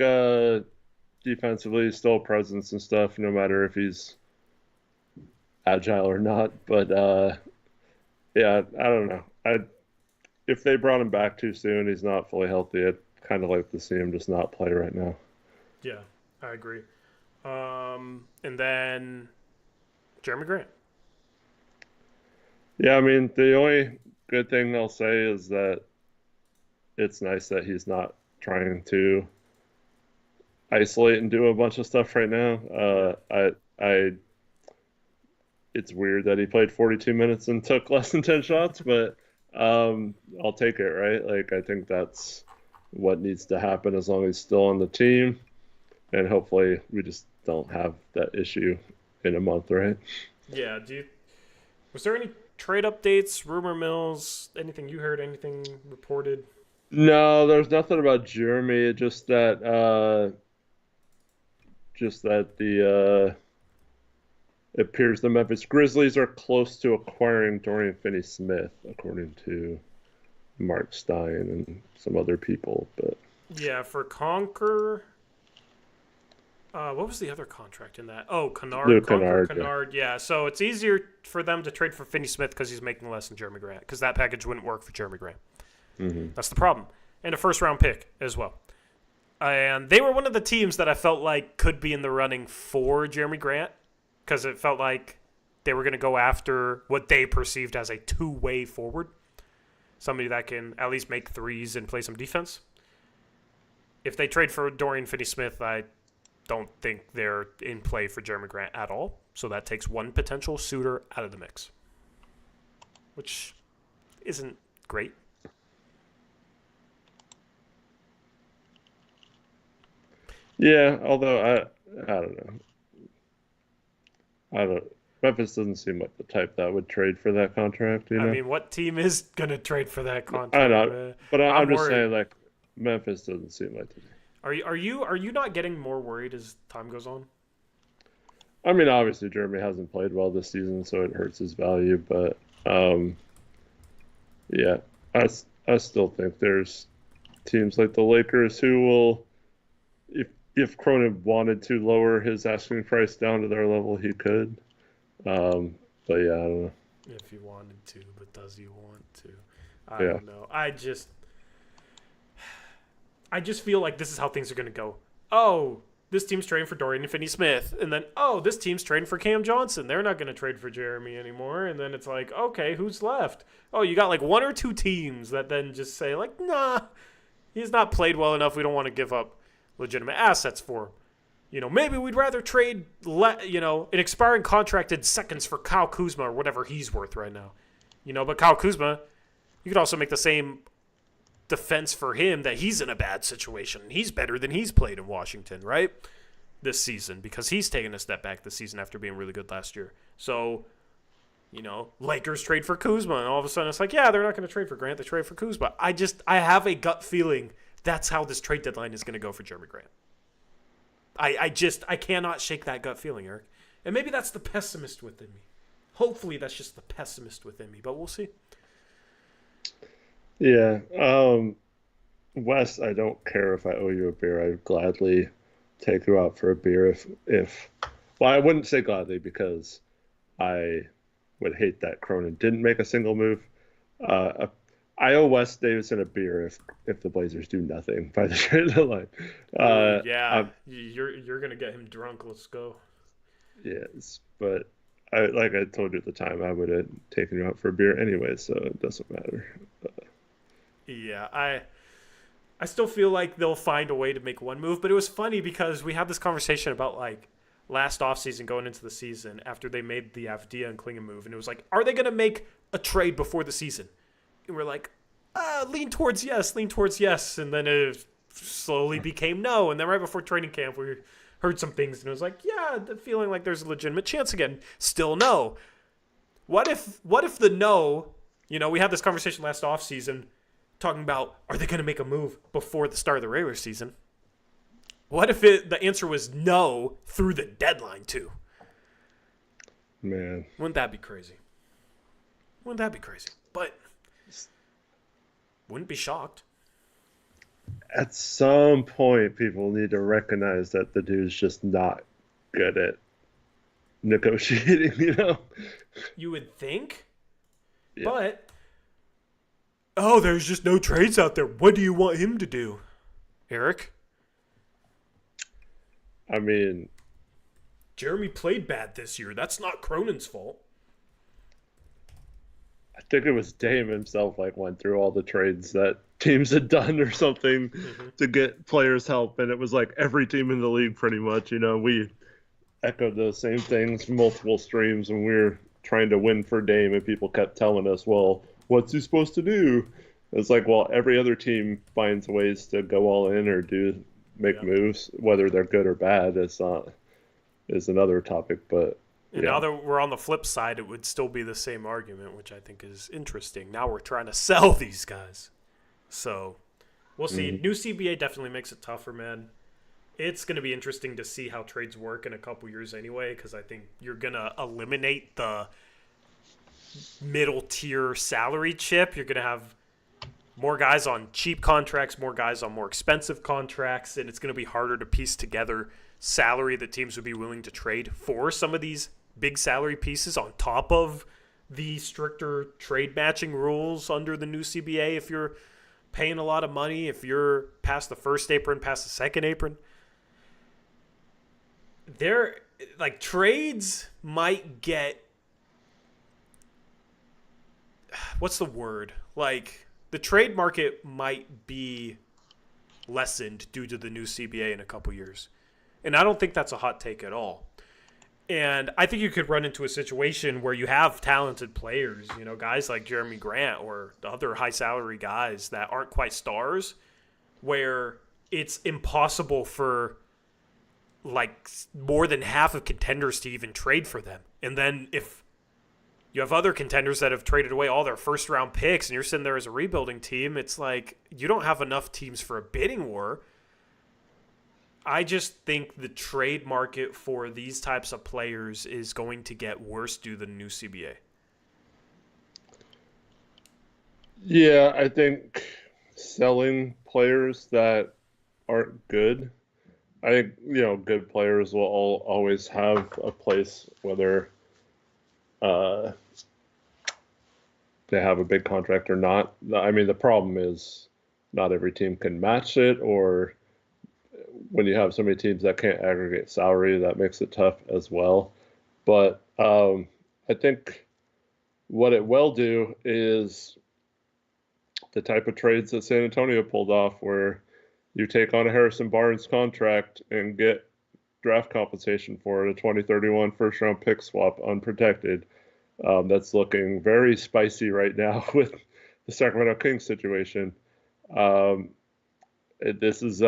defensively he's still a presence and stuff, no matter if he's agile or not. But yeah, I don't know. If they brought him back too soon, he's not fully healthy. I'd kind of like to see him just not play right now. Yeah, I agree. And then Jeremy Grant. Yeah, I mean, the only good thing I'll say is that it's nice that he's not trying to isolate and do a bunch of stuff right now. It's weird that he played 42 minutes and took less than 10 shots, but I'll take it, right? Like, I think that's what needs to happen as long as he's still on the team, and hopefully we just don't have that issue in a month, right? Yeah. Was there any trade updates, rumor mills, anything you heard, anything reported? No, there's nothing about Jeremy. Just that it appears the Memphis Grizzlies are close to acquiring Dorian Finney-Smith, according to Mark Stein and some other people. But yeah, for Conquer. What was the other contract in that? Oh, Kennard. Luke Kennard. Yeah, so it's easier for them to trade for Finney-Smith because he's making less than Jeremy Grant, because that package wouldn't work for Jeremy Grant. Mm-hmm. That's the problem. And a first-round pick as well. And they were one of the teams that I felt like could be in the running for Jeremy Grant, because it felt like they were going to go after what they perceived as a two-way forward, somebody that can at least make threes and play some defense. If they trade for Dorian Finney-Smith, I don't think they're in play for Jeremy Grant at all. So that takes one potential suitor out of the mix, which isn't great. Yeah, although I don't know. Memphis doesn't seem like the type that would trade for that contract, you know? I mean, what team is going to trade for that contract? I know, but I'm just worried. saying, like, Memphis doesn't seem like the team. Are you not getting more worried as time goes on? I mean, obviously Jeremy hasn't played well this season, so it hurts his value. But yeah, I still think there's teams like the Lakers who will, if Cronin wanted to lower his asking price down to their level, he could. But yeah, I don't know. If he wanted to, but does he want to? I Yeah. don't know. I just feel like this is how things are going to go. Oh, this team's trading for Dorian Finney-Smith. And then, oh, this team's trading for Cam Johnson. They're not going to trade for Jeremy anymore. And then it's like, okay, who's left? Oh, you got like one or two teams that then just say, like, nah, he's not played well enough. We don't want to give up legitimate assets for him. You know, maybe we'd rather trade, an expiring contracted seconds for Kyle Kuzma or whatever he's worth right now. You know, but Kyle Kuzma, you could also make the same defense for him that he's in a bad situation. He's better than he's played in Washington, right? this season because he's taken a step back this season after being really good last year. So, Lakers trade for Kuzma, and all of a sudden it's like, yeah, they're not going to trade for Grant. They trade for Kuzma. I have a gut feeling that's how this trade deadline is going to go for Jeremy Grant. I cannot shake that gut feeling, Eric. And maybe that's the pessimist within me. Hopefully that's just the pessimist within me, but we'll see. Yeah. Wes, I don't care if I owe you a beer. I'd gladly take you out for a beer if well, I wouldn't say gladly because I would hate that Cronin didn't make a single move. I owe Wes Davidson a beer if the Blazers do nothing by the trade deadline. Yeah, you're gonna get him drunk. Let's go. Yes, but like I told you at the time, I would have taken you out for a beer anyway, so it doesn't matter. Yeah, I still feel like they'll find a way to make one move, but it was funny because we had this conversation about like last offseason going into the season after they made the Avdija and Klingon move, and it was like, are they going to make a trade before the season? And we're like, lean towards yes, and then it slowly became no, and then right before training camp we heard some things, and it was like, yeah, the feeling like there's a legitimate chance again. Still no. What if the no, we had this conversation last offseason talking about, are they going to make a move before the start of the regular season? What if the answer was no through the deadline too? Man. Wouldn't that be crazy? But wouldn't be shocked. At some point, people need to recognize that the dude's just not good at negotiating, You would think. Yeah. But there's just no trades out there. What do you want him to do, Eric? I mean, Jeremy played bad this year. That's not Cronin's fault. I think it was Dame himself went through all the trades that teams had done or something to get players help, and it was like every team in the league pretty much. We echoed those same things from multiple streams when we were trying to win for Dame, and people kept telling us, well, what's he supposed to do? It's like, well, every other team finds ways to go all in or make moves, whether they're good or bad. Is another topic, but and now that we're on the flip side, it would still be the same argument, which I think is interesting. Now we're trying to sell these guys, so we'll see. New CBA definitely makes it tougher, man. It's going to be interesting to see how trades work in a couple years anyway, because I think you're going to eliminate the middle tier salary chip. You're going to have more guys on cheap contracts, more guys on more expensive contracts, and it's going to be harder to piece together salary that teams would be willing to trade for some of these big salary pieces on top of the stricter trade matching rules under the new CBA. If you're paying a lot of money, if you're past the first apron, past the second apron, trades might get, what's the word? The trade market might be lessened due to the new CBA in a couple years. And I don't think that's a hot take at all. And I think you could run into a situation where you have talented players, guys like Jeremy Grant or the other high salary guys that aren't quite stars, where it's impossible for more than half of contenders to even trade for them. And then if you have other contenders that have traded away all their first round picks and you're sitting there as a rebuilding team, it's like you don't have enough teams for a bidding war. I just think the trade market for these types of players is going to get worse due to the new CBA. Yeah, I think selling players that aren't good, I think, good players will always have a place, whether they have a big contract or not. I mean, the problem is not every team can match it, or when you have so many teams that can't aggregate salary, that makes it tough as well. But I think what it will do is the type of trades that San Antonio pulled off, where you take on a Harrison Barnes contract and get draft compensation for it, a 2031 first-round pick swap unprotected. That's looking very spicy right now with the Sacramento Kings situation. This is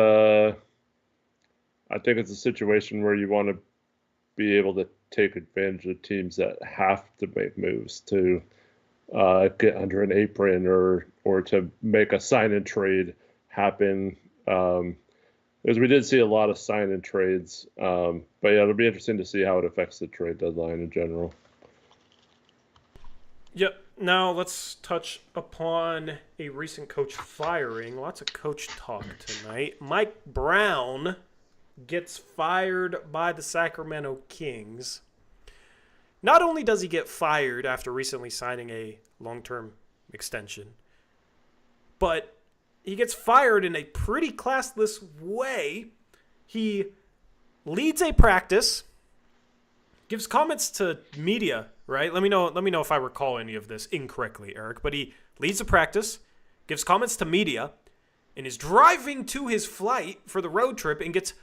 I think it's a situation where you want to be able to take advantage of teams that have to make moves to get under an apron or to make a sign and trade happen. Because we did see a lot of sign and trades. But yeah, it'll be interesting to see how it affects the trade deadline in general. Yep. Now let's touch upon a recent coach firing. Lots of coach talk tonight. Mike Brown gets fired by the Sacramento Kings. Not only does he get fired after recently signing a long-term extension, but he gets fired in a pretty classless way. He leads a practice, gives comments to media, right? Let me know if I recall any of this incorrectly, Eric. But he leads a practice, gives comments to media, and is driving to his flight for the road trip and gets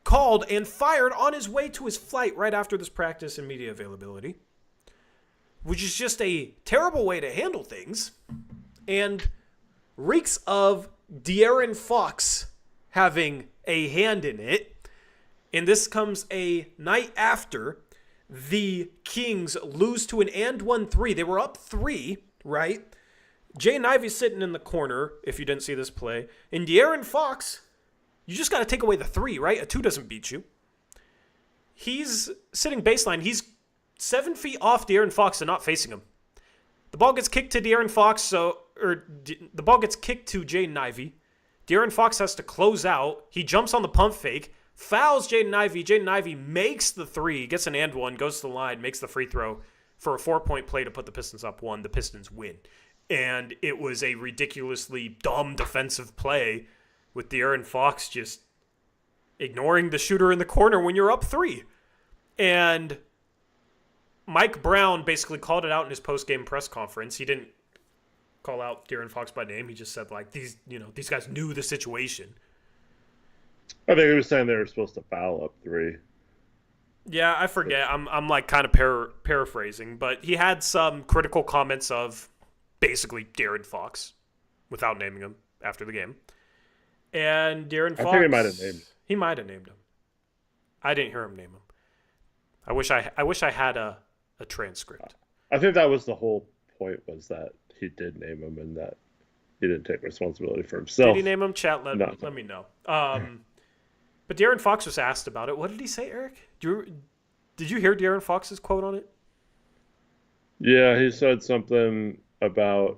called and fired on his way to his flight right after this practice and media availability, which is just a terrible way to handle things and reeks of De'Aaron Fox having a hand in it. And this comes a night after the Kings lose to an and 1-3. They were up 3, right? Jaden Ivey's sitting in the corner, if you didn't see this play. And De'Aaron Fox, you just got to take away the 3, right? A 2 doesn't beat you. He's sitting baseline. He's 7 feet off De'Aaron Fox and not facing him. The ball gets kicked to De'Aaron Fox, the ball gets kicked to Jaden Ivey. De'Aaron Fox has to close out. He jumps on the pump fake, fouls Jaden Ivey. Jaden Ivey makes the 3, gets an and 1, goes to the line, makes the free throw for a 4-point play to put the Pistons up 1. The Pistons win. And it was a ridiculously dumb defensive play with De'Aaron Fox just ignoring the shooter in the corner when you're up 3. And Mike Brown basically called it out in his post-game press conference. He didn't call out De'Aaron Fox by name. He just said, like, these guys knew the situation. I think he was saying they were supposed to foul up 3. Yeah, I forget. I'm like kind of paraphrasing, but he had some critical comments of basically De'Aaron Fox without naming him after the game. And De'Aaron Fox, I think he might have named him. He might have named him. I didn't hear him name him. I wish I had a transcript. I think that was the whole point, was that he did name him and that he didn't take responsibility for himself. Did he name him? Chat, let me know. But De'Aaron Fox was asked about it. What did he say, Eric? Did you hear De'Aaron Fox's quote on it? Yeah, he said something about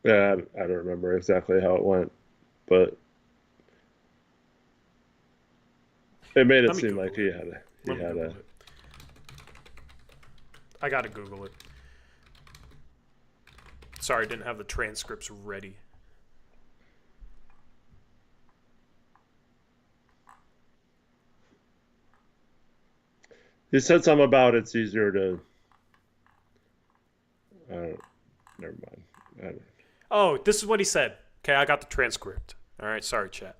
yeah, I don't remember exactly how it went, but it made it seem like he had a. I gotta Google it. Sorry, didn't have the transcripts ready. He said something about it's easier to. Never mind. Oh, this is what he said. Okay, I got the transcript. All right, sorry, chat.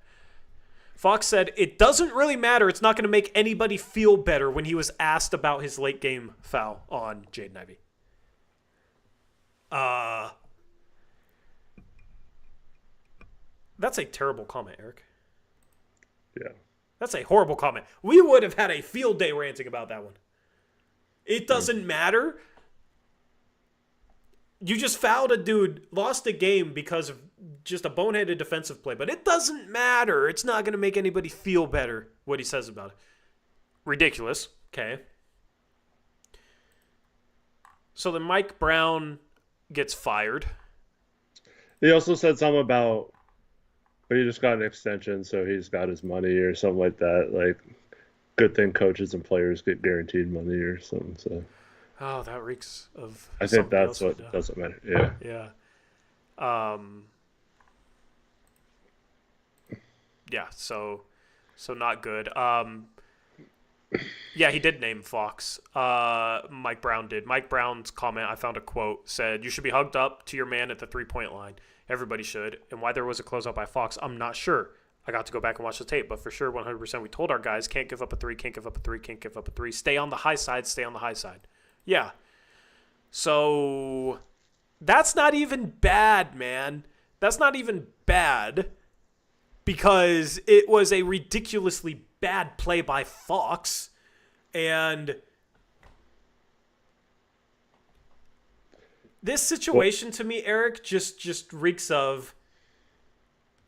Fox said, it doesn't really matter. It's not going to make anybody feel better when he was asked about his late game foul on Jaden Ivey. That's a terrible comment, Eric. Yeah. That's a horrible comment. We would have had a field day ranting about that one. It doesn't matter. You just fouled a dude, lost a game because of just a boneheaded defensive play. But it doesn't matter. It's not going to make anybody feel better, what he says about it. Ridiculous. Okay. So then Mike Brown gets fired. He also said something about, he just got an extension, so he's got his money or something like that. Like, good thing coaches and players get guaranteed money or something. So. Oh, that reeks of. I think that's what doesn't matter. Yeah. Yeah. Yeah. So not good. Yeah, he did name Fox. Mike Brown did. Mike Brown's comment, I found a quote, said, "You should be hugged up to your man at the 3-point line. Everybody should. And why there was a closeout by Fox, I'm not sure. I got to go back and watch the tape, but for sure, 100%, we told our guys, can't give up a 3, can't give up a 3, can't give up a 3. Stay on the high side, stay on the high side." Yeah. So that's not even bad, man. That's not even bad. because it was a ridiculously bad play by Fox. And this situation to me, Eric, just reeks of.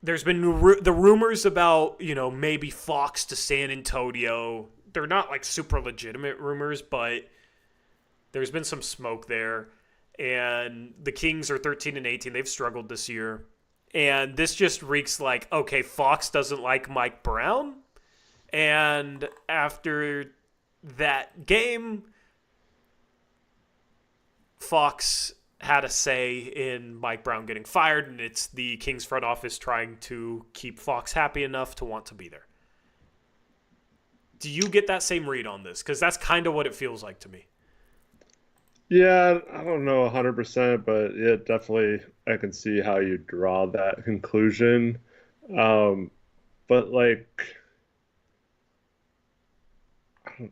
There's been the rumors about, maybe Fox to San Antonio. They're not like super legitimate rumors, but there's been some smoke there. And the Kings are 13-18. They've struggled this year. And this just reeks like, okay, Fox doesn't like Mike Brown. And after that game, Fox had a say in Mike Brown getting fired, and it's the Kings front office trying to keep Fox happy enough to want to be there. Do you get that same read on this? Because that's kind of what it feels like to me. Yeah, I don't know 100%, but yeah, definitely I can see how you draw that conclusion. But like, I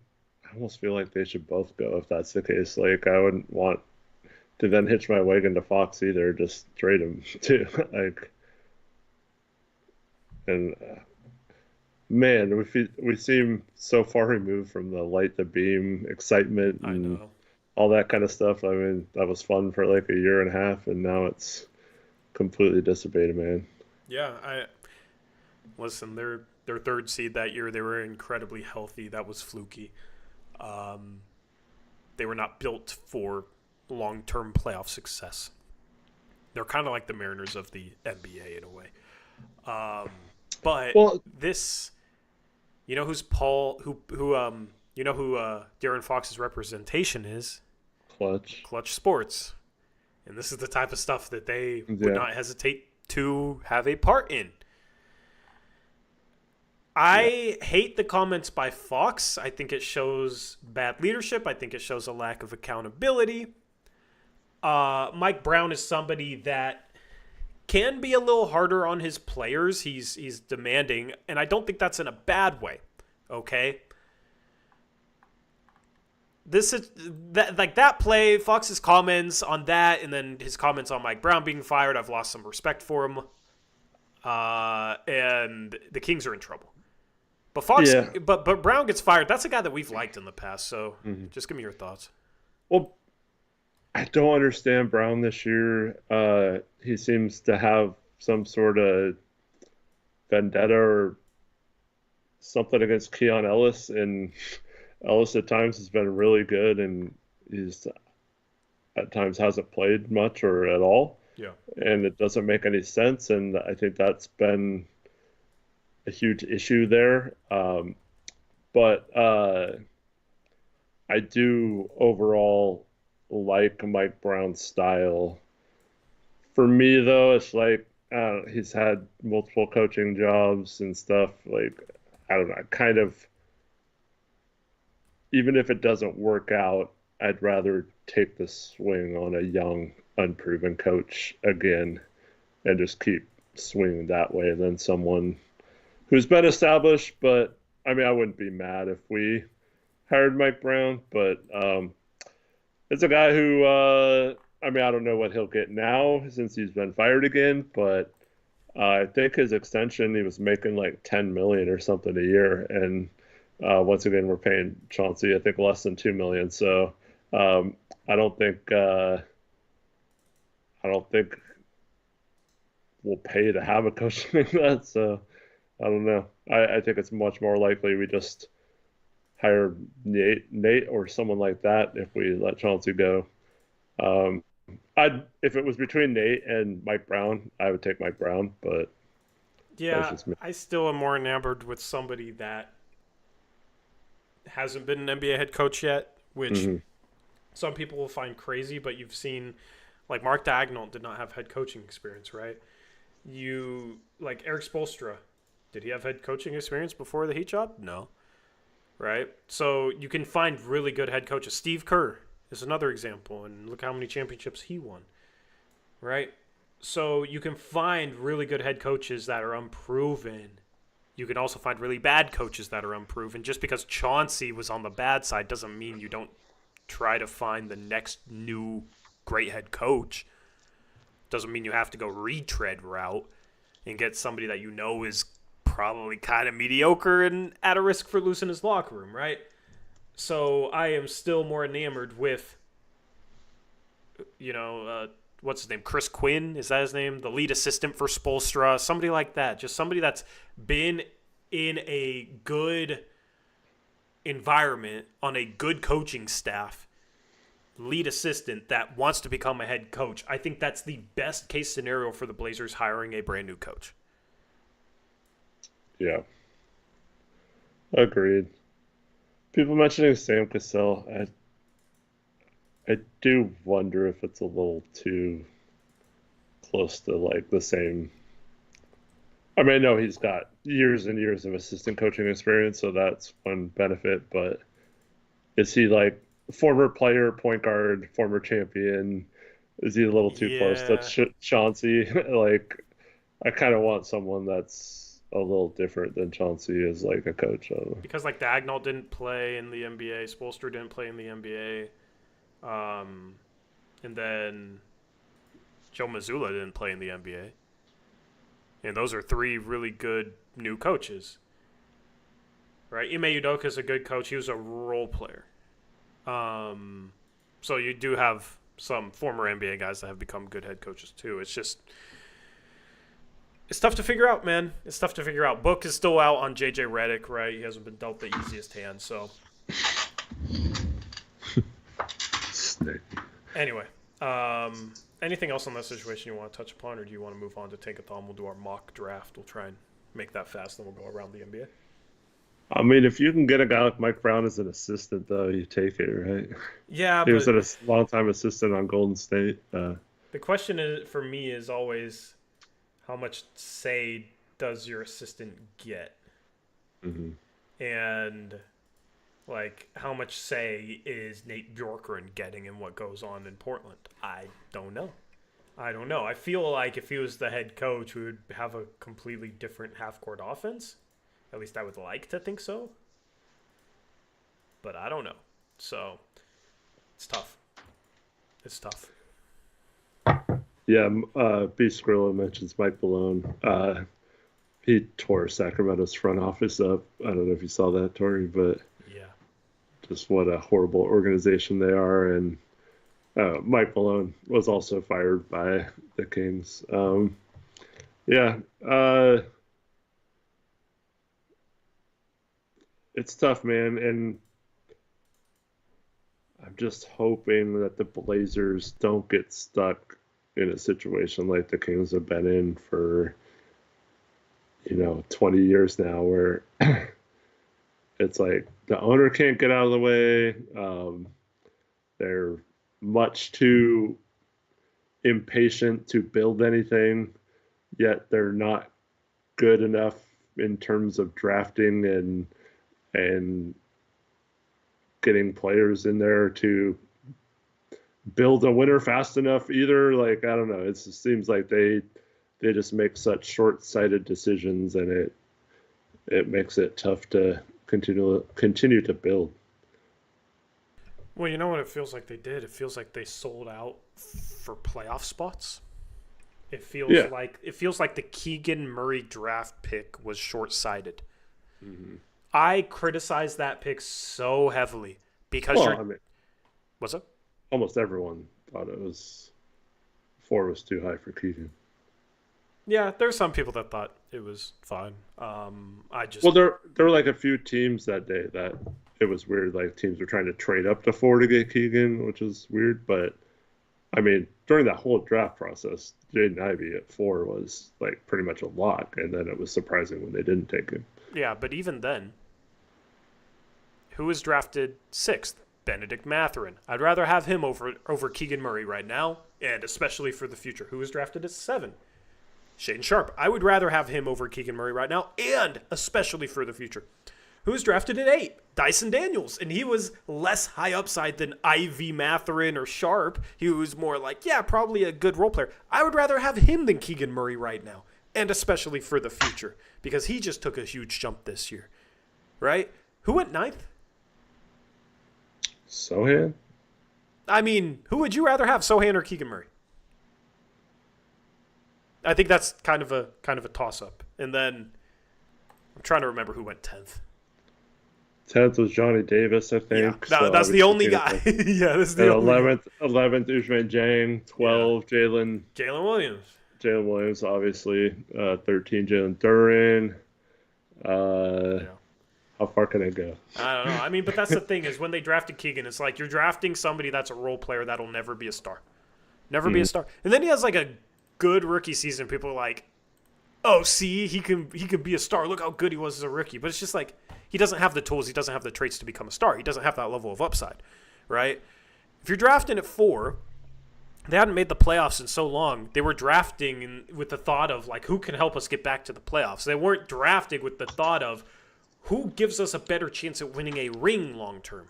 almost feel like they should both go if that's the case. Like, I wouldn't want to then hitch my wagon to Fox either. Just trade him too. Like, and man, we seem so far removed from the light the beam excitement I and know. all that kind of stuff. I mean, that was fun for like a year and a half, and now it's completely dissipated, man. Yeah, listen. Their third seed that year, they were incredibly healthy. That was fluky. They were not built for long-term playoff success. They're kind of like the Mariners of the NBA in a way. But Well, this, who's Paul? Who Darren Fox's representation is? Clutch Sports, and this is the type of stuff that they would not hesitate to have a part in. I hate the comments by Fox. I think it shows bad leadership. I think it shows a lack of accountability. Mike Brown is somebody that can be a little harder on his players. He's demanding, and I don't think that's in a bad way. Okay? This is that play, Fox's comments on that, and then his comments on Mike Brown being fired. I've lost some respect for him. And the Kings are in trouble. But but Brown gets fired. That's a guy that we've liked in the past. So just give me your thoughts. Well, I don't understand Brown this year. He seems to have some sort of vendetta or something against Keon Ellis, and Ellis at times has been really good, and he's at times hasn't played much or at all. Yeah. And it doesn't make any sense, and I think that's been a huge issue there. But I do overall like Mike Brown's style. For me, though, it's like he's had multiple coaching jobs and stuff. Like, I don't know, kind of, even if it doesn't work out, I'd rather take the swing on a young, unproven coach again and just keep swinging that way than someone who's been established. But I mean, I wouldn't be mad if we hired Mike Brown, but it's a guy who I mean, I don't know what he'll get now since he's been fired again, but I think his extension, he was making like $10 million or something a year, and once again we're paying Chauncey I think less than $2 million. So I don't think we'll pay to have a coach like that. So I don't know. I think it's much more likely we just hire Nate or someone like that if we let Chauncey go. If it was between Nate and Mike Brown, I would take Mike Brown, but yeah, I still am more enamored with somebody that hasn't been an NBA head coach yet, which some people will find crazy, but you've seen, like, Mark Daigneault did not have head coaching experience, right? Like Eric Spoelstra, did he have head coaching experience before the Heat job? No. Right? So you can find really good head coaches. Steve Kerr is another example, and look how many championships he won. Right? So you can find really good head coaches that are unproven. You can also find really bad coaches that are unproven. Just because Chauncey was on the bad side doesn't mean you don't try to find the next new great head coach. Doesn't mean you have to go retread route. and get somebody that you know is probably kind of mediocre and at a risk for losing his locker room, right? So I am still more enamored with, what's his name? Chris Quinn, is that his name? The lead assistant for Spoelstra, somebody like that. Just somebody that's been in a good environment on a good coaching staff, lead assistant that wants to become a head coach. I think that's the best case scenario for the Blazers hiring a brand new coach. Yeah. Agreed. People mentioning Sam Cassell, I do wonder if it's a little too close to like the same. I mean, I know he's got years and years of assistant coaching experience, so that's one benefit, but is he like former player, point guard, former champion? Is he a little too close to Chauncey? Like, I kind of want someone that's a little different than Chauncey as like a coach. Because like Dagnall didn't play in the NBA, Spoelstra didn't play in the NBA, and then Joe Mazzulla didn't play in the NBA. And those are three really good new coaches, right? Ime Udoka is a good coach. He was a role player. So you do have some former NBA guys that have become good head coaches too. It's just, it's tough to figure out, man. It's tough to figure out. Book is still out on JJ Redick, right? He hasn't been dealt the easiest hand, so. Anyway, anything else on that situation you want to touch upon, or do you want to move on to Tankathon? We'll do our mock draft. We'll try and make that fast, then we'll go around the NBA. I mean, if you can get a guy like Mike Brown as an assistant, though, you take it, right? Yeah, he was a long-time assistant on Golden State. The question is, for me is always, how much say does your assistant get? Mm-hmm. And, like, how much say is Nate Bjorkgren getting in what goes on in Portland? I don't know. I feel like if he was the head coach, we would have a completely different half-court offense. At least I would like to think so. But I don't know. So, it's tough. It's tough. Yeah, B. Skrillo mentions Mike Malone. He tore Sacramento's front office up. I don't know if you saw that, Tori, but yeah, just what a horrible organization they are. And Mike Malone was also fired by the Kings. It's tough, man, and I'm just hoping that the Blazers don't get stuck in a situation like the Kings have been in for, 20 years now, where it's like the owner can't get out of the way. They're much too impatient to build anything, yet they're not good enough in terms of drafting and getting players in there to build a winner fast enough either. Like, I don't know. It seems like they just make such short-sighted decisions, and it makes it tough to continue to build. Well, you know what it feels like they did? It feels like they sold out for playoff spots. It feels like the Keegan Murray draft pick was short-sighted. Mm-hmm. I criticized that pick so heavily because what's up? Almost everyone thought it was 4 was too high for Keegan. Yeah, there were some people that thought it was fine. There were like a few teams that day that it was weird. Like teams were trying to trade up to 4 to get Keegan, which is weird. But I mean, during that whole draft process, Jaden Ivey at 4 was like pretty much a lock, and then it was surprising when they didn't take him. Yeah, but even then, who was drafted 6th? Benedict Mathurin. I'd rather have him over Keegan Murray right now, and especially for the future. Who was drafted at 7? Shaedon Sharp. I would rather have him over Keegan Murray right now, and especially for the future. Who was drafted at 8? Dyson Daniels, and he was less high upside than Ivy, Mathurin, or Sharp. He was more like, probably a good role player. I would rather have him than Keegan Murray right now, and especially for the future, because he just took a huge jump this year, right? Who went 9th? Sohan? I mean, who would you rather have, Sohan or Keegan Murray? I think that's kind of a toss up. And then I'm trying to remember who went 10th. 10th was Johnny Davis, I think. Yeah, so that's the only guy. Yeah, that's the only 11th, Usman Jane. 12, Jalen Williams. Jalen Williams, obviously. 13, Jalen Duren. How far can I go? I don't know. I mean, but that's the thing is when they drafted Keegan, it's like you're drafting somebody that's a role player that'll never be a star. Never be a star. And then he has like a good rookie season. People are like, oh, see, he can be a star. Look how good he was as a rookie. But it's just like he doesn't have the tools. He doesn't have the traits to become a star. He doesn't have that level of upside, right? If you're drafting at 4, they hadn't made the playoffs in so long. They were drafting with the thought of, like, who can help us get back to the playoffs? They weren't drafting with the thought of who gives us a better chance at winning a ring long term.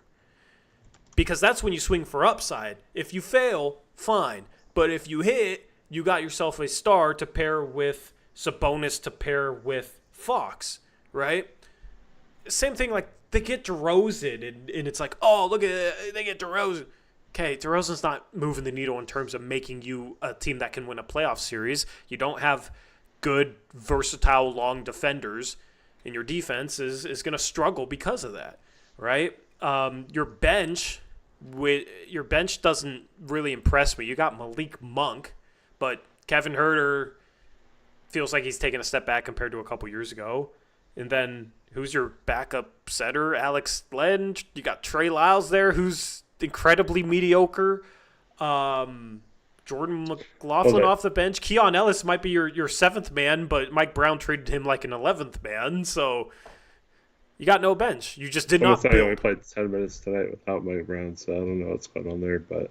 Because that's when you swing for upside. If you fail, fine. But if you hit, you got yourself a star to pair with Sabonis to pair with Fox, right? Same thing, like, they get DeRozan, and it's like, oh, look at it, they get DeRozan. Okay, DeRozan's not moving the needle in terms of making you a team that can win a playoff series. You don't have good, versatile, long defenders, and your defense is going to struggle because of that, right? Your bench doesn't really impress me. You got Malik Monk, but Kevin Huerter feels like he's taken a step back compared to a couple years ago. And then who's your backup setter? Alex Len. You got Trey Lyles there, who's incredibly mediocre. Jordan McLaughlin off the bench. Keon Ellis might be your 7th man, but Mike Brown traded him like an 11th man. So you got no bench. You just did not build. He only played 10 minutes tonight without Mike Brown, so I don't know what's going on there. But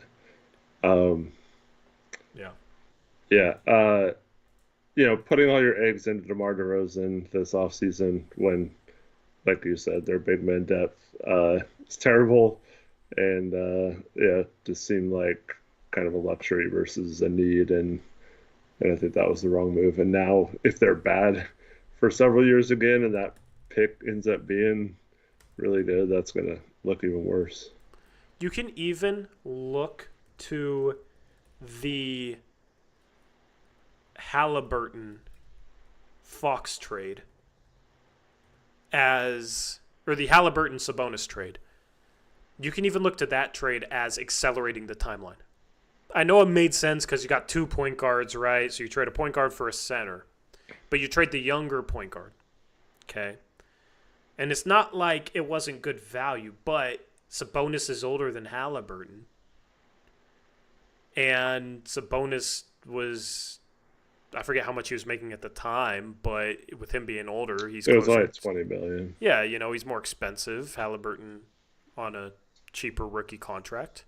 putting all your eggs into DeMar DeRozan this offseason when, like you said, their big man depth is terrible. And just seemed like kind of a luxury versus a need, and I think that was the wrong move. And now, if they're bad for several years again, and that pick ends up being really good, that's going to look even worse. You can even look to the Halliburton Fox trade or the Halliburton Sabonis trade. You can even look to that trade as accelerating the timeline. I know it made sense because you got 2 point guards, right? So you trade a point guard for a center, but you trade the younger point guard, okay? And it's not like it wasn't good value, but Sabonis is older than Halliburton. And Sabonis was, I forget how much he was making at the time, but with him being older, it was like $20 million. Yeah, he's more expensive. Halliburton on a cheaper rookie contract,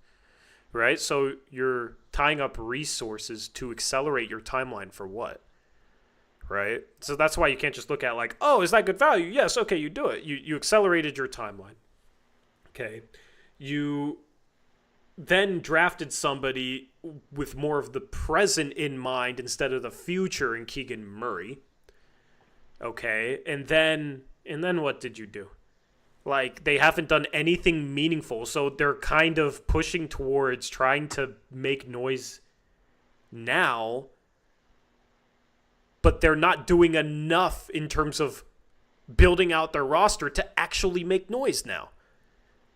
right? So you're tying up resources to accelerate your timeline for what, right? So that's why you can't just look at like, oh, is that good value? Yes, okay, you do it. You accelerated your timeline. Okay. You then drafted somebody with more of the present in mind instead of the future in Keegan Murray. Okay. And then what did you do? Like, they haven't done anything meaningful, so they're kind of pushing towards trying to make noise now, but they're not doing enough in terms of building out their roster to actually make noise now.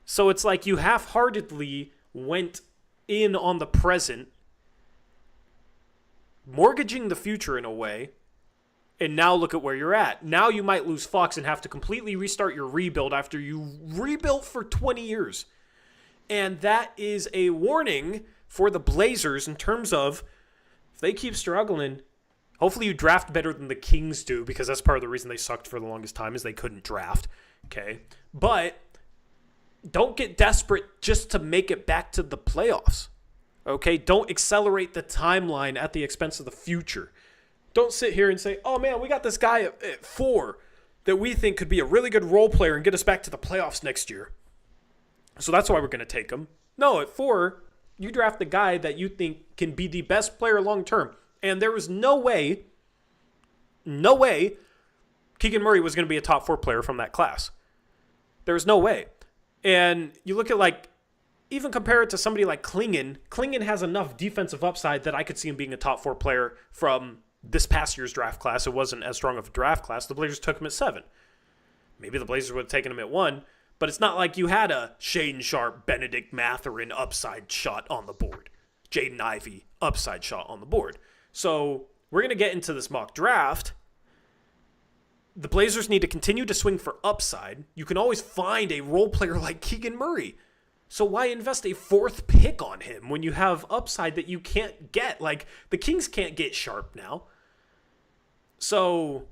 So it's like you half-heartedly went in on the present, mortgaging the future in a way, and now look at where you're at. Now you might lose Fox and have to completely restart your rebuild after you rebuilt for 20 years. And that is a warning for the Blazers in terms of if they keep struggling, hopefully you draft better than the Kings do, because that's part of the reason they sucked for the longest time is they couldn't draft. Okay. But don't get desperate just to make it back to the playoffs. Okay. Don't accelerate the timeline at the expense of the future. Don't sit here and say, oh, man, we got this guy at 4 that we think could be a really good role player and get us back to the playoffs next year. So that's why we're going to take him. No, at 4, you draft the guy that you think can be the best player long term. And there was no way Keegan Murray was going to be a top 4 player from that class. There was no way. And you look at, even compare it to somebody like Klingon. Klingon has enough defensive upside that I could see him being a top 4 player from this past year's draft class, it wasn't as strong of a draft class. The Blazers took him at 7. Maybe the Blazers would have taken him at 1, but it's not like you had a Shaedon Sharp, Benedict Mathurin upside shot on the board. Jaden Ivey upside shot on the board. So we're going to get into this mock draft. The Blazers need to continue to swing for upside. You can always find a role player like Keegan Murray. So why invest a 4th pick on him when you have upside that you can't get? Like, the Kings can't get Sharp now. So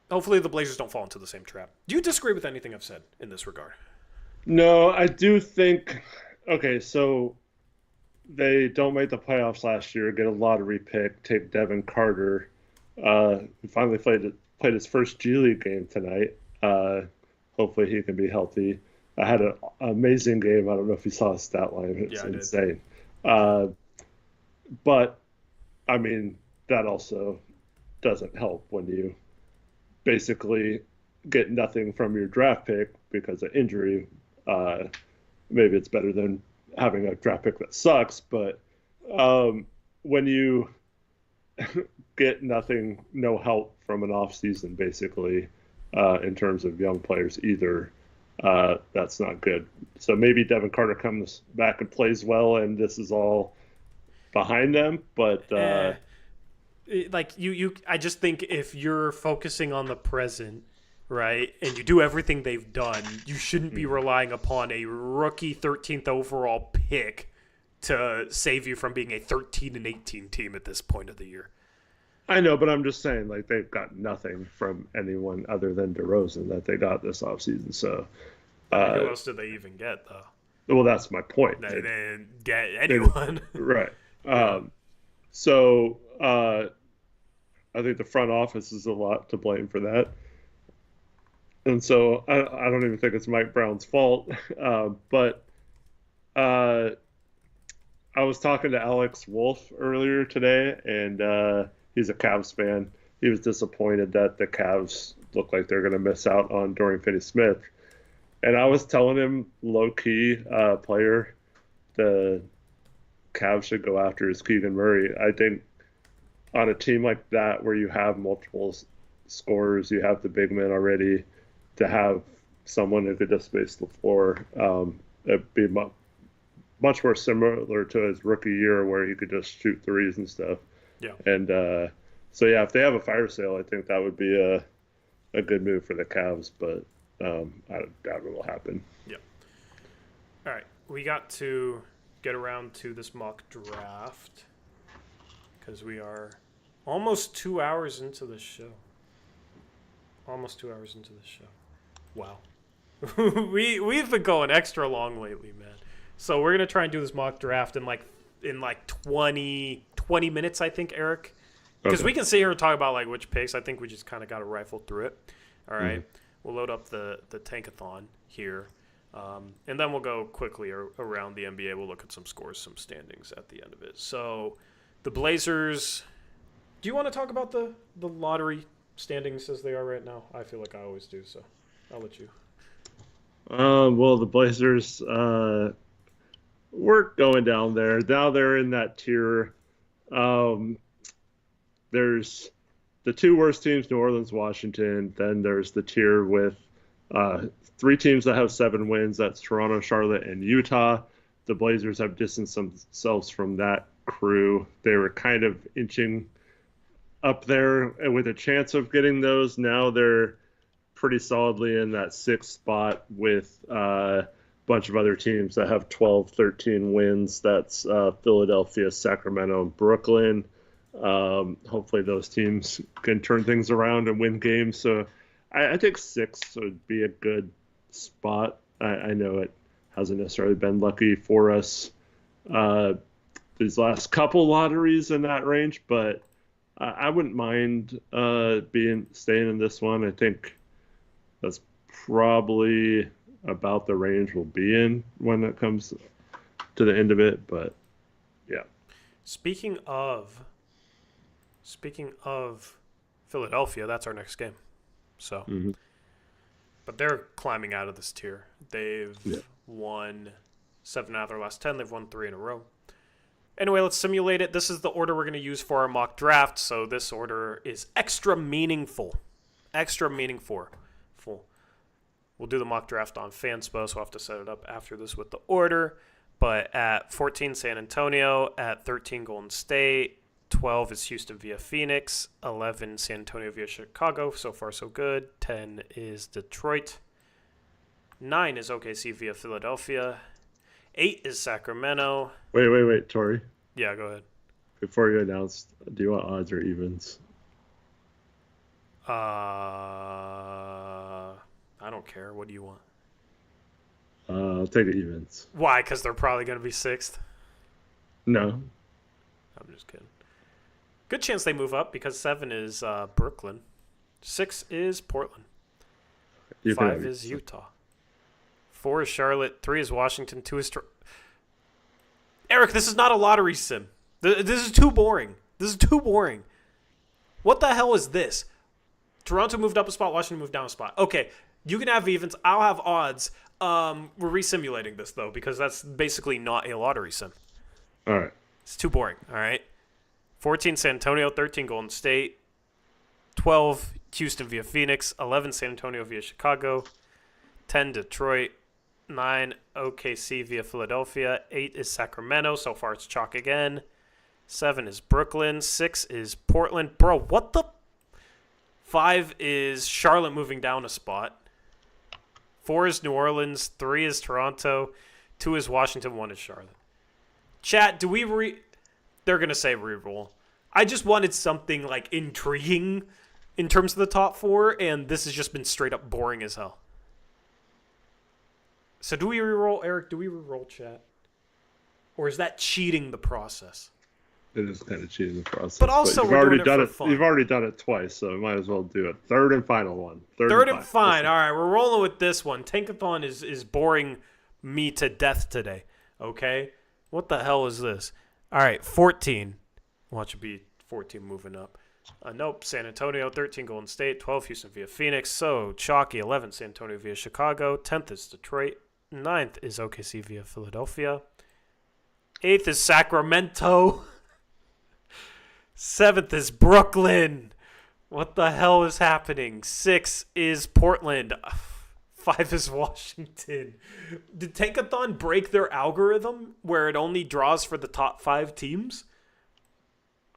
hopefully the Blazers don't fall into the same trap. Do you disagree with anything I've said in this regard? No, I do think, okay, so they don't make the playoffs last year, get a lottery pick, take Devin Carter. He finally played his first G League game tonight. Hopefully he can be healthy. I had an amazing game. I don't know if you saw his stat line. It's insane. But, I mean, that also doesn't help when you basically get nothing from your draft pick because of injury. Maybe it's better than having a draft pick that sucks, but when you get nothing, no help from an offseason, basically, in terms of young players either, that's not good. So maybe Devin Carter comes back and plays well, and this is all behind them. But like I just think if you're focusing on the present, right, and you do everything they've done, you shouldn't be relying upon a rookie 13th overall pick to save you from being a 13-18 team at this point of the year. I know, but I'm just saying, like, they've got nothing from anyone other than DeRozan that they got this offseason. So, who else did they even get, though? Well, that's my point. They didn't get anyone. Right. So, I think the front office is a lot to blame for that. And so I don't even think it's Mike Brown's fault. But I was talking to Alex Wolf earlier today, and he's a Cavs fan. He was disappointed that the Cavs look like they're going to miss out on Dorian Finney-Smith. And I was telling him, low-key player the Cavs should go after is Keegan Murray. I think on a team like that where you have multiple scorers, you have the big men already, to have someone who could just space the floor, it'd be much more similar to his rookie year where he could just shoot threes and stuff. Yeah. And so, yeah, if they have a fire sale, I think that would be a good move for the Cavs, but I doubt it will happen. Yeah. All right. We got to get around to this mock draft because we are almost 2 hours into the show. Wow. We've been going extra long lately, man. So we're going to try and do this mock draft in like 20 minutes, I think, Eric. Because we can sit here and talk about like which picks. I think we just kind of got to rifle through it. All right. We'll load up the Tankathon here. And then we'll go quickly around the NBA. We'll look at some scores, some standings at the end of it. So the Blazers, do you want to talk about the lottery standings as they are right now? I feel like I always do, so I'll let you. Well, the Blazers we're going down there. Now they're in that tier. There's the two worst teams, New Orleans, Washington. Then there's the tier with 3 teams that have 7 wins. That's Toronto, Charlotte, and Utah. The Blazers have distanced themselves from that crew. They were kind of inching up there with a chance of getting those. Now they're pretty solidly in that 6th spot with a bunch of other teams that have 12, 13 wins. That's Philadelphia, Sacramento, and Brooklyn. Hopefully those teams can turn things around and win games. So I think 6 would be a good spot. I know it hasn't necessarily been lucky for us these last couple lotteries in that range, but I wouldn't mind staying in this one. I think that's probably about the range we'll be in when it comes to the end of it. But yeah. Speaking of Philadelphia, that's our next game. So, but they're climbing out of this tier. They've won 7 out of their last 10. They've won 3 in a row. Anyway, let's simulate it. This is the order we're going to use for our mock draft, so this order is extra meaningful. Extra meaningful. We'll do the mock draft on Fanspo, so I'll have to set it up after this with the order. But at 14, San Antonio. At 13, Golden State. 12 is Houston via Phoenix. 11, San Antonio via Chicago. So far, so good. 10 is Detroit. 9 is OKC via Philadelphia. 8 is Sacramento. Wait, Tori. Yeah, go ahead. Before you announce, do you want odds or evens? I don't care. What do you want? I'll take the evens. Why? Because they're probably going to be 6th? No. I'm just kidding. Good chance they move up because 7 is Brooklyn. 6 is Portland. 5 is Utah. 4 is Charlotte. 3 is Washington. 2 is... Eric, this is not a lottery sim. This is too boring. What the hell is this? Toronto moved up a spot. Washington moved down a spot. Okay, you can have evens. I'll have odds. We're resimulating this, though, because that's basically not a lottery sim. All right. It's too boring, all right? 14, San Antonio. 13, Golden State. 12, Houston via Phoenix. 11, San Antonio via Chicago. 10, Detroit. 9, OKC via Philadelphia. 8 is Sacramento. So far, it's chalk again. 7 is Brooklyn. 6 is Portland. Bro, what the... 5 is Charlotte moving down a spot. 4 is New Orleans. 3 is Toronto. 2 is Washington. 1 is Charlotte. Chat, do we They're going to say reroll. I just wanted something, like, intriguing in terms of the top 4, and this has just been straight up boring as hell. So do we reroll, Eric? Do we reroll, chat? Or is that cheating the process? It is kind of cheating the process. But also, you've already done it. You've already done it twice, so might as well do it. Third and final one. Third and fine. All right, we're rolling with this one. Tankathon is boring me to death today. Okay, what the hell is this? All right, 14. Watch it be 14 moving up. Nope. San Antonio. 13, Golden State. 12, Houston via Phoenix. So chalky. 11, San Antonio via Chicago. 10th is Detroit. 9th is OKC via Philadelphia. 8th is Sacramento. 7th is Brooklyn. What the hell is happening? 6 is Portland. 5 is Washington. Did Tankathon break their algorithm where it only draws for the top 5 teams?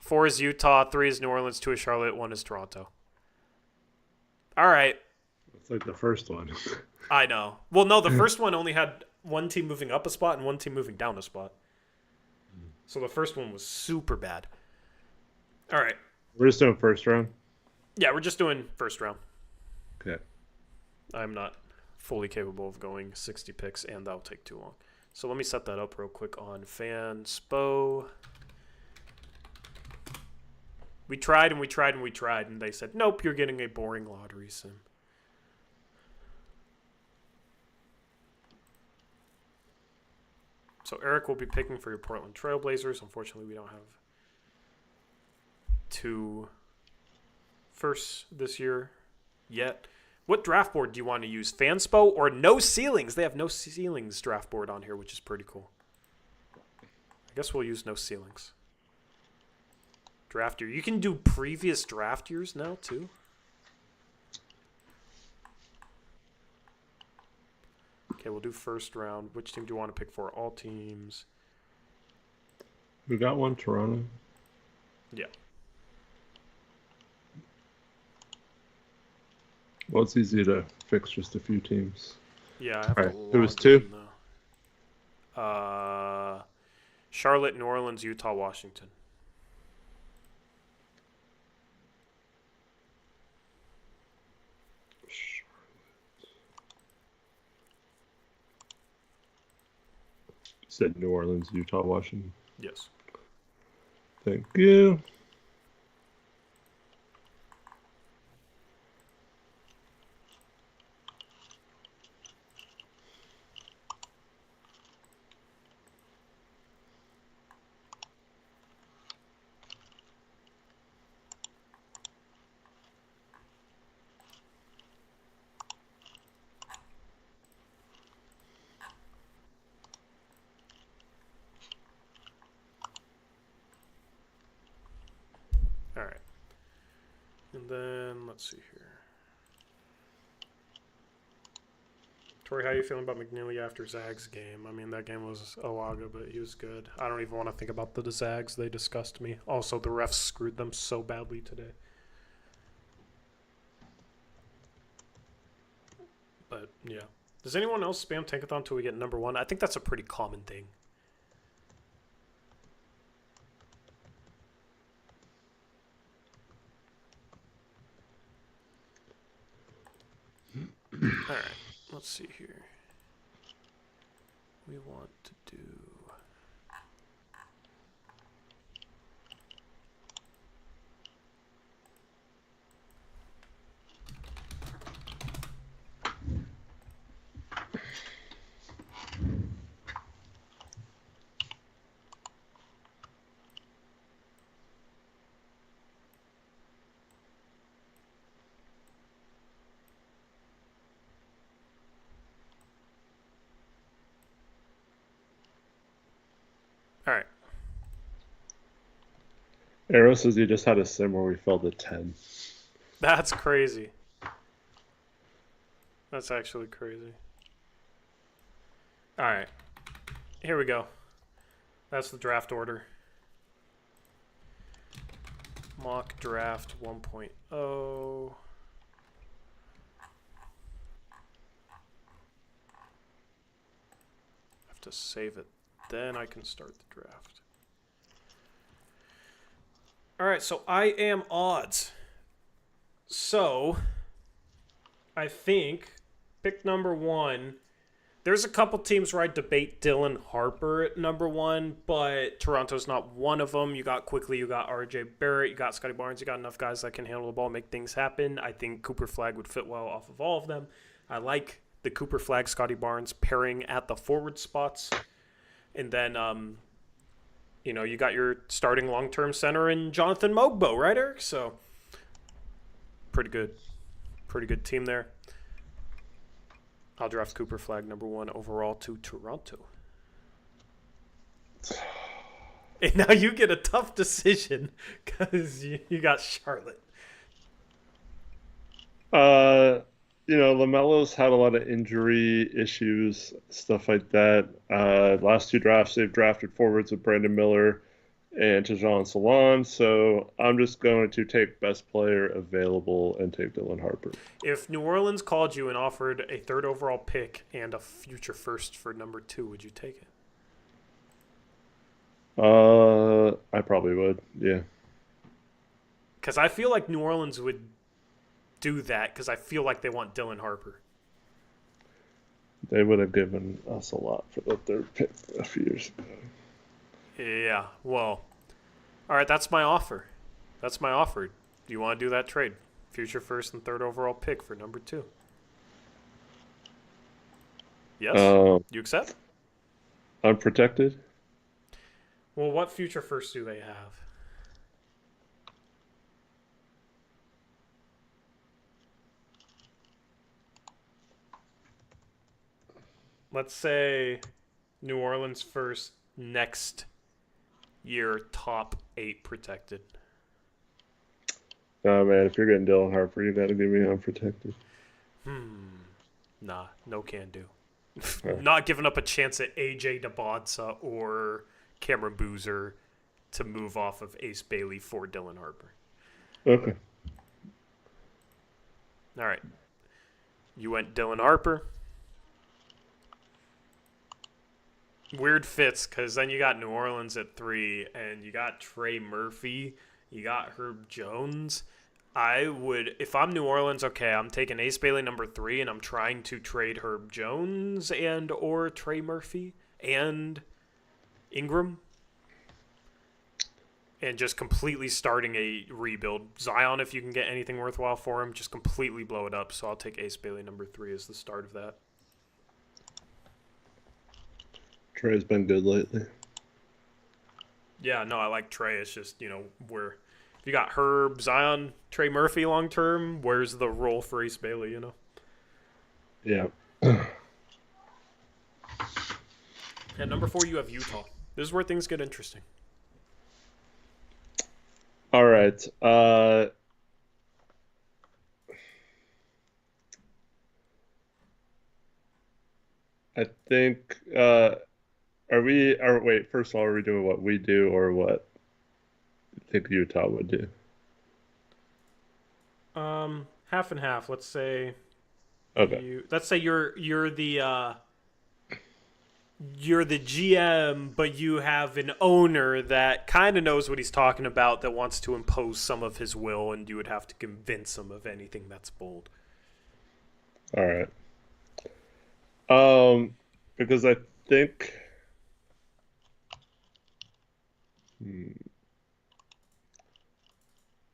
4 is Utah. 3 is New Orleans. 2 is Charlotte. 1 is Toronto. All right. It's like the first one. I know. Well, no, the first one only had one team moving up a spot and one team moving down a spot. So the first one was super bad. All right. We're just doing first round? Yeah, we're just doing first round. Okay. I'm not fully capable of going 60 picks, and that'll take too long. So let me set that up real quick on Fanspo. We tried, and they said, nope, you're getting a boring lottery sim. So Eric will be picking for your Portland Trailblazers. Unfortunately, we don't have 2 firsts this year yet. What draft board do you want to use? Fanspo or No Ceilings? They have No Ceilings draft board on here, which is pretty cool. I guess we'll use No Ceilings. Draft year. You can do previous draft years now, too. Okay, we'll do first round. Which team do you want to pick for? All teams. We got one, Toronto. Yeah. Well, it's easy to fix just a few teams. Yeah, I have All right. It was 2? Charlotte, New Orleans, Utah, Washington. Said New Orleans, Utah, Washington. Yes. Thank you. And then, let's see here. Tori, how are you feeling about McNeely after Zag's game? I mean, that game was Owaga, but he was good. I don't even want to think about the Zags. They disgust me. Also, the refs screwed them so badly today. But, yeah. Does anyone else spam Tankathon until we get number 1? I think that's a pretty common thing. All right, let's see here. We want to do... All right. Arrow says he just had a sim where we fell to 10. That's crazy. That's actually crazy. All right. Here we go. That's the draft order. Mock draft 1.0. Have to save it. Then I can start the draft. All right, so I am odds. So I think pick number 1. There's a couple teams where I debate Dylan Harper at number 1, but Toronto's not one of them. You got Quickly, you got RJ Barrett, you got Scotty Barnes, you got enough guys that can handle the ball, make things happen. I think Cooper Flagg would fit well off of all of them. I like the Cooper Flagg, Scotty Barnes pairing at the forward spots. And then, you got your starting long-term center in Jonathan Mogbo, right, Eric? So, pretty good. Pretty good team there. I'll draft Cooper Flagg number 1 overall to Toronto. And now you get a tough decision because you got Charlotte. LaMelo's had a lot of injury issues, stuff like that. Last 2 drafts, they've drafted forwards with Brandon Miller and Tajon Salon. So I'm just going to take best player available and take Dylan Harper. If New Orleans called you and offered a 3rd overall pick and a future first for number 2, would you take it? I probably would, yeah. Because I feel like New Orleans would do that because I feel like they want Dylan Harper. They would have given us a lot for the 3rd pick a few years ago. Yeah, well, all right, that's my offer. That's my offer. Do you want to do that trade? Future first and 3rd overall pick for number 2. Yes? You accept? Unprotected? Well, what future first do they have? Let's say New Orleans first next year, top 8 protected. Nah, man, if you're getting Dylan Harper, you got to give me unprotected. Nah, no can do. Right. Not giving up a chance at AJ DeBodsa or Cameron Boozer to move off of Ace Bailey for Dylan Harper. Okay. All right. You went Dylan Harper. Weird fits because then you got New Orleans at 3 and you got Trey Murphy. You got Herb Jones. I would, if I'm New Orleans, okay, I'm taking Ace Bailey number 3 and I'm trying to trade Herb Jones and or Trey Murphy and Ingram. And just completely starting a rebuild. Zion, if you can get anything worthwhile for him, just completely blow it up. So I'll take Ace Bailey number 3 as the start of that. Trey's been good lately. Yeah, no, I like Trey. It's just, where if you got Herb, Zion, Trey Murphy long term, where's the role for Ace Bailey, Yeah. At number 4, you have Utah. This is where things get interesting. All right. I think wait, first of all, are we doing what we do or what I think Utah would do? Half and half. Let's say Okay. you're the GM, but you have an owner that kind of knows what he's talking about, that wants to impose some of his will, and you would have to convince him of anything that's bold. All right. Because I think hmm,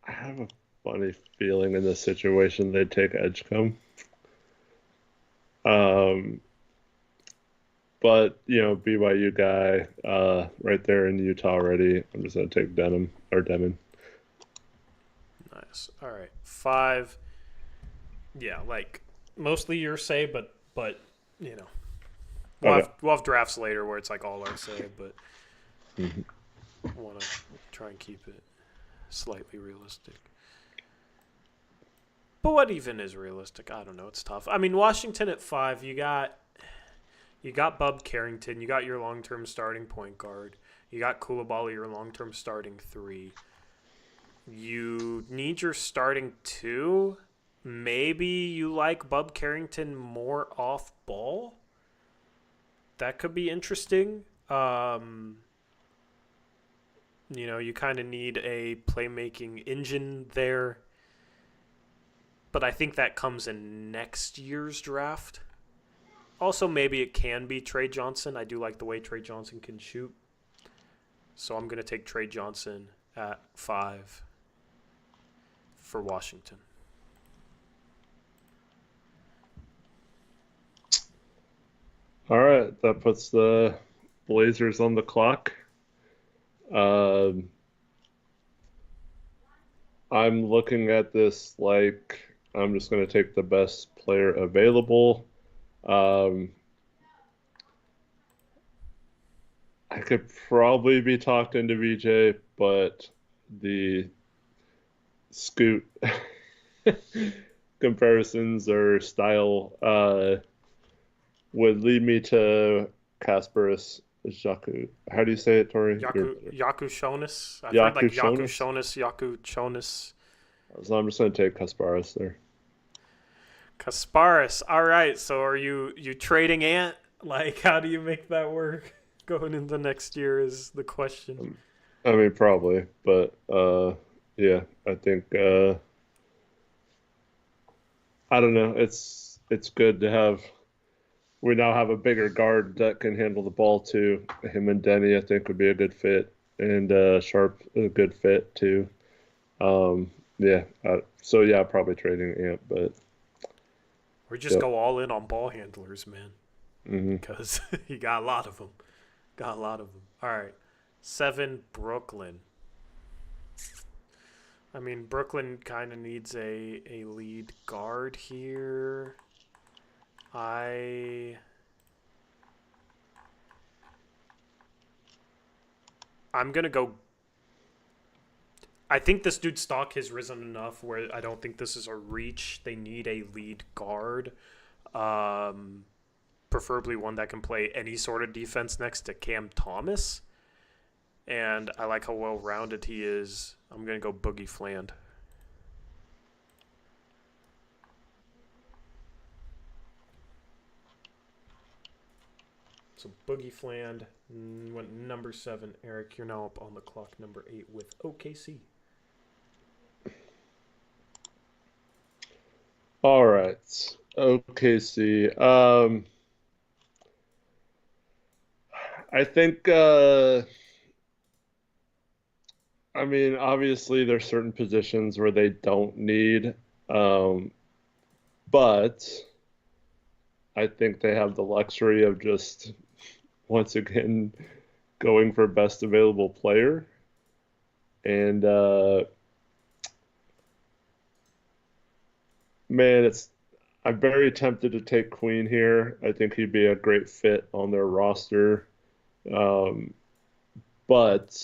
I have a funny feeling in this situation they'd take Edgecombe. Um, but BYU guy, right there in Utah already. I'm just gonna take Denham. Nice. All right. Five. Yeah, like mostly your say, but you know Okay. we'll have drafts later where it's like all our say, but Mhm. I want to try and keep it slightly realistic. But what even is realistic? I don't know. It's tough. I mean, Washington at 5, you got Bub Carrington, you got your long-term starting point guard, you got Koulibaly, your long-term starting 3. You need your starting 2. Maybe you like Bub Carrington more off ball. That could be interesting. You kind of need a playmaking engine there, but I think that comes in next year's draft. Also, maybe it can be Trey Johnson. I do like the way Trey Johnson can shoot. So I'm going to take Trey Johnson at 5 for Washington. All right, that puts the Blazers on the clock. Um, I'm looking at this like I'm just going to take the best player available. Um, I could probably be talked into VJ, but the Scoot comparisons or style would lead me to Kasparis Jaku. How do you say it, Tori? You're better. Yaku Shonis. I've heard Yaku like Yaku Shonis? Shonis, Yaku Chonis. So I'm just going to take Kasparis there. Kasparis. All right. So are you trading Ant? Like, how do you make that work? Going into next year is the question. Um, I mean, probably, but yeah, I think I don't know. It's good to have. We now have a bigger guard that can handle the ball too. Him and Denny, I think, would be a good fit, and Sharp a good fit too. Yeah. So yeah, probably trading Ant, but We just yep. go all in on ball handlers, man, Hmm. because you got a lot of them. Got a lot of them. All right. 7, Brooklyn. I mean, Brooklyn kind of needs a lead guard here. I I'm gonna go. I think this dude's stock has risen enough where I don't think this is a reach. They need a lead guard, um, preferably one that can play any sort of defense next to Cam Thomas. And I like how well rounded he is. I'm gonna go Boogie Fland. So Boogie Fland went number 7. Eric, you're now up on the clock, number 8 with OKC. All right. OKC. I think. I mean, obviously, there's certain positions where they don't need, um, but I think they have the luxury of just once again going for best available player. And man, it's I'm very tempted to take Queen here. I think he'd be a great fit on their roster. Um, but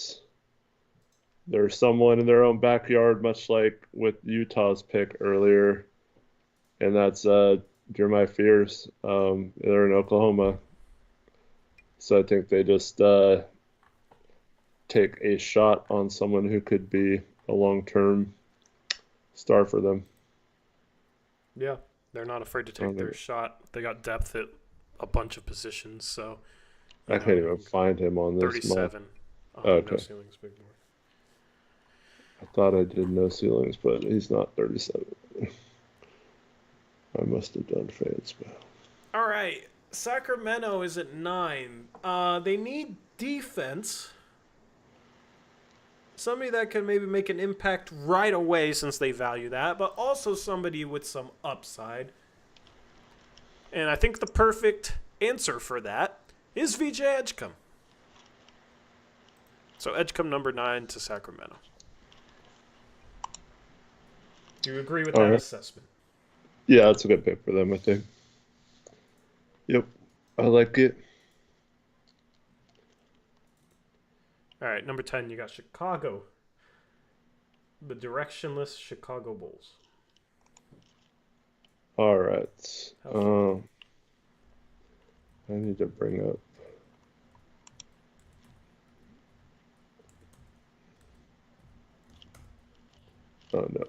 there's someone in their own backyard, much like with Utah's pick earlier, and that's You're my fears. They're in Oklahoma, so I think they just take a shot on someone who could be a long-term star for them. Yeah, they're not afraid to take their shot. They got depth at a bunch of positions, so I can't even find him on this 37. Okay. No ceilings, big board. I thought I did no ceilings, but he's not 37. I must have done fades. All right, Sacramento is at 9. They need defense. Somebody that can maybe make an impact right away since they value that, but also somebody with some upside. And I think the perfect answer for that is VJ Edgecombe. So Edgecombe number 9 to Sacramento. Do you agree with that assessment? Yeah, that's a good pick for them, I think. Yep, I like it. All right, number 10, you got Chicago. The directionless Chicago Bulls. All right. I need to bring up. Oh, no.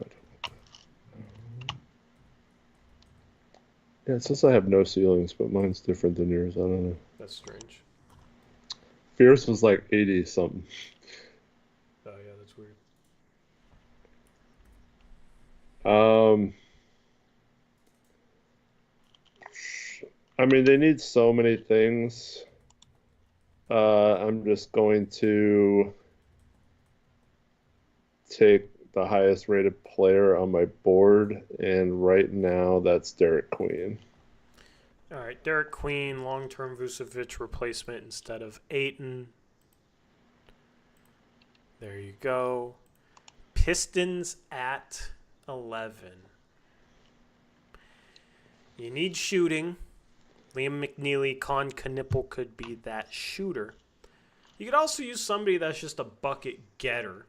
Yeah, it says I have no ceilings, but mine's different than yours. I don't know. That's strange. Fierce was like 80 something. Oh, yeah, that's weird. I mean, they need so many things. I'm just going to take the highest rated player on my board, and right now that's Derek Queen. All right, Derek Queen, long-term Vucevic replacement instead of Ayton. There you go. Pistons at 11. You need shooting. Liam McNeely, Con Knipple could be that shooter. You could also use somebody that's just a bucket getter.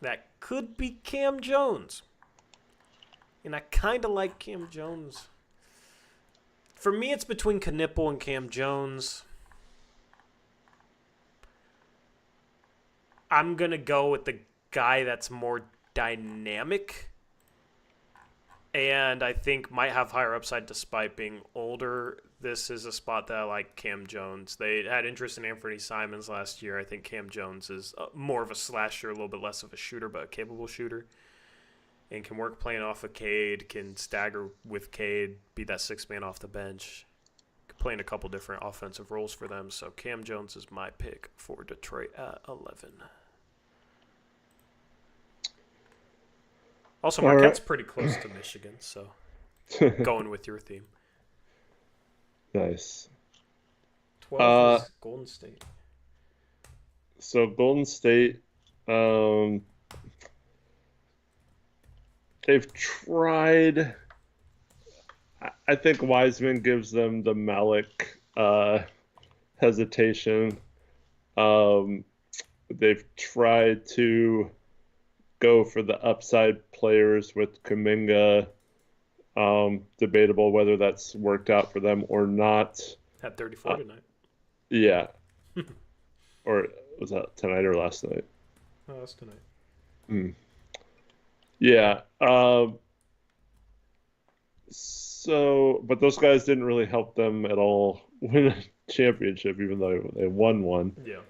That could be Cam Jones. And I kind of like Cam Jones. For me, it's between Knipple and Cam Jones. I'm going to go with the guy that's more dynamic and I think might have higher upside despite being older. This is a spot that I like Cam Jones. They had interest in Anthony Simons last year. I think Cam Jones is more of a slasher, a little bit less of a shooter, but a capable shooter. And can work playing off of Cade, can stagger with Cade, be that sixth man off the bench. Can play in a couple different offensive roles for them. So Cam Jones is my pick for Detroit at 11. Also, Marquette's pretty close to Michigan, so going with your theme. Nice. 12 is Golden State. So Golden State, they've tried. I think Wiseman gives them the Malik hesitation. They've tried to go for the upside players with Kuminga. Debatable whether that's worked out for them or not. Had 34 tonight. Yeah. Or was that tonight or last night? Oh, that's tonight. Yeah. So, but those guys didn't really help them at all win a championship, even though they won one. Yeah.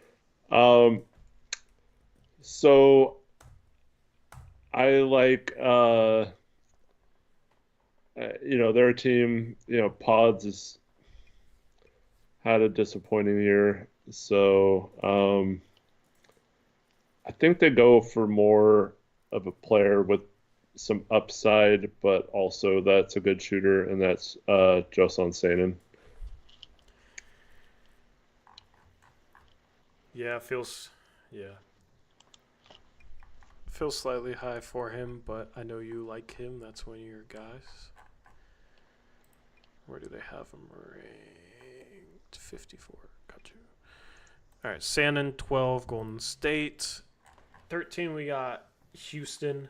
So I like, their team, Pods has had a disappointing year. So I think they go for more of a player with some upside, but also that's a good shooter, and that's Josan Sanin. Yeah, feels slightly high for him, but I know you like him. That's one of your guys. Where do they have him ranked? 54. Got you. All right, Sanin, 12, Golden State. 13, we got Houston.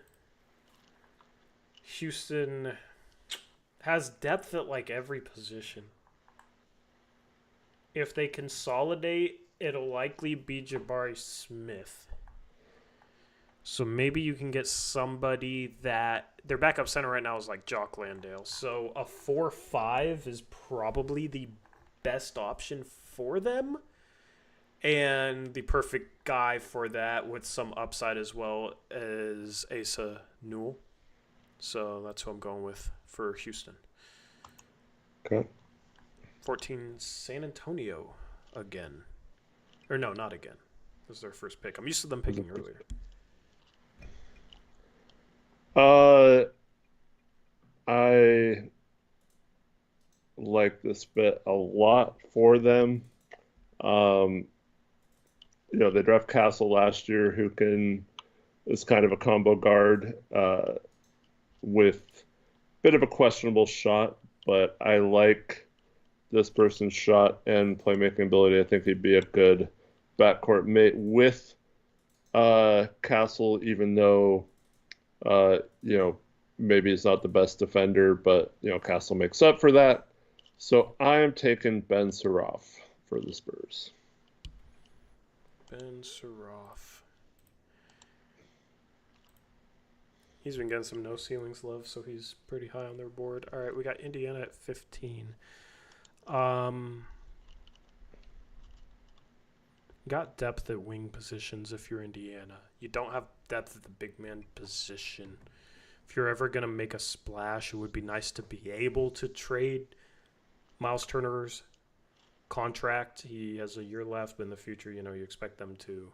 has depth at like every position. If they consolidate, it'll likely be Jabari Smith. So maybe you can get somebody that their backup center right now is like Jock Landale. So a 4-5 is probably the best option for them. And the perfect guy for that with some upside as well is Asa Newell. So that's who I'm going with for Houston. Okay. 14, San Antonio again. Or no, not again. This is their first pick. I'm used to them picking earlier. I like this bet a lot for them. They draft Castle last year, who is kind of a combo guard with a bit of a questionable shot, but I like this person's shot and playmaking ability. I think he'd be a good backcourt mate with Castle, even though maybe he's not the best defender, but Castle makes up for that. So I am taking Ben Suraf for the Spurs. Ben Suraf. He's been getting some no ceilings love, so he's pretty high on their board. All right, we got Indiana at 15. Got depth at wing positions if you're Indiana. You don't have depth at the big man position. If you're ever going to make a splash, it would be nice to be able to trade Miles Turner's contract. He has a year left, but in the future, you expect them to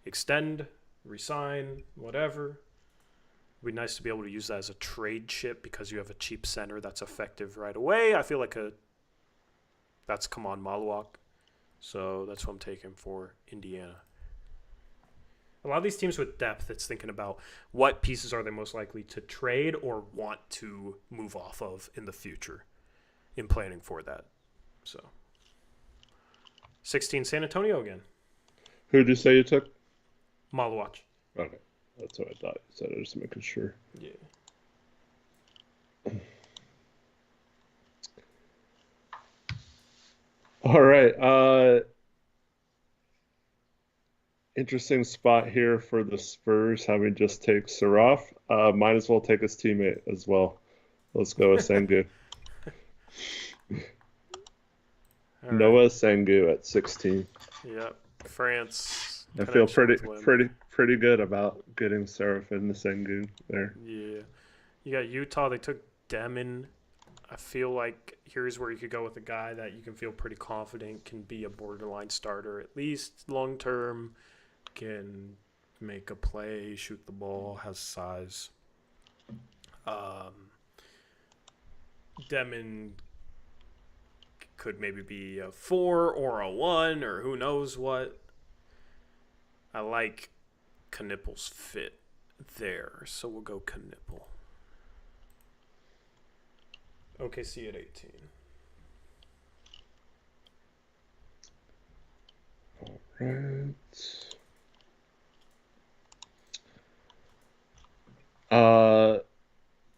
extend, resign, whatever. It would be nice to be able to use that as a trade chip because you have a cheap center that's effective right away. I feel like that's Kaman Maluak. So that's what I'm taking for Indiana. A lot of these teams with depth, it's thinking about what pieces are they most likely to trade or want to move off of in the future in planning for that. So 16, San Antonio again. Who did you say you took? Maluach. Okay. That's what I thought you said. I was just making sure. Yeah. All right. Interesting spot here for the Spurs, having just take Suraf. Might as well take his teammate as well. Let's go with Sengu. Noah Sengu at 16. Yep. France. I feel pretty good about getting Seraphin and Sengu there. Yeah. You got Utah. They took Demon. I feel like here's where you could go with a guy that you can feel pretty confident can be a borderline starter, at least long term, can make a play, shoot the ball, has size. Demon could maybe be a 4 or a 1 or who knows what. I like Knippel's fit there, so we'll go Knippel. OKC at 18. All right.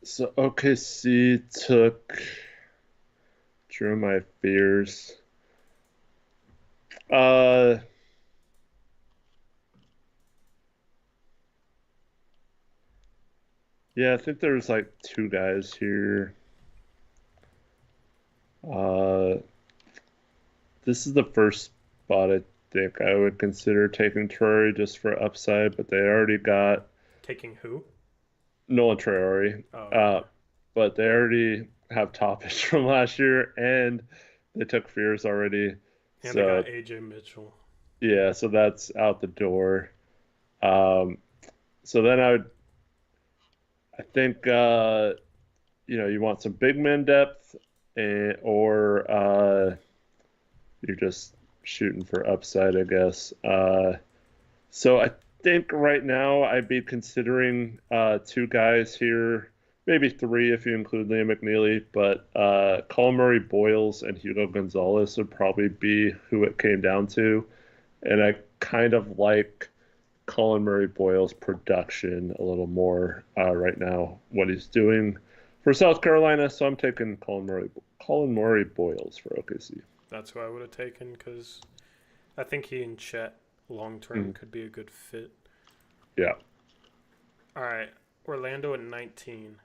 So OKC took Drew My Fears. Yeah, I think there's like two guys here. This is the first spot I think I would consider taking Traore just for upside, but they already got Taking who? Nolan Traore. Oh. But they already have Topic from last year, and they took Fears already. And so they got AJ Mitchell. Yeah, so that's out the door. So then I think you want some big man depth, or you're just shooting for upside, I guess. So I think right now I'd be considering two guys here, maybe three if you include Liam McNeely, but Colin Murray Boyles and Hugo Gonzalez would probably be who it came down to. And I kind of like Colin Murray Boyles' production a little more right now, what he's doing for South Carolina, so I'm taking Colin Murray Boyles for OKC. That's who I would have taken because I think he and Chet long term could be a good fit. Yeah. All right, Orlando at 19.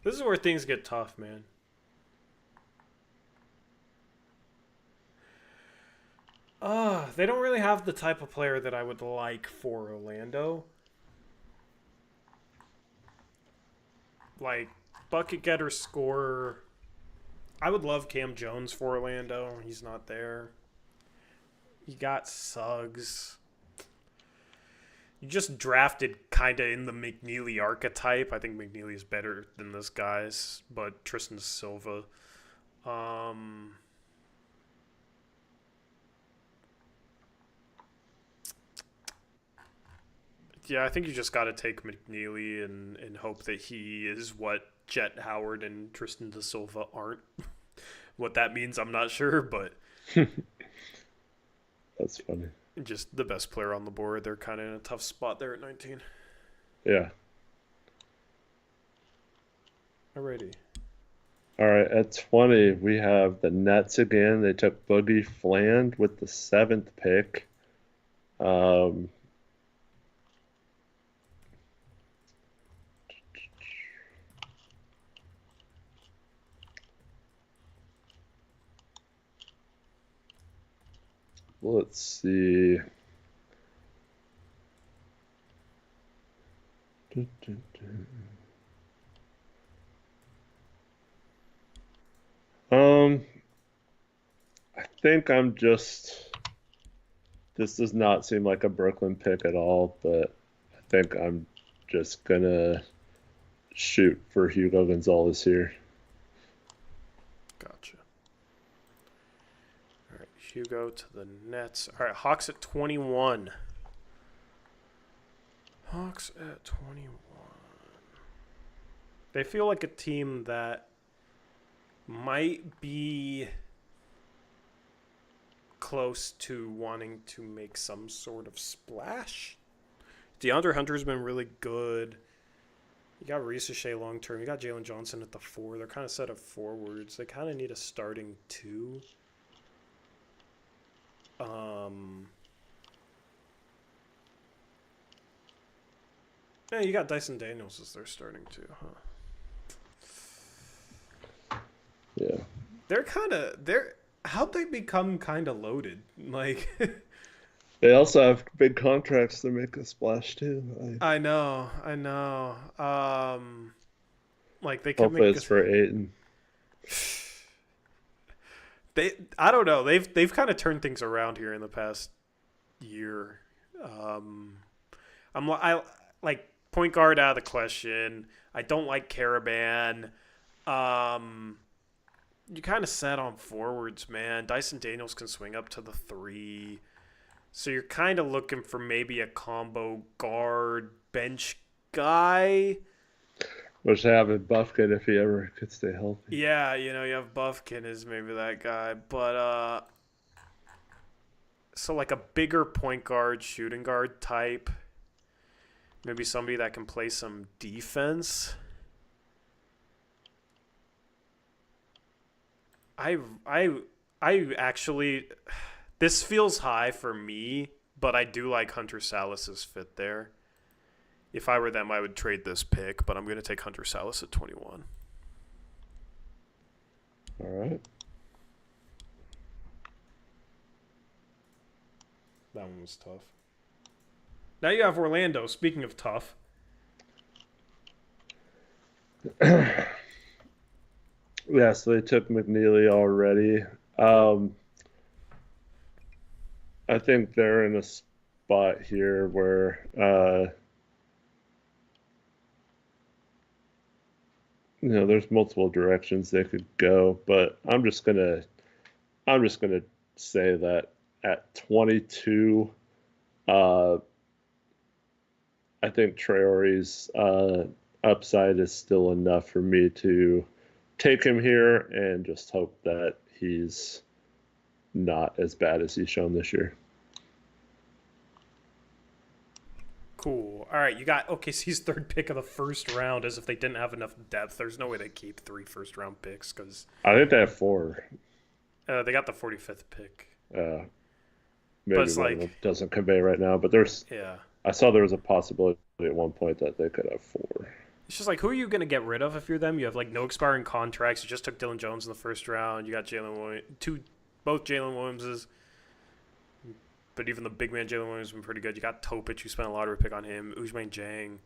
This is where things get tough, man. They don't really have the type of player that I would like for Orlando. Like, bucket getter, scorer. I would love Cam Jones for Orlando. He's not there. You got Suggs. You just drafted kind of in the McNeely archetype. I think McNeely is better than this guy's, but Tristan Silva. Yeah, I think you just got to take McNeely and hope that he is what Jet Howard and Tristan Da Silva aren't. What that means, I'm not sure, but That's funny. just the best player on the board. They're kind of in a tough spot there at 19. Yeah. Alrighty. All right, at 20, we have the Nets again. They took Boogie Fland with the 7th pick. Let's see. I think I'm just. This does not seem like a Brooklyn pick at all, but I think I'm just gonna shoot for Hugo Gonzalez here. Gotcha. All right, Hugo to the Nets. All right, Hawks at 21. Hawks at 21. They feel like a team that might be close to wanting to make some sort of splash. DeAndre Hunter's been really good. You got Reese Shea long term. You got Jalen Johnson at the 4. They're kind of set up forwards. They kind of need a starting 2. Yeah, you got Dyson Daniels as their starting 2, huh? Yeah. How'd they become kind of loaded? Like, They also have big contracts to make a splash too. I know. Like they could Hopefully make it's for Ayton. I don't know. They've kind of turned things around here in the past year. I like point guard out of the question. I don't like Caravan. You kind of set on forwards, man. Dyson Daniels can swing up to the 3. So you're kind of looking for maybe a combo guard bench guy. Wish having Buffkin if he ever could stay healthy. Yeah, you have Buffkin is maybe that guy. But so like a bigger point guard, shooting guard type. Maybe somebody that can play some defense. I actually, this feels high for me, but I do like Hunter Salas's fit there. If I were them, I would trade this pick, but I'm going to take Hunter Salas at 21. All right. That one was tough. Now you have Orlando. Speaking of tough. Yeah, so they took McNeely already. I think they're in a spot here where there's multiple directions they could go, but I'm just gonna say that at 22, I think Traore's upside is still enough for me to take him here and just hope that he's not as bad as he's shown this year. Cool. All right, you got OKC's third pick of the first round as if they didn't have enough depth. There's no way they keep 3 first-round picks because I think they have 4. they got the 45th pick. Maybe But one of them doesn't convey right now, but there's. yeah. I saw there was a possibility at one point that they could have 4. It's just like, who are you going to get rid of if you're them? You have like no expiring contracts. You just took Dylan Jones in the first round. You got both Jalen Williamses. But even the big man Jalen Williams has been pretty good. You got Topic, you spent a lottery pick on him. Ousmane Dieng,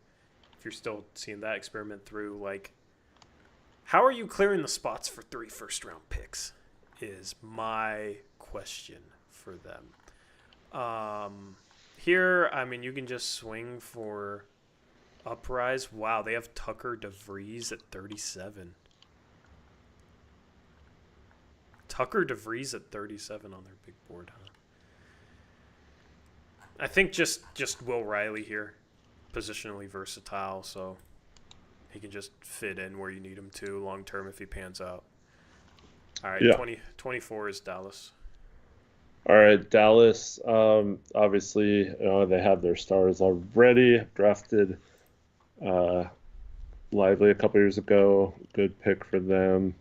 if you're still seeing that experiment through, like, how are you clearing the spots for 3 first-round picks is my question for them. Here, I mean, you can just swing for Uprise. Wow, they have Tucker DeVries at 37. Tucker DeVries at 37 on their big board, huh? I think just Will Riley here, positionally versatile, so he can just fit in where you need him to long term if he pans out. All right, yeah. 24 is Dallas. All right, Dallas. Obviously, they have their stars already. Drafted Lively a couple years ago. Good pick for them.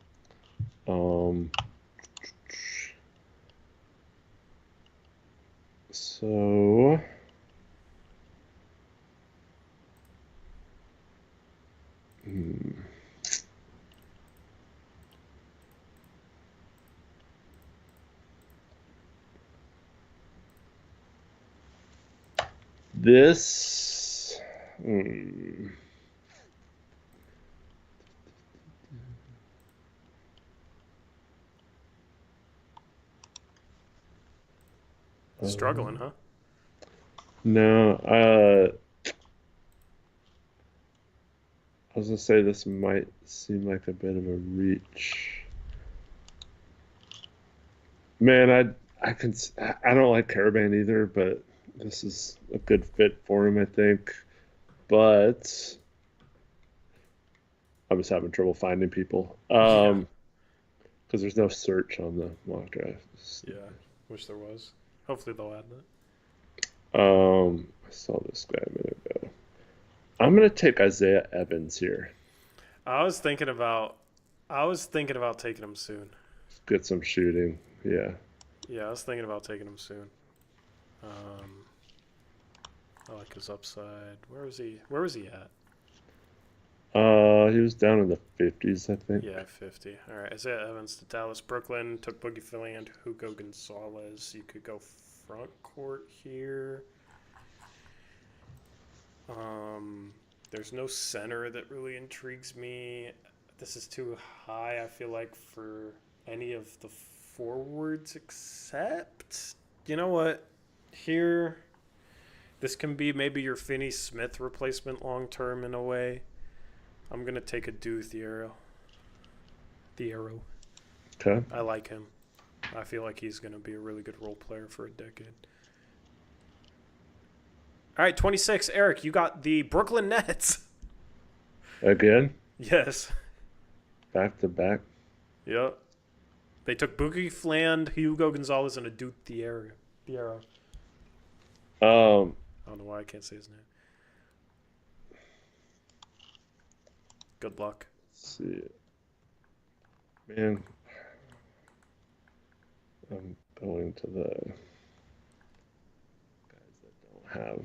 So this struggling, huh? No, I was gonna say this might seem like a bit of a reach. Man, I don't like Caravan either, but this is a good fit for him, I think. But I'm just having trouble finding people. Because there's no search on the mock draft. Yeah, wish there was. Hopefully they'll add that. I saw this guy a minute ago. I'm gonna take Isaiah Evans here. I was thinking about taking him soon. Get some shooting. Yeah. Yeah, I was thinking about taking him soon. I like his upside. Where was he at? He was down in the 50s, I think. Yeah, 50. All right, Isaiah Evans to Dallas. Brooklyn took Boogie Philly and Hugo Gonzalez. You could go front court here. There's no center that really intrigues me. This is too high, I feel like, for any of the forwards except, you know what? Here, this can be maybe your Finney Smith replacement long term in a way. I'm going to take a Thiero. Okay. I like him. I feel like he's going to be a really good role player for a decade. All right, 26. Eric, you got the Brooklyn Nets. Again? Yes. Back to back? Yep. They took Boogie Fland, Hugo Gonzalez, and a Thiero. I don't know why I can't say his name. Good luck. Let's see. Man. I'm going to the guys that don't have,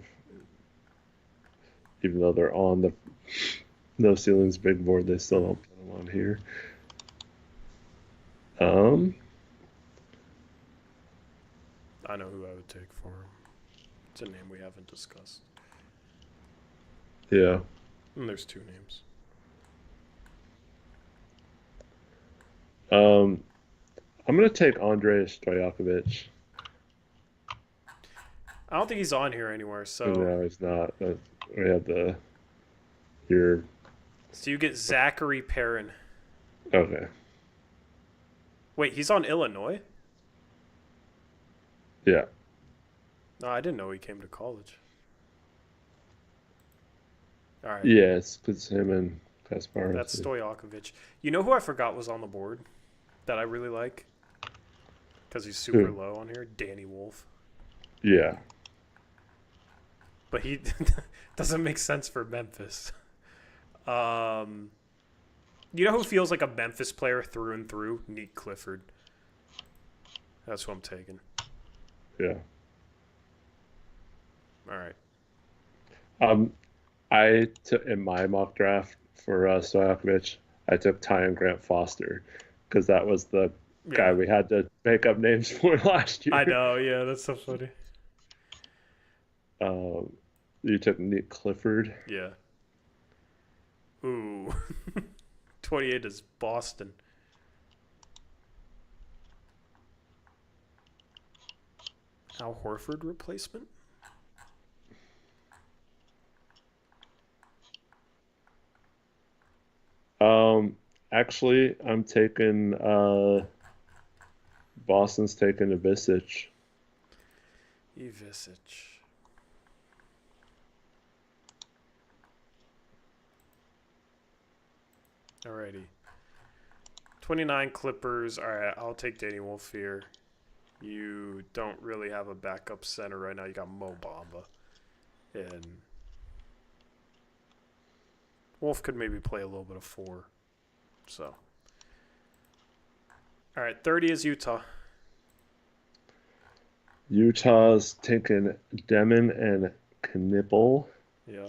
even though they're on the No Ceilings big board, they still don't put them on here. I know who I would take for him. It's a name we haven't discussed. Yeah. And there's 2 names. I'm going to take Andrej Stojakovic. I don't think he's on here anywhere, so... No, he's not. We have the... Here. So you get Zachary Perrin. Okay. Wait, he's on Illinois? Yeah. No, I didn't know he came to college. All right. Yeah, it's him and Kaspar. That's Stojakovic. You know who I forgot was on the board that I really like? Because he's super low on here? Danny Wolf. Yeah. but he doesn't make sense for Memphis. You know who feels like a Memphis player through and through? Neat Clifford. That's who I'm taking. Yeah. All right. I took in my mock draft for Stojakovic, I took Tyon Grant Foster because that was the guy we had to make up names for last year. I know. Yeah, that's so funny. You took Nick Clifford. Yeah. Ooh. 28 is Boston. Al Horford replacement? Actually, I'm taking Boston's taking Ivisic. Alrighty. 29 Clippers. Alright, I'll take Danny Wolf here. You don't really have a backup center right now. You got Mo Bamba. And Wolf could maybe play a little bit of 4. So. Alright, 30 is Utah. Utah's taking Demon and Knipple. Yeah.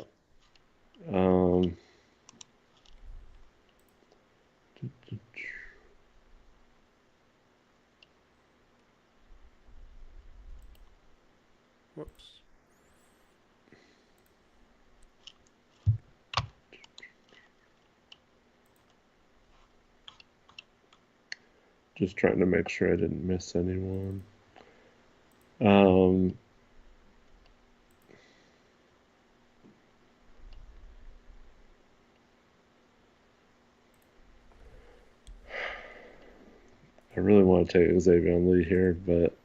Whoops. Just trying to make sure I didn't miss anyone. I really want to take Xavier Lee here, but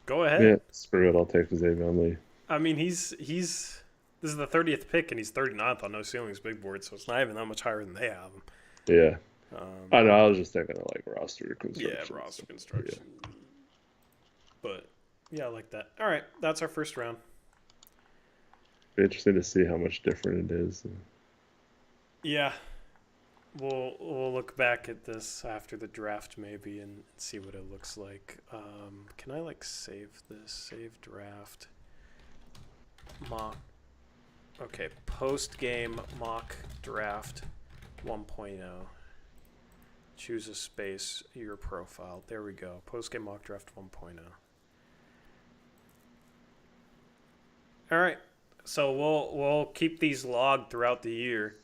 go ahead. Yeah, screw it. I'll take Xavier Lee. I mean, he's this is the 30th pick, and he's 39th on No Ceilings Big Board, so it's not even that much higher than they have him. Yeah. I know. I was just thinking of like roster construction. Yeah, roster construction. Yeah. But yeah, I like that. All right, that's our first round. Be interesting to see how much different it is. Yeah, we'll look back at this after the draft maybe and see what it looks like. Can I like save this? Save draft. Mock. Okay, post game mock draft 1.0. Choose a space, your profile. There we go. Post-game mock draft 1.0. All right. So we'll keep these logged throughout the year,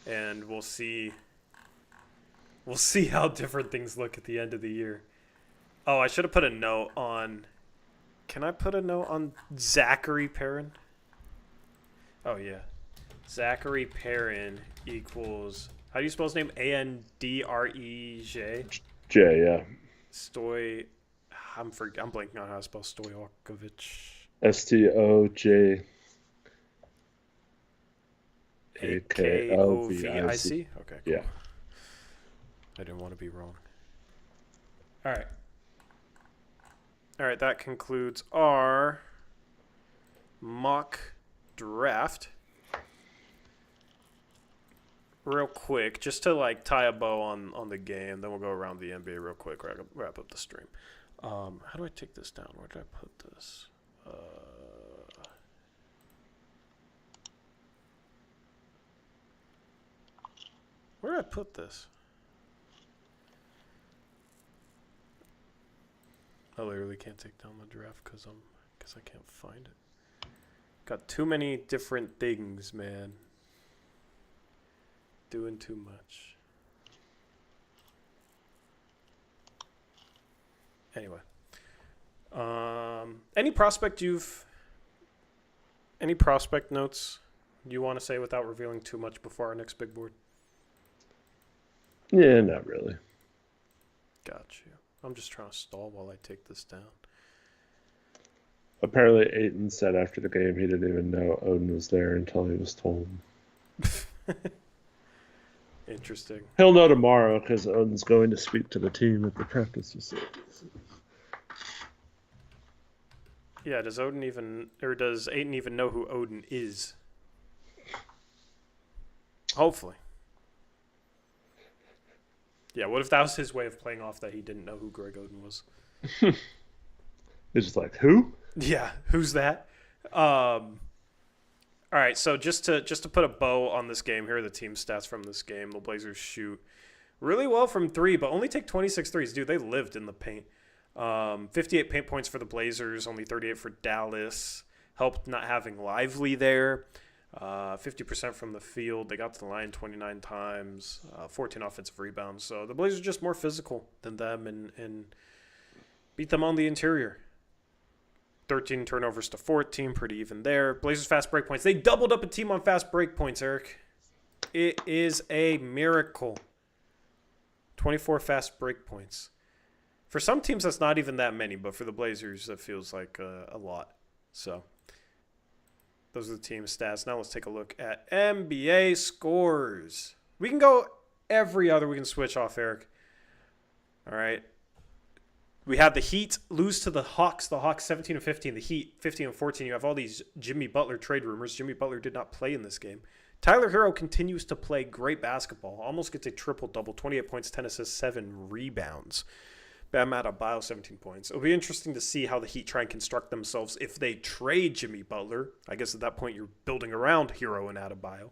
and we'll see how different things look at the end of the year. Oh, I should have put a note on. Can I put a note on Zachary Perrin? Oh yeah, Zachary Perrin equals. How do you spell his name? Andrej? J, yeah. I'm blanking on how to spell Stojakovic. Stojakovic. Okay, cool. Yeah. I didn't want to be wrong. All right, that concludes our mock draft. Real quick, just to like tie a bow on the game, then we'll go around the NBA real quick. Wrap up the stream. How do I take this down? Where did I put this? Where did I put this? I literally can't take down the draft because I can't find it. Got too many different things, man. Doing too much. Anyway, any prospect notes you want to say without revealing too much before our next big board? Yeah, not really. Got you. I'm just trying to stall while I take this down. Apparently, Ayton said after the game he didn't even know Oden was there until he was told. Interesting. He'll know tomorrow because Oden's going to speak to the team at the practice facilities. Yeah, does Ayton even know who Oden is? Hopefully. Yeah, what if that was his way of playing off that he didn't know who Greg Oden was? It's just like, who? Yeah, who's that? All right, so just to put a bow on this game, here are the team stats from this game. The Blazers shoot really well from three, but only take 26 threes. Dude, they lived in the paint. 58 paint points for the Blazers, only 38 for Dallas. Helped not having Lively there. 50% from the field. They got to the line 29 times. 14 offensive rebounds. So the Blazers are just more physical than them and beat them on the interior. 13 turnovers to 14, pretty even there. Blazers fast break points. They doubled up a team on fast break points, Eric. It is a miracle. 24 fast break points. For some teams, that's not even that many, but for the Blazers, that feels like a lot. So those are the team stats. Now let's take a look at NBA scores. We can go every other. We can switch off, Eric. All right. We had the Heat lose to the Hawks. The Hawks 17-15. The Heat 15-14. You have all these Jimmy Butler trade rumors. Jimmy Butler did not play in this game. Tyler Hero continues to play great basketball. Almost gets a triple-double. 28 points, 10 assists, 7 rebounds. Bam Adebayo, 17 points. It'll be interesting to see how the Heat try and construct themselves if they trade Jimmy Butler. I guess at that point you're building around Hero and Adebayo.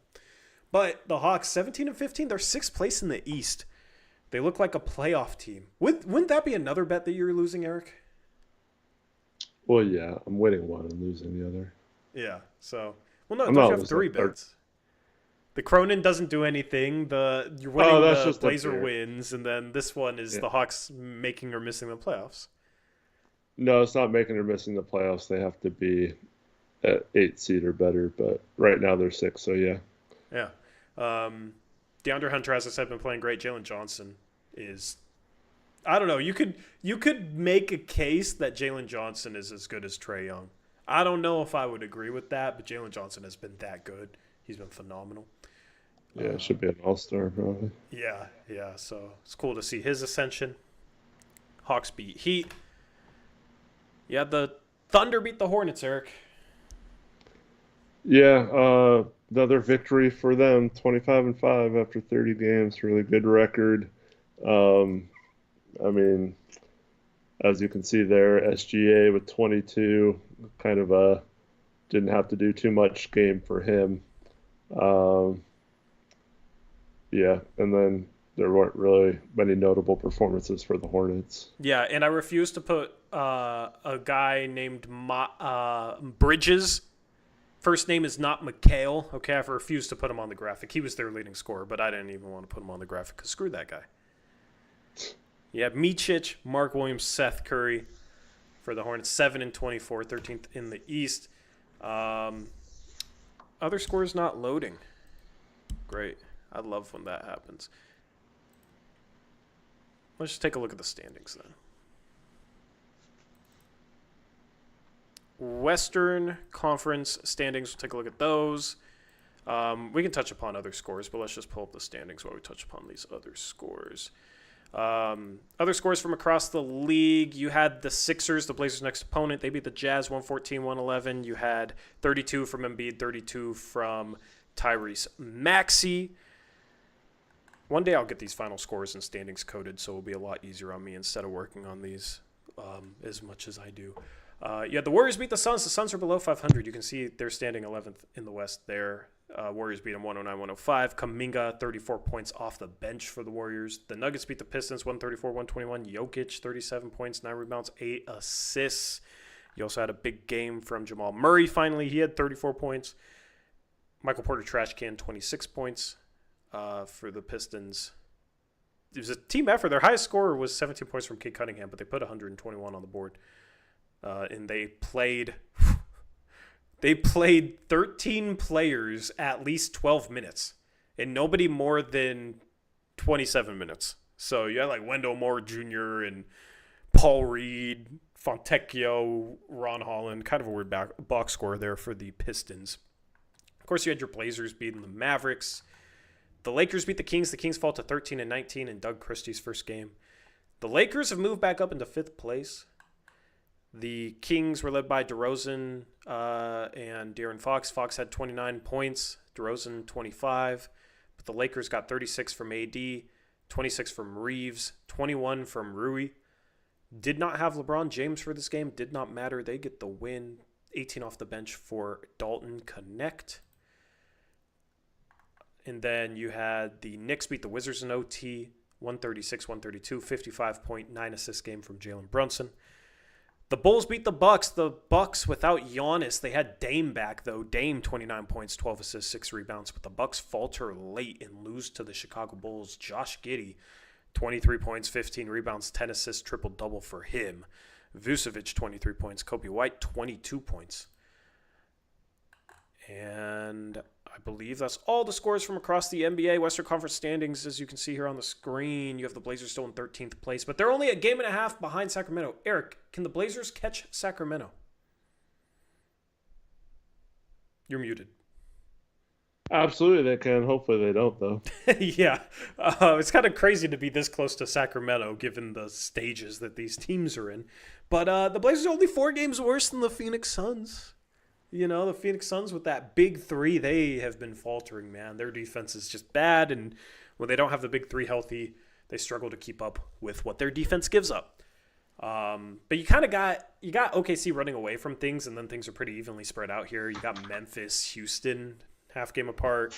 But the Hawks 17-15. They're 6th place in the East. They look like a playoff team. Wouldn't that be another bet that you're losing, Eric? Well, yeah, I'm winning one and losing the other. Yeah. So, well, no, I'm don't not you have 3 bets? The Cronin doesn't do anything. You're winning the Blazer wins, and then this one is the Hawks making or missing the playoffs. No, it's not making or missing the playoffs. They have to be at 8 seed or better, but right now they're 6, so yeah. Yeah. DeAndre Hunter, as I said, been playing great. Jalen Johnson is, I don't know. You could make a case that Jalen Johnson is as good as Trae Young. I don't know if I would agree with that, but Jalen Johnson has been that good. He's been phenomenal. Yeah, it should be an all-star probably. Yeah. So it's cool to see his ascension. Hawks beat Heat. Yeah, the Thunder beat the Hornets, Eric. Yeah, another victory for them, 25-5 after 30 games, really good record. I mean, as you can see there, SGA with 22, kind of didn't have to do too much game for him. Yeah, and then there weren't really many notable performances for the Hornets. Yeah, and I refuse to put a guy named Bridges. First name is not McHale. Okay, I refused to put him on the graphic. He was their leading scorer, but I didn't even want to put him on the graphic because screw that guy. Yeah, Micic, Mark Williams, Seth Curry for the Hornets, 7-24, 13th in the East. Other scores not loading. Great. I love when that happens. Let's just take a look at the standings then. Western Conference standings, we'll take a look at those. We can touch upon other scores, but let's just pull up the standings while we touch upon these other scores. Other scores from across the league, you had the Sixers, the Blazers' next opponent. They beat the Jazz 114-111. You had 32 from Embiid, 32 from Tyrese Maxey. One day I'll get these final scores and standings coded, so it'll be a lot easier on me instead of working on these as much as I do. You had the Warriors beat the Suns. The Suns are below 500. You can see they're standing 11th in the West there. Warriors beat them 109-105. Kuminga, 34 points off the bench for the Warriors. The Nuggets beat the Pistons 134-121. Jokic, 37 points, 9 rebounds, 8 assists. You also had a big game from Jamal Murray finally. He had 34 points. Michael Porter trash can, 26 points for the Pistons. It was a team effort. Their highest scorer was 17 points from Kate Cunningham, but they put 121 on the board. And they played 13 players at least 12 minutes, and nobody more than 27 minutes. So you had like Wendell Moore Jr. and Paul Reed, Fontecchio, Ron Holland, kind of a weird box score there for the Pistons. Of course, you had your Blazers beating the Mavericks. The Lakers beat the Kings. The Kings fall to 13-19 in Doug Christie's first game. The Lakers have moved back up into 5th place. The Kings were led by DeRozan and De'Aaron Fox. Fox had 29 points, DeRozan 25. But the Lakers got 36 from AD, 26 from Reeves, 21 from Rui. Did not have LeBron James for this game. Did not matter. They get the win. 18 off the bench for Dalton Connect. And then you had the Knicks beat the Wizards in OT, 136-132, 55.9 assist game from Jalen Brunson. The Bulls beat the Bucks. The Bucks without Giannis. They had Dame back, though. Dame, 29 points, 12 assists, 6 rebounds. But the Bucks falter late and lose to the Chicago Bulls. Josh Giddey, 23 points, 15 rebounds, 10 assists, triple-double for him. Vucevic, 23 points. Kobe White, 22 points. And I believe that's all the scores from across the NBA Western Conference standings. As you can see here on the screen, you have the Blazers still in 13th place, but they're only a game and a half behind Sacramento. Eric, can the Blazers catch Sacramento? You're muted. Absolutely, they can. Hopefully, they don't, though. Yeah. It's kind of crazy to be this close to Sacramento, given the stages that these teams are in. But the Blazers are only 4 games worse than the Phoenix Suns. You know, the Phoenix Suns with that big three, they have been faltering, man. Their defense is just bad, and when they don't have the big three healthy, they struggle to keep up with what their defense gives up. But you kind of got OKC running away from things, and then things are pretty evenly spread out here. You got Memphis, Houston, half game apart,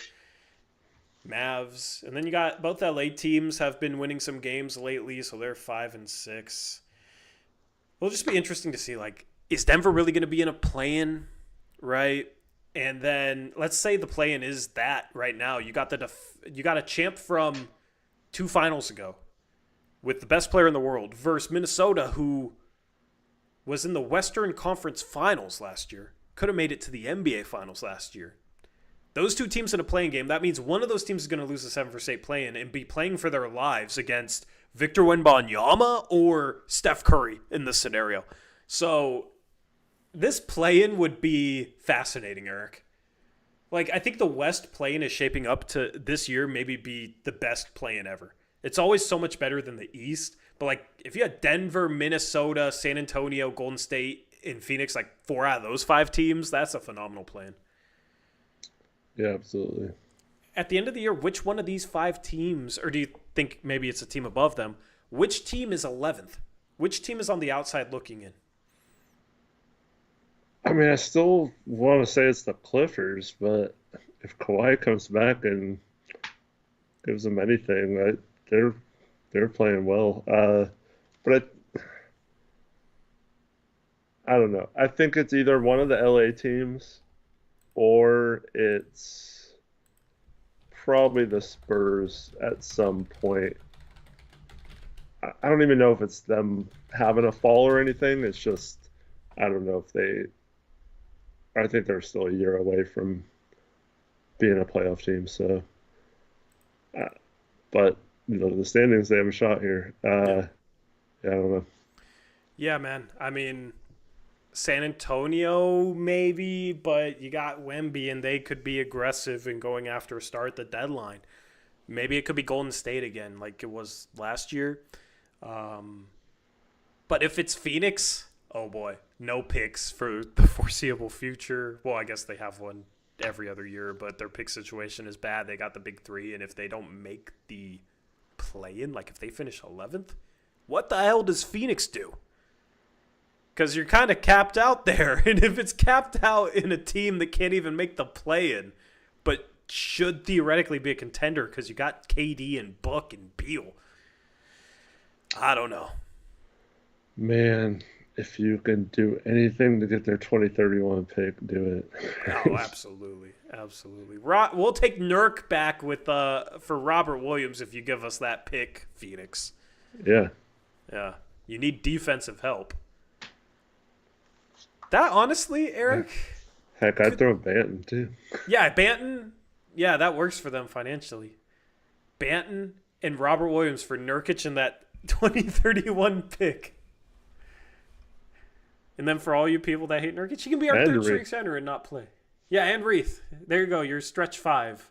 Mavs, and then you got both LA teams have been winning some games lately, so they're 5-6. It'll just be interesting to see, like, is Denver really going to be in a play-in? Right, and then let's say the play-in is that right now. You got you got a champ from 2 finals ago with the best player in the world versus Minnesota, who was in the Western Conference Finals last year. Could have made it to the NBA Finals last year. Those 2 teams in a play-in game, that means one of those teams is going to lose the 7-for-8 play-in and be playing for their lives against Victor Wembanyama or Steph Curry in this scenario. So this play-in would be fascinating, Eric. Like, I think the West play-in is shaping up to this year maybe be the best play-in ever. It's always so much better than the East. But, like, if you had Denver, Minnesota, San Antonio, Golden State, and Phoenix, like 4 out of those 5 teams, that's a phenomenal play-in. Yeah, absolutely. At the end of the year, which one of these 5 teams, or do you think maybe it's a team above them, which team is 11th? Which team is on the outside looking in? I mean, I still want to say it's the Clippers, but if Kawhi comes back and gives them anything, they're playing well. But I don't know. I think it's either one of the LA teams or it's probably the Spurs at some point. I don't even know if it's them having a fall or anything. It's just, I don't know if I think they're still a year away from being a playoff team. So, but the standings, they have a shot here. Yeah, I don't know. Yeah, man. I mean, San Antonio maybe, but you got Wemby, and they could be aggressive in going after a start at the deadline. Maybe it could be Golden State again, like it was last year. But if it's Phoenix, oh boy, no picks for the foreseeable future. Well, I guess they have one every other year, but their pick situation is bad. They got the big 3, and if they don't make the play-in, like if they finish 11th, what the hell does Phoenix do? Because you're kind of capped out there, and if it's capped out in a team that can't even make the play-in, but should theoretically be a contender because you got KD and Book and Beal, I don't know. Man, if you can do anything to get their 2031 pick, do it. Oh, absolutely. Absolutely. We'll take Nurk back with for Robert Williams if you give us that pick, Phoenix. Yeah. Yeah. You need defensive help. That, honestly, Eric... Heck, I'd throw Banton, too. Yeah, Banton. Yeah, that works for them financially. Banton and Robert Williams for Nurkic and that 2031 pick. And then for all you people that hate Nurkic, he can be our third string center and not play. Yeah, and Reith. There you go. Your stretch 5.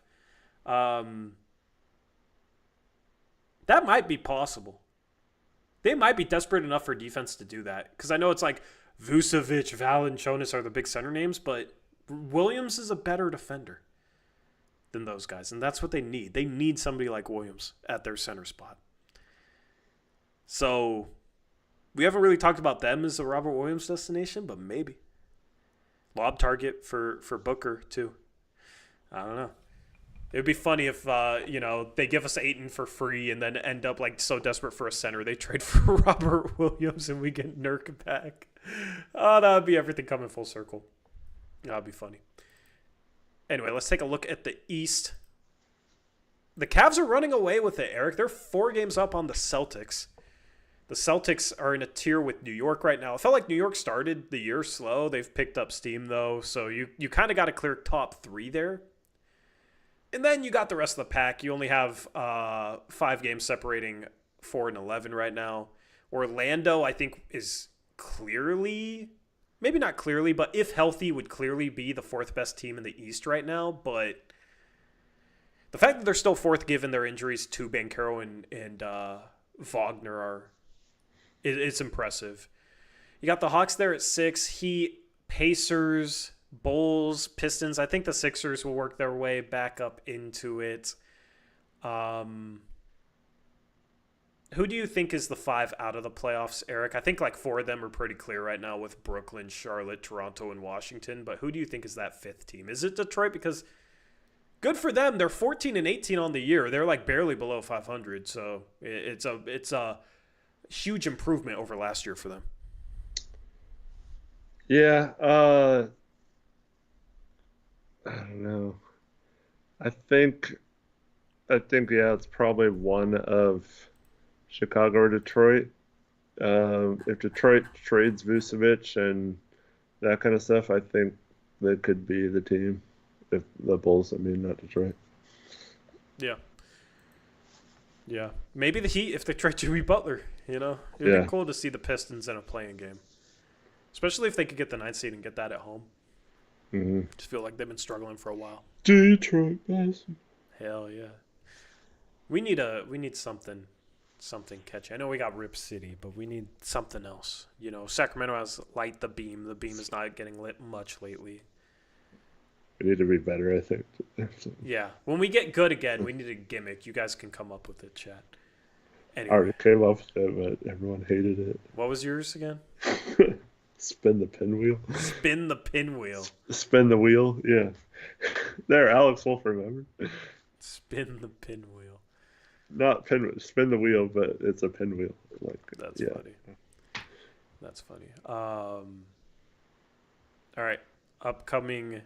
That might be possible. They might be desperate enough for defense to do that. Because I know it's like Vucevic, Valanciunas are the big center names, but Williams is a better defender than those guys, and that's what they need. They need somebody like Williams at their center spot. So we haven't really talked about them as a Robert Williams destination, but maybe. Lob target for Booker, too. I don't know. It would be funny if, they give us Ayton for free and then end up like so desperate for a center they trade for Robert Williams and we get Nurk back. Oh, that would be everything coming full circle. That would be funny. Anyway, let's take a look at the East. The Cavs are running away with it, Eric. They're 4 games up on the Celtics. The Celtics are in a tier with New York right now. It felt like New York started the year slow. They've picked up steam, though, so you kind of got to clear top 3 there. And then you got the rest of the pack. You only have 5 games separating 4 and 11 right now. Orlando, I think, is clearly, maybe not clearly, but if healthy, would clearly be the 4th best team in the East right now. But the fact that they're still 4th given their injuries to Banchero and Wagner it's impressive. You got the Hawks there at 6. Heat, Pacers, Bulls, Pistons. I think the Sixers will work their way back up into it. Who do you think is the 5 out of the playoffs, Eric? I think like 4 of them are pretty clear right now with Brooklyn, Charlotte, Toronto, and Washington. But who do you think is that 5th team? Is it Detroit? Because good for them. They're 14 and 18 on the year. They're like barely below 500. So it's a huge improvement over last year for them. Yeah. I don't know. I think yeah, it's probably one of Chicago or Detroit. If Detroit trades Vucevic and that kind of stuff, I think they could be the team. If the Bulls, not Detroit. Yeah. Yeah. Maybe the Heat if they trade Jimmy Butler, It'd be cool to see the Pistons in a playing game. Especially if they could get the 9th seed and get that at home. Mm-hmm. Just feel like they've been struggling for a while. Detroit, guys. Hell yeah. We need something catchy. I know we got Rip City, but we need something else. Sacramento has Light the Beam. The beam is not getting lit much lately. We need to be better, I think. Yeah. When we get good again, we need a gimmick. You guys can come up with it, chat. Anyway. I already came up with it, but everyone hated it. What was yours again? Spin the pinwheel. Spin the pinwheel. Spin the wheel, yeah. There, Alex Wolf, remember? Spin the pinwheel. Not pinwheel, spin the wheel, but it's a pinwheel. That's funny. That's funny. All right. Upcoming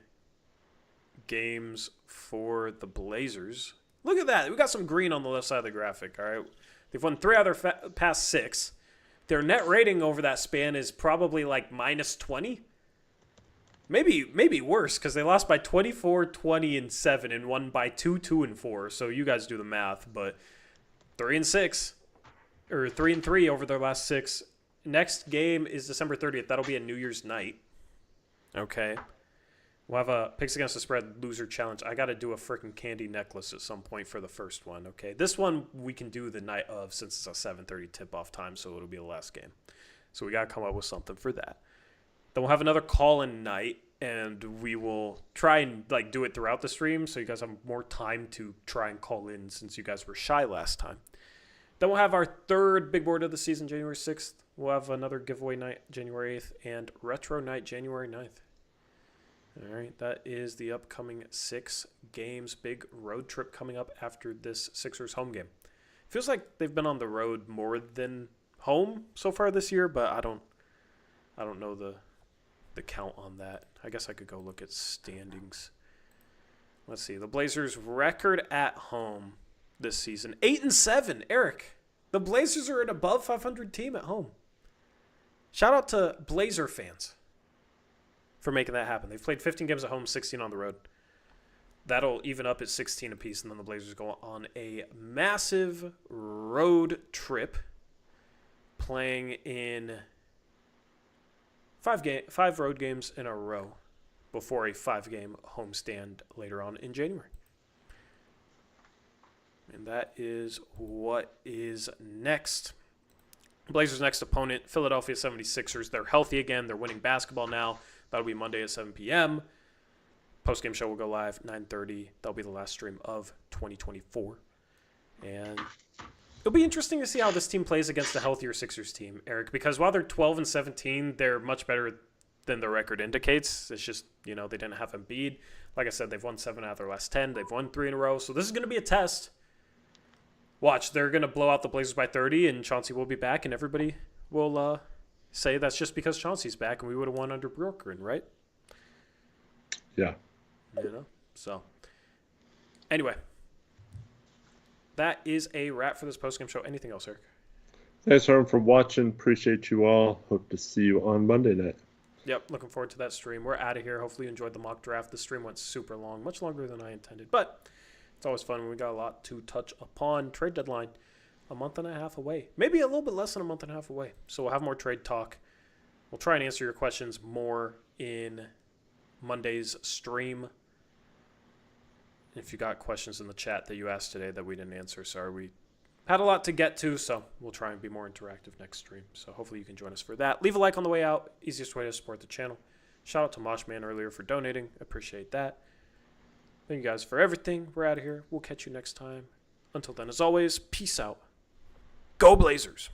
games for the Blazers. Look at that. We got some green on the left side of the graphic, all right? They've won 3 out of their past 6. Their net rating over that span is probably like minus 20. Maybe worse because they lost by 24, 20, and 7 and won by 2, 2, and 4. So you guys do the math, but 3 and 6 or 3 and 3 over their last 6. Next game is December 30th. That'll be a New Year's night. Okay. We'll have a Picks Against the Spread loser challenge. I got to do a freaking candy necklace at some point for the first one, okay? This one we can do the night of since it's a 7:30 tip-off time, so it'll be the last game. So we got to come up with something for that. Then we'll have another call-in night, and we will try and do it throughout the stream so you guys have more time to try and call in since you guys were shy last time. Then we'll have our 3rd big board of the season, January 6th. We'll have another giveaway night, January 8th, and retro night, January 9th. All right, that is the upcoming 6 games. Big road trip coming up after this Sixers home game. Feels like they've been on the road more than home so far this year, but I don't know the count on that. I guess I could go look at standings. Let's see. The Blazers' record at home this season, 8-7. Eric, the Blazers are an above 500 team at home. Shout out to Blazer fans for making that happen. They've played 15 games at home, 16 on the road. That'll even up at 16 apiece, and then the Blazers go on a massive road trip, playing in 5 road games in a row before a 5-game homestand later on in January. And that is what is next. Blazers' next opponent, Philadelphia 76ers. They're healthy again. They're winning basketball now. That'll be Monday at 7 p.m. Postgame show will go live 9:30. That'll be the last stream of 2024. And it'll be interesting to see how this team plays against a healthier Sixers team, Eric, because while they're 12-17, they're much better than the record indicates. It's just, they didn't have Embiid. Like I said, they've won 7 out of their last 10. They've won 3 in a row. So this is going to be a test. Watch, they're going to blow out the Blazers by 30, and Chauncey will be back, and everybody will say that's just because Chauncey's back, and we would have won under Brooklyn, right? Yeah. So anyway, that is a wrap for this postgame show. Anything else, Eric? Thanks, everyone, for watching. Appreciate you all. Hope to see you on Monday night. Yep, looking forward to that stream. We're out of here. Hopefully you enjoyed the mock draft. The stream went super long, much longer than I intended, but it's always fun when we got a lot to touch upon. Trade deadline, a month and a half away. Maybe a little bit less than a month and a half away. So we'll have more trade talk. We'll try and answer your questions more in Monday's stream. If you got questions in the chat that you asked today that we didn't answer, sorry. We had a lot to get to, so we'll try and be more interactive next stream. So hopefully you can join us for that. Leave a like on the way out. Easiest way to support the channel. Shout out to Moshman earlier for donating. Appreciate that. Thank you guys for everything. We're out of here. We'll catch you next time. Until then, as always, peace out. Go Blazers!